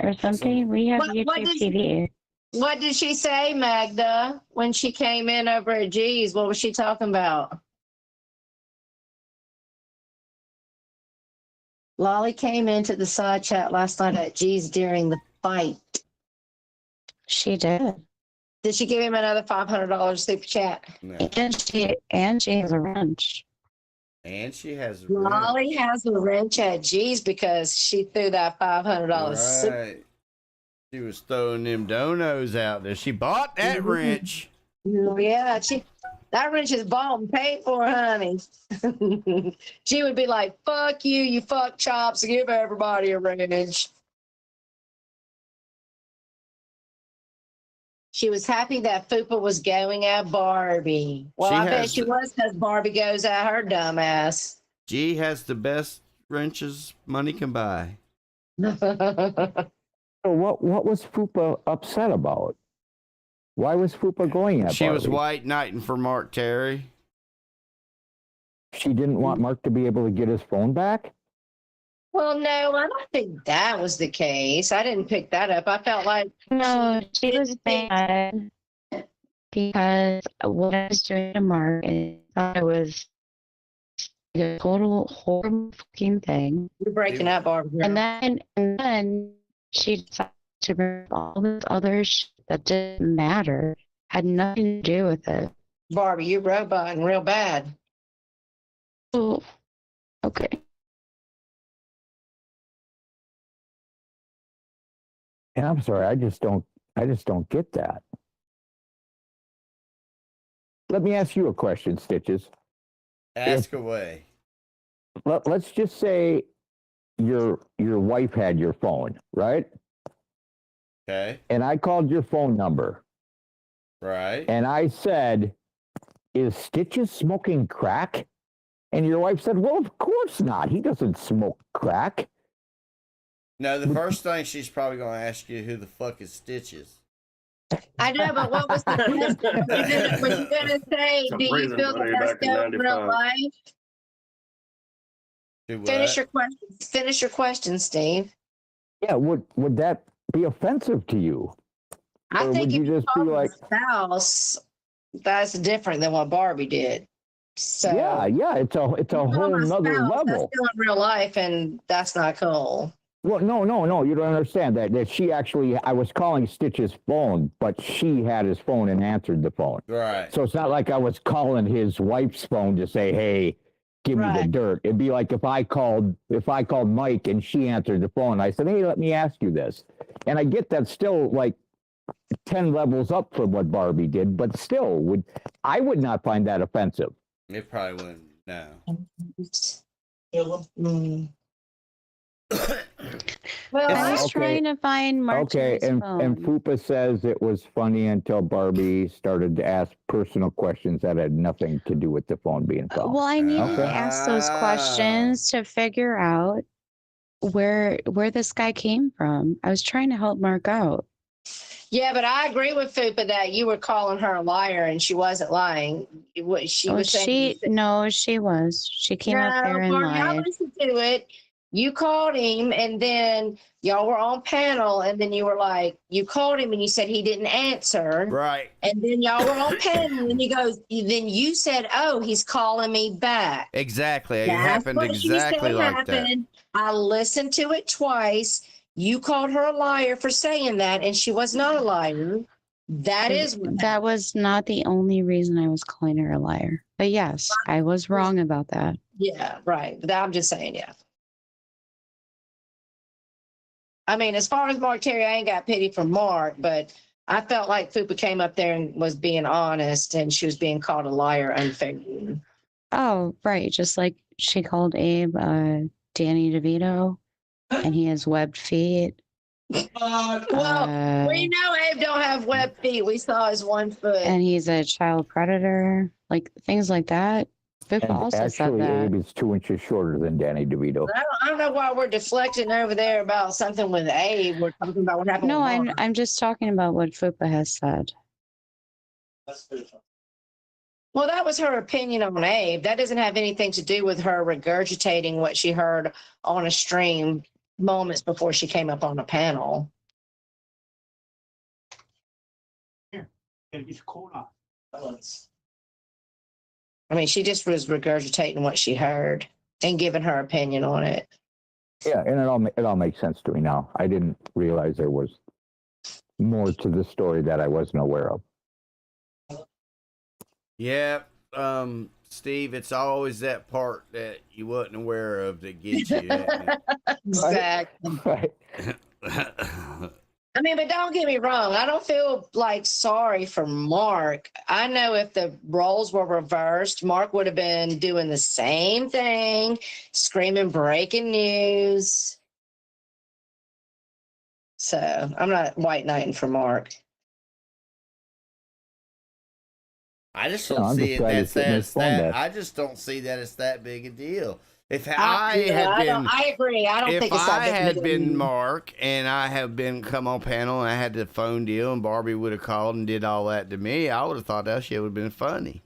Or something. We have YouTube TV. What did she say, Magda, when she came in over at G's? What was she talking about? Lolly came into the side chat last night at G's during the fight. She did. Did she give him another $500 super chat? No. And she has a wrench. And she has a Lolly has a wrench at G's because she threw that $500. Right. She was throwing them donos out there. She bought that wrench. Yeah, that wrench is bought and paid for, honey. She would be like, fuck you, you fuck chops, give everybody a wrench. She was happy that Fupa was going at Barbie. Well, I bet she was because Barbie goes at her dumbass. G has the best wrenches money can buy. So what was Fupa upset about? Why was Fupa going at She Barbie? was white knighting for Mark Terry. She didn't want Mark to be able to get his phone back? Well, no, I don't think that was the case. I didn't pick that up. I felt like no, she was mad. because what I was doing to Mark, and I thought it was a total horrible fucking thing. You're breaking up, Barbara. And then she decided to bring up all this other shit that didn't matter, had nothing to do with it. Barbie, you're roboting real bad. Oh, okay. And I'm sorry, I just don't get that. Let me ask you a question, Stitches. Ask away. Let's just say your wife had your phone, right? Okay. And I called your phone number. Right. And I said, "Is Stitches smoking crack?" And your wife said, "Well, of course not. He doesn't smoke crack." No, the first thing she's probably going to ask you, who the fuck is Stitches? I know, but what was the question? Was you going to say, do you feel that that's so in real life? Finish your question. Finish your question, Steve. Yeah, would that be offensive to you? I Or think would if you you just call be him like, a spouse, that's different than what Barbie did. So yeah, it's a whole nother level. That's still in real life, and that's not cool. Well, no, you don't understand that she actually, I was calling Stitch's phone, but she had his phone and answered the phone. Right. So it's not like I was calling his wife's phone to say, "Hey, give me the dirt." It'd be like if I called Mike and she answered the phone, I said, "Hey, let me ask you this." And I get that still like 10 levels up from what Barbie did, but still I would not find that offensive. It probably wouldn't. No. Well, I was trying to find Mark's and phone. Fupa says it was funny until Barbie started to ask personal questions that had nothing to do with the phone being found. Well, I needed to ask those questions to figure out where this guy came from. I was trying to help Mark out. Yeah, but I agree with Fupa that you were calling her a liar, and she wasn't lying. She was saying. She was. She came up there and Marty, I lied. listened to it. You called him, and then y'all were on panel, and then you were like, you called him, and you said he didn't answer. Right. And then y'all were on panel, and then you said, "Oh, he's calling me back." Exactly. It That's happened what she said exactly like happened. I listened to it twice. You called her a liar for saying that, and she was not a liar. That was not the only reason I was calling her a liar. But yes, I was wrong about that. Yeah, right. But I'm just saying, yeah. I mean, as far as Mark Terry, I ain't got pity for Mark, but I felt like Fupa came up there and was being honest, and she was being called a liar unfairly. Oh, right. Just like she called Abe Danny DeVito, and he has webbed feet. Well, we know Abe don't have webbed feet. We saw his 1 foot. And he's a child predator, like things like that. Fupa also said that. Abe is 2 inches shorter than Danny DeVito. I don't know why we're deflecting over there about something with Abe. We're talking about what happened. No, with Mark. I'm just talking about what Fupa has said. Well, that was her opinion on Abe. That doesn't have anything to do with her regurgitating what she heard on a stream moments before she came up on a panel. I mean, she just was regurgitating what she heard and giving her opinion on it. Yeah, and it all makes sense to me now. I didn't realize there was more to the story that I wasn't aware of. Yeah, Steve, it's always that part that you wasn't aware of that gets you. Exactly. Right. I mean, but don't get me wrong. I don't feel like sorry for Mark. I know if the roles were reversed, Mark would have been doing the same thing, screaming breaking news. So I'm not white knighting for Mark. I just don't see it. I just don't see that it's that big a deal. If I agree. I don't think it's that big. If I had been Mark and I have been come on panel and I had the phone deal and Barbie would have called and did all that to me, I would have thought that shit would have been funny.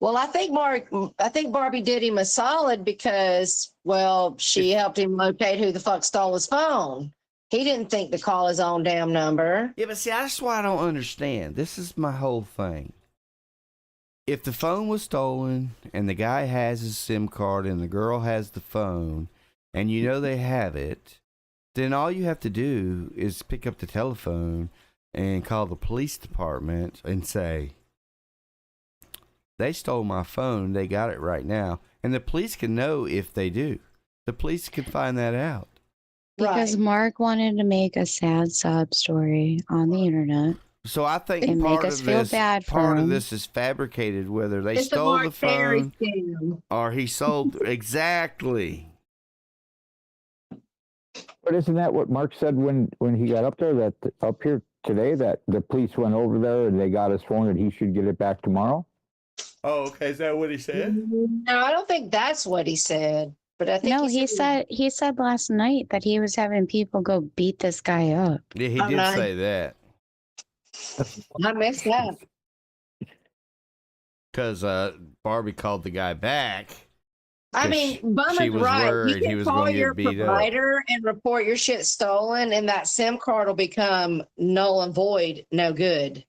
Well, I think Barbie did him a solid because, well, she helped him locate who the fuck stole his phone. He didn't think to call his own damn number. Yeah, but see, that's why I don't understand. This is my whole thing. If the phone was stolen and the guy has his SIM card and the girl has the phone and you know they have it, then all you have to do is pick up the telephone and call the police department and say, they stole my phone, they got it right now. And the police can know if they do. The police can find that out. Because Mark wanted to make a sad sob story on the internet. So I think and part make us of feel this, bad for part him. of this is fabricated, whether they It's stole the phone scam. or he sold. Exactly. But isn't that what Mark said when he got up there, that up here today, that the police went over there and they got his phone and he should get it back tomorrow? Oh, okay. Is that what he said? No, I don't think that's what he said. But I think No, he said last night that he was having people go beat this guy up. Yeah, he did say that. I missed that. Because Barbie called the guy back. I mean, she Bummer's was right. worried You he can was call going to your get beat up. provider and report your shit stolen, and that SIM card will become null and void, no good.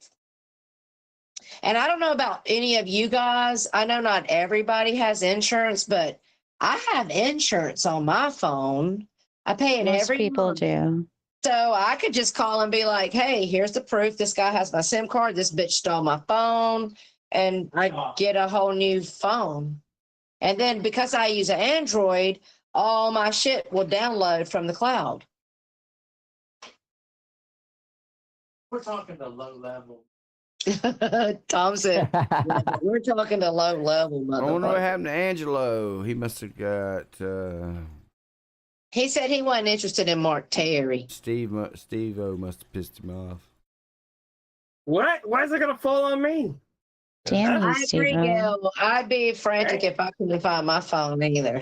And I don't know about any of you guys. I know not everybody has insurance, but I have insurance on my phone. I pay it Most every people month. do. So I could just call and be like, hey, here's the proof. This guy has my SIM card. This bitch stole my phone. And I get a whole new phone. And then because I use an Android, all my shit will download from the cloud. We're talking to low level. Tom said, we're talking to low level. I wonder what happened to Angelo. He must have got... He said he wasn't interested in Mark Terry. Steve-O must have pissed him off. What? Why is it going to fall on me? Damn you, I agree, Steve-O. Gil. I'd be frantic if I couldn't find my phone either.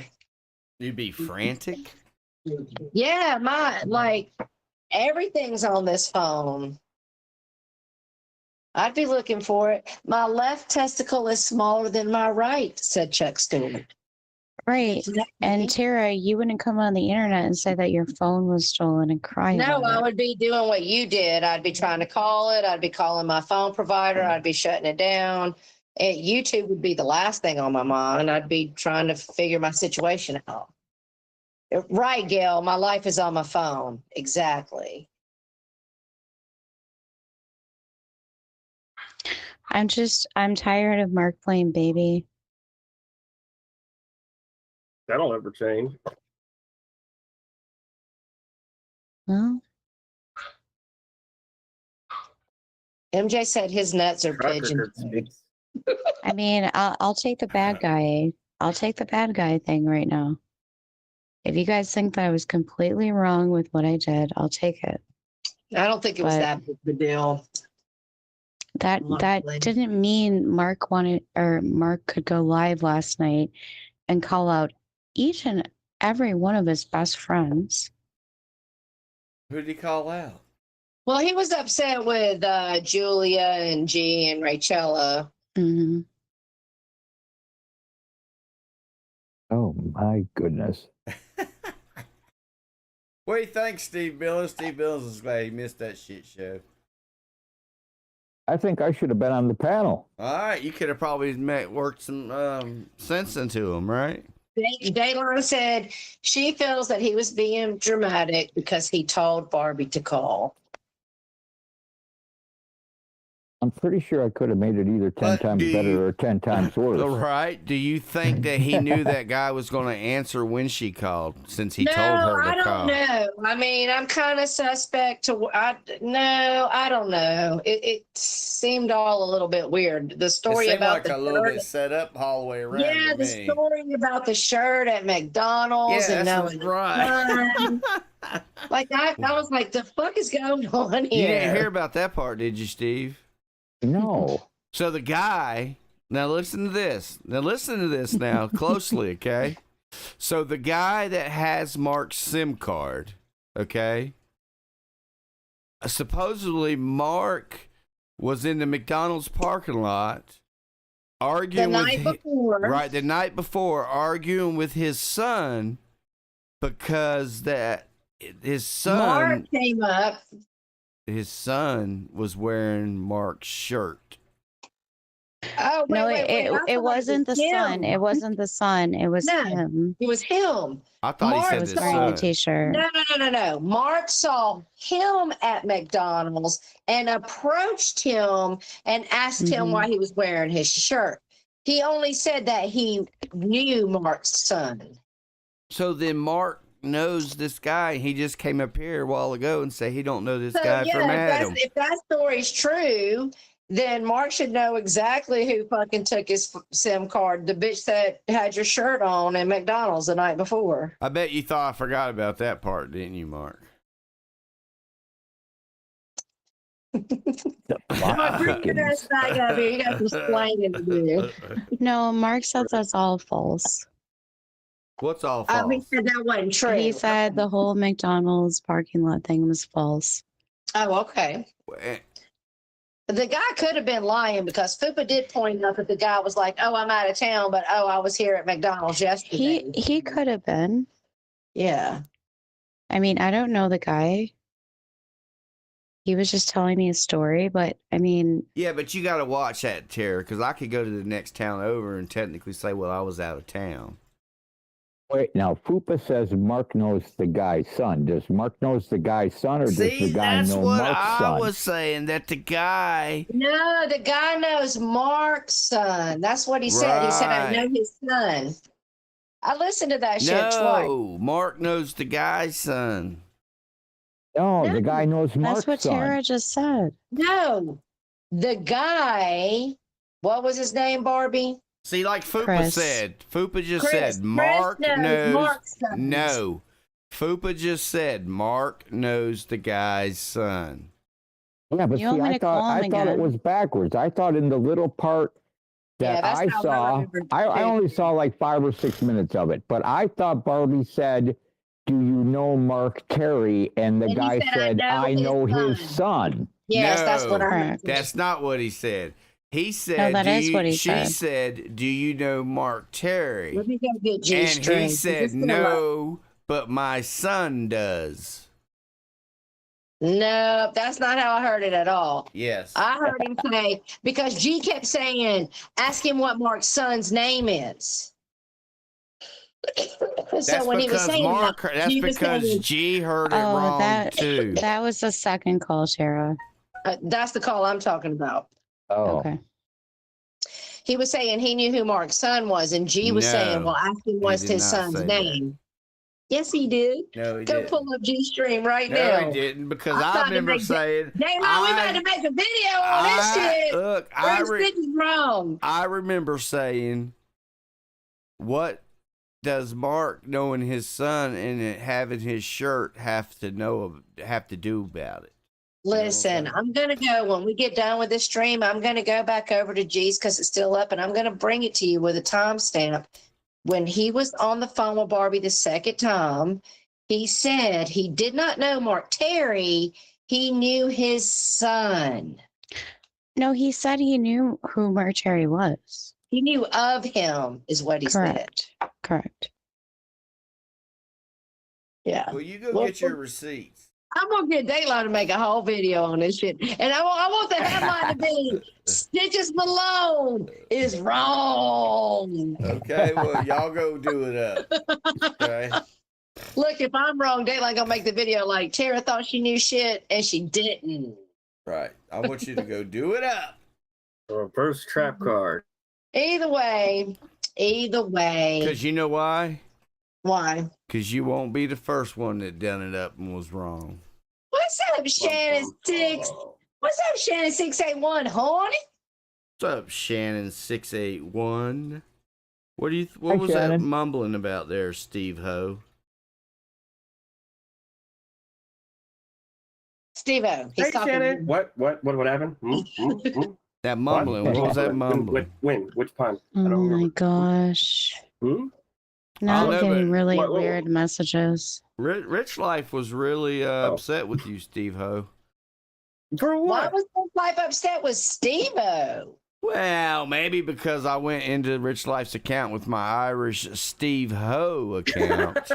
You'd be frantic? Yeah, everything's on this phone. I'd be looking for it. My left testicle is smaller than my right, said Chuck Stewart. Right. And Tara, you wouldn't come on the internet and say that your phone was stolen and cry No, about I it. would be doing what you did. I'd be trying to call it. I'd be calling my phone provider. I'd be shutting it down. YouTube would be the last thing on my mind. I'd be trying to figure my situation out. Right, Gail. My life is on my phone. Exactly. I'm tired of Mark playing baby. That'll never change. Well, MJ said his nuts are pigeon. I mean, I'll take the bad guy. I'll take the bad guy thing right now. If you guys think that I was completely wrong with what I did, I'll take it. I don't think it was that big of a deal. That didn't mean Mark could go live last night and call out each and every one of his best friends. Who did he call out? Well, he was upset with Julia and G and Rachella. Mm-hmm. Oh my goodness. What do you think, Steve Billis? Steve Billis is glad he missed that shit show. I think I should have been on the panel. All right, you could have probably worked some sense into him, right? Daylon said she feels that he was being dramatic because he told Barbie to call. I'm pretty sure I could have made it either 10 times better or 10 times worse. Right. Do you think that he knew that guy was going to answer when she called since he told her to call? No, I don't know. I mean, I'm kind of suspect to, I don't know. It seemed all a little bit weird. The story it seemed about like the a little shirt, bit set up hallway around. yeah, the story about the shirt at McDonald's Yeah, and that's no, right. like I was like, the fuck is going on here? You didn't hear about that part, did you, Steve? No. So the guy, now listen to this. Now listen to this now closely, okay? So the guy that has Mark's SIM card, okay? Supposedly Mark was in the McDonald's parking lot arguing the night before, arguing with his son because that his son. Mark came up. His son was wearing Mark's shirt. Oh, wait, it wasn't the son. It wasn't the son. It was him. It was him. I thought he said was the wearing son. the t-shirt. No. Mark saw him at McDonald's and approached him and asked him why he was wearing his shirt. He only said that he knew Mark's son. So then Mark knows this guy. He just came up here a while ago and said he don't know this guy from Adam. If that story's true, then Mark should know exactly who fucking took his SIM card. The bitch that had your shirt on at McDonald's the night before. I bet you thought I forgot about that part, didn't you, Mark? No, Mark said that's all false. What's all false? He said that wasn't true. He said the whole McDonald's parking lot thing was false. Oh, okay. The guy could have been lying because Fupa did point out that the guy was like, "Oh, I'm out of town, but I was here at McDonald's yesterday." He could have been. Yeah. I mean, I don't know the guy. He was just telling me a story, but I mean. Yeah, but you got to watch that, Tara, because I could go to the next town over and technically say, well, I was out of town. Wait, now Fupa says Mark knows the guy's son. Does Mark knows the guy's son, or does the guy know Mark's son? That's what I was saying, that the guy... No, the guy knows Mark's son. That's what he said. He said, I know his son. I listened to that shit twice. No, Mark knows the guy's son. No, the guy knows Mark's son. That's what Tara just said. No, the guy, what was his name, Barbie? See, like Fupa said, Fupa just said Mark knows Mark's son. No, Fupa just said Mark knows the guy's son. Yeah, but see, I thought it was backwards. I thought in the little part that I saw, I only saw like 5 or 6 minutes of it, but I thought Barbie said, "Do you know Mark Terry?" And the guy said, "I know his son." Yes, that's what I heard. That's not what he said. He said, no, that is what he she said, "Do you know Mark Terry?" Let me go get you and he said, "No, but my son does." No, that's not how I heard it at all. Yes. I heard him say, because G kept saying, ask him what Mark's son's name is. So when he was saying that's because G heard it wrong too. That was the second call, Tara. That's the call I'm talking about. Oh. Okay. He was saying he knew who Mark's son was, and G was saying, well, ask him what's his son's name. Yes, he did. No, he Go didn't. Pull up G-Stream right no, now. No, he didn't, because I remember saying... Dang, we about to make a video on this shit. Look, wrong. I remember saying, what does Mark knowing his son and having his shirt have to do about it? Listen, I'm going to go, when we get done with this stream, I'm going to go back over to G's because it's still up, and I'm going to bring it to you with a timestamp. When he was on the phone with Barbie the second time, he said he did not know Mark Terry. He knew his son. No, he said he knew who Mark Terry was. He knew of him, is what he said. Correct. Yeah. Well, you go get your receipts. I'm going to get Daylight to make a whole video on this shit. And I want the headline to be, Stitches Malone is wrong. Okay, well, y'all go do it up. Okay. Look, if I'm wrong, Daylight going to make the video like, Tara thought she knew shit, and she didn't. Right. I want you to go do it up. Reverse trap card. Either way. Because you know why? Why? Because you won't be the first one that done it up and was wrong. What's up, Shannon 6? What's up, Shannon 681, honey? What's up, Shannon 681? What was Shannon. that mumbling about there, Steve Ho? Steve-O. Hey, Shannon. What happened? That mumbling. What was that mumbling? When? Which pun? Oh my gosh. Now I'm getting really weird messages. Rich Life was really upset with you, Steve Ho. For what? Why was Rich Life upset with Steve-O? Well, maybe because I went into Rich Life's account with my Irish Steve Ho account.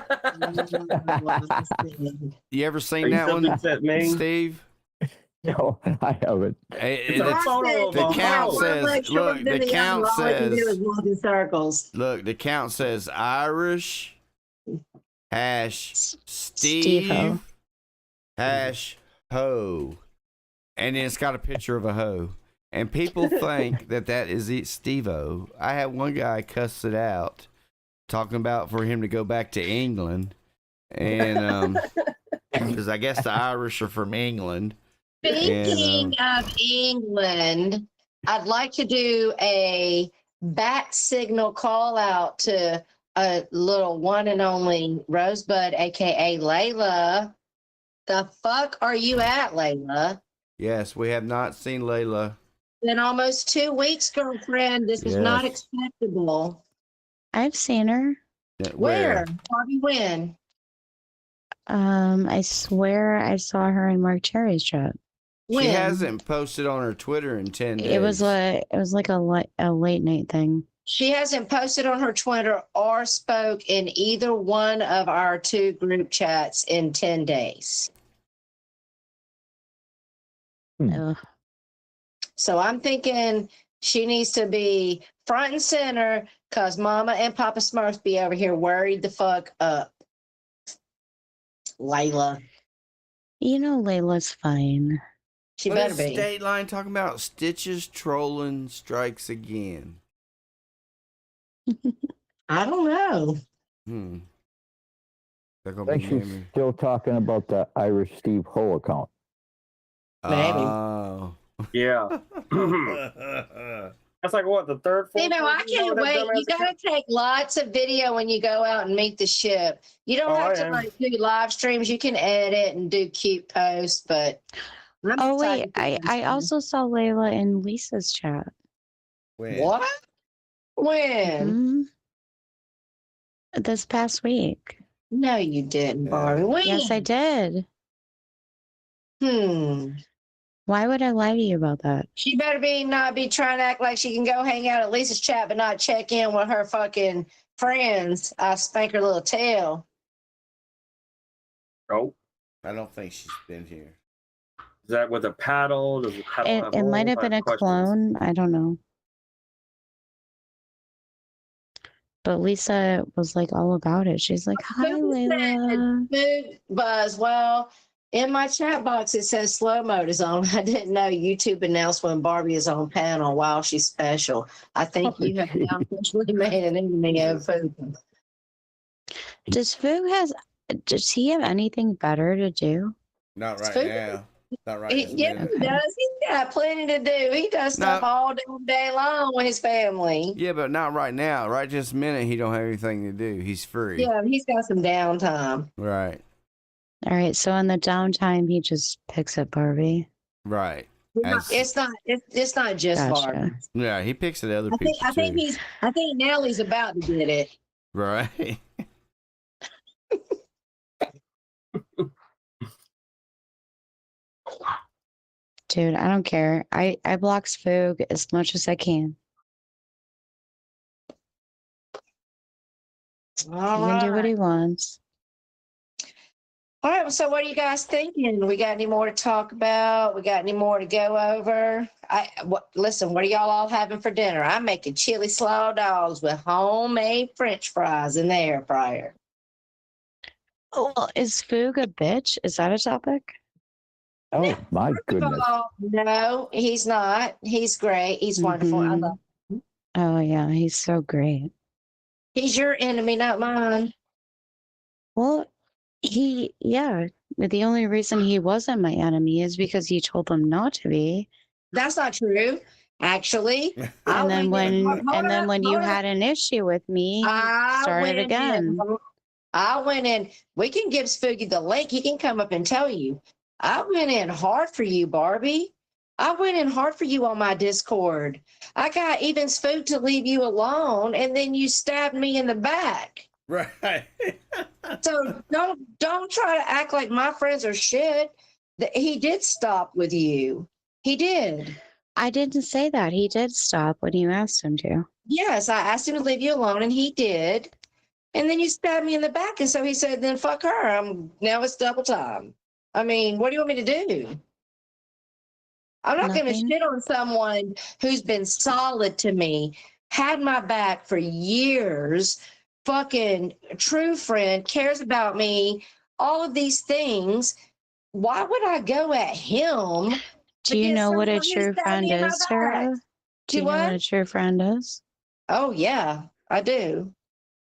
You ever seen that one, Steve? No, I haven't. The count says, look, the count says, walking circles. look, the count says Irish Steve Ho. And then it's got a picture of a hoe. And people think that is Steve-O. I had one guy cuss it out, talking about for him to go back to England. And because I guess the Irish are from England. Speaking of England, I'd like to do a bat signal call out to a little one and only Rosebud, aka Layla. The fuck are you at, Layla? Yes, we have not seen Layla. Been almost 2 weeks, girlfriend. This is not acceptable. I've seen her. Where? Barbie, when? I swear I saw her in Mark Cherry's chat. She hasn't posted on her Twitter in 10 days. It was like a late night thing. She hasn't posted on her Twitter or spoke in either one of our 2 group chats in 10 days. So I'm thinking she needs to be front and center because Mama and Papa Smurf be over here worried the fuck up. Layla. You know Layla's fine. She What better is be. State Line talking about Stitches trolling strikes again. I don't know. I think she's still talking about the Irish Steve Ho account. Maybe. Oh. Yeah. That's like what, the third, fourth? I can't wait. You gotta take lots of video when you go out and meet the ship. You don't have to like do live streams. You can edit and do cute posts, but wait, I also saw Layla in Lisa's chat. When? What? When? This past week. No, you didn't, Barbie. When? Yes, I did. Why would I lie to you about that? She better not be trying to act like she can go hang out at Lisa's chat but not check in with her fucking friends. I spank her little tail. Oh. I don't think she's been here. Is that with a paddle? Does the paddle have It might have been a clone. I don't know. But Lisa was like all about it. She's like, hi, Layla. Food buzz. Well, in my chat box, it says slow mode is on. I didn't know YouTube announced when Barbie is on panel. Wow, she's special. I think you have now officially made an enemy of food. Does he have anything better to do? Not right now. Not right now. Yeah, he does. He's got plenty to do. He does stuff all day long with his family. Yeah, but not right now. Right this minute, he don't have anything to do. He's free. Yeah, he's got some downtime. Right. All right. So in the downtime, he just picks at Barbie. Right. It's not just Barbie. Yeah, he picks at other people I think Nellie's about to get it. Right. Dude, I don't care. I block Spoog as much as I can. He can do what he wants. All right, so what are you guys thinking? We got any more to talk about? We got any more to go over? Listen, what are y'all all having for dinner? I'm making chili slaw dogs with homemade French fries in the air fryer. Oh, well, is Spoog a bitch? Is that a topic? Oh, my goodness. No, he's not. He's great. He's wonderful. I love him. Oh, yeah, he's so great. He's your enemy, not mine. Well, the only reason he wasn't my enemy is because he told him not to be. That's not true, actually. And then when you had an issue with me, started again. I went in. We can give Spooky the link. He can come up and tell you. I went in hard for you, Barbie. I went in hard for you on my Discord. I got even Spook to leave you alone, and then you stabbed me in the back. Right. So don't try to act like my friends are shit. He did stop with you. He did. I didn't say that. He did stop when you asked him to. Yes, I asked him to leave you alone, and he did. And then you stabbed me in the back, and so he said, "Then fuck her. Now it's double time." I mean, what do you want me to do? I'm not going to shit on someone who's been solid to me, had my back for years, fucking true friend, cares about me, all of these things. Why would I go at him? Do you know what a true friend is, Tara? Do you know what a true friend is? Oh, yeah, I do.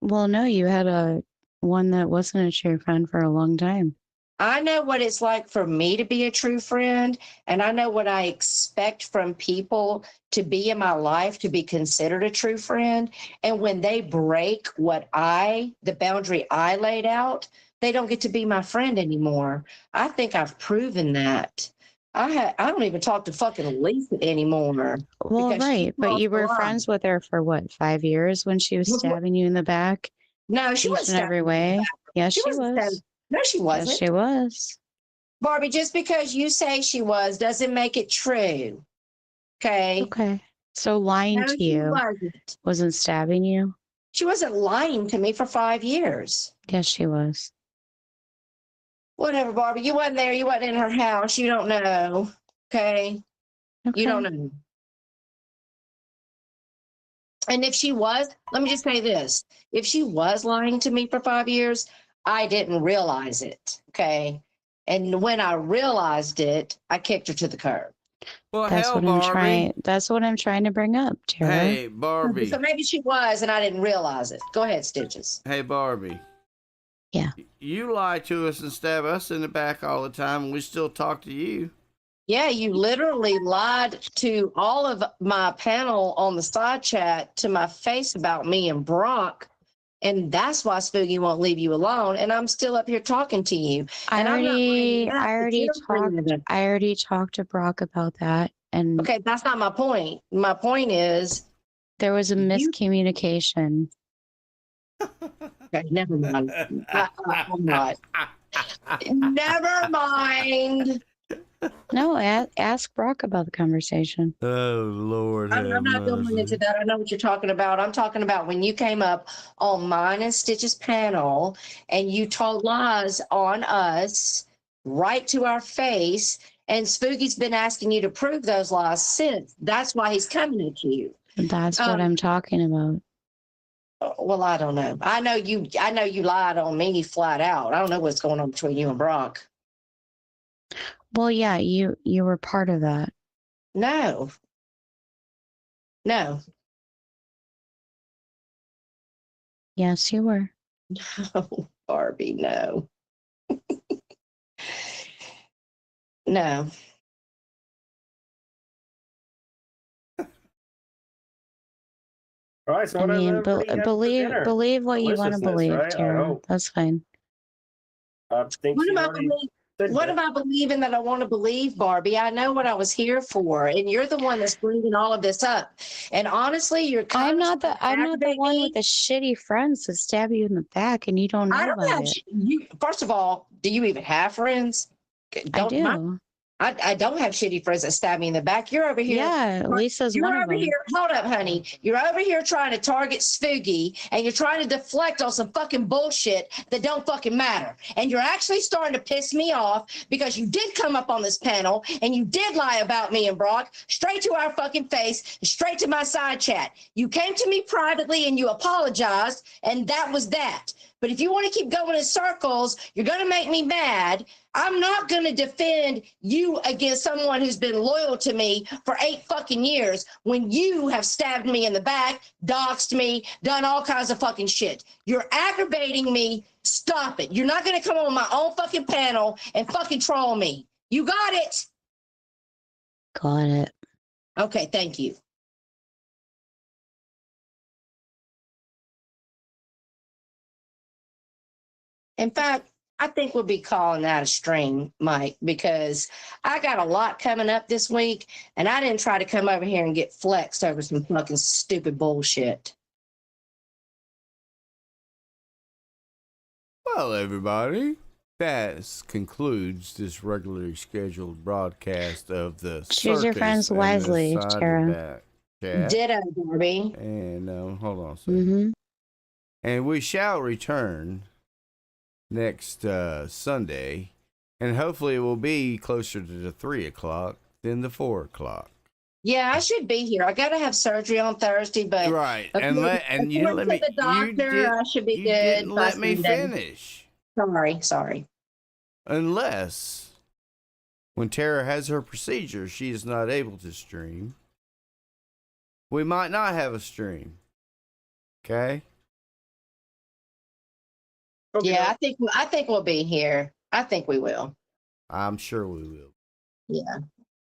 Well, no, you had one that wasn't a true friend for a long time. I know what it's like for me to be a true friend, and I know what I expect from people to be in my life to be considered a true friend. And when they break the boundary I laid out, they don't get to be my friend anymore. I think I've proven that. I don't even talk to fucking Lisa anymore. Well, right, but you were friends with her for what, 5 years when she was stabbing you in the back? No, she wasn't in every way. Yes, she was. No, she wasn't. Yes, she was. Barbie, just because you say she was doesn't make it true. Okay. Okay. So lying to you wasn't stabbing you? She wasn't lying to me for 5 years. Yes, she was. Whatever, Barbie. You wasn't there. You wasn't in her house. You don't know. Okay. You don't know. And if she was, let me just say this. If she was lying to me for 5 years, I didn't realize it. Okay. And when I realized it, I kicked her to the curb. Well, That's hell, what Barbie. That's what I'm trying to bring up, Tara. Hey, Barbie. So maybe she was, and I didn't realize it. Go ahead, Stitches. Hey, Barbie. Yeah. You lie to us and stab us in the back all the time, and we still talk to you. Yeah, you literally lied to all of my panel on the side chat to my face about me and Brock. And that's why Spooky won't leave you alone. And I'm still up here talking to you. I already talked to Brock about that. And okay, that's not my point. My point is there was a miscommunication. Okay, never mind. I'm not. Never mind. No, ask Brock about the conversation. Oh, Lord. I'm not going into that. I know what you're talking about. I'm talking about when you came up on mine and Stitch's panel and you told lies on us right to our face. And Spooky's been asking you to prove those lies since. That's why he's coming at you. That's what I'm talking about. Well, I don't know. I know you lied on me flat out. I don't know what's going on between you and Brock. Well, yeah, you were part of that. No. Yes, you were. No, Barbie, no. No. All right, so I mean, believe what you want to believe, right? Tara. That's fine. I think what am I believing that I want to believe, Barbie? I know what I was here for, and you're the one that's bringing all of this up. And honestly, I'm not the one with the shitty friends that stab you in the back, and you don't know about it. First of all, do you even have friends? I do. I don't have shitty friends that stab me in the back. You're over here. Yeah, Lisa's one of them. Hold up, honey. You're over here trying to target Spooky, and you're trying to deflect on some fucking bullshit that don't fucking matter. And you're actually starting to piss me off because you did come up on this panel and you did lie about me and Brock straight to our fucking face, straight to my side chat. You came to me privately and you apologized, and that was that. But if you want to keep going in circles, you're going to make me mad. I'm not going to defend you against someone who's been loyal to me for 8 fucking years when you have stabbed me in the back, doxed me, done all kinds of fucking shit. You're aggravating me. Stop it. You're not going to come on my own fucking panel and fucking troll me. You got it? Got it. Okay, thank you. In fact, I think we'll be calling that a stream, Mike, because I got a lot coming up this week, and I didn't try to come over here and get flexed over some fucking stupid bullshit. Well, everybody, that concludes this regularly scheduled broadcast of the Choose your Circus friends and wisely, the Side Tara. Back Chat. Ditto, Barbie. And hold on a second. And we shall return next Sunday, and hopefully it will be closer to the 3 o'clock than the 4 o'clock. Yeah, I should be here. I got to have surgery on Thursday, but right. And you didn't let me. The doctor, I should be you good. Didn't let me Sunday. finish. Sorry. Unless when Tara has her procedure, she is not able to stream. We might not have a stream. Okay. Yeah, I think we'll be here. I think we will. I'm sure we will. Yeah.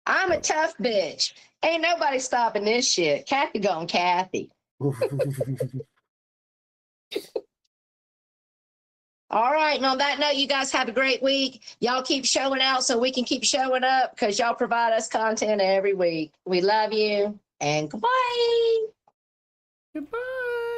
I'm a tough bitch. Ain't nobody stopping this shit. Kathy going Kathy. All right. And on that note, you guys have a great week. Y'all keep showing out so we can keep showing up because y'all provide us content every week. We love you and goodbye. Goodbye.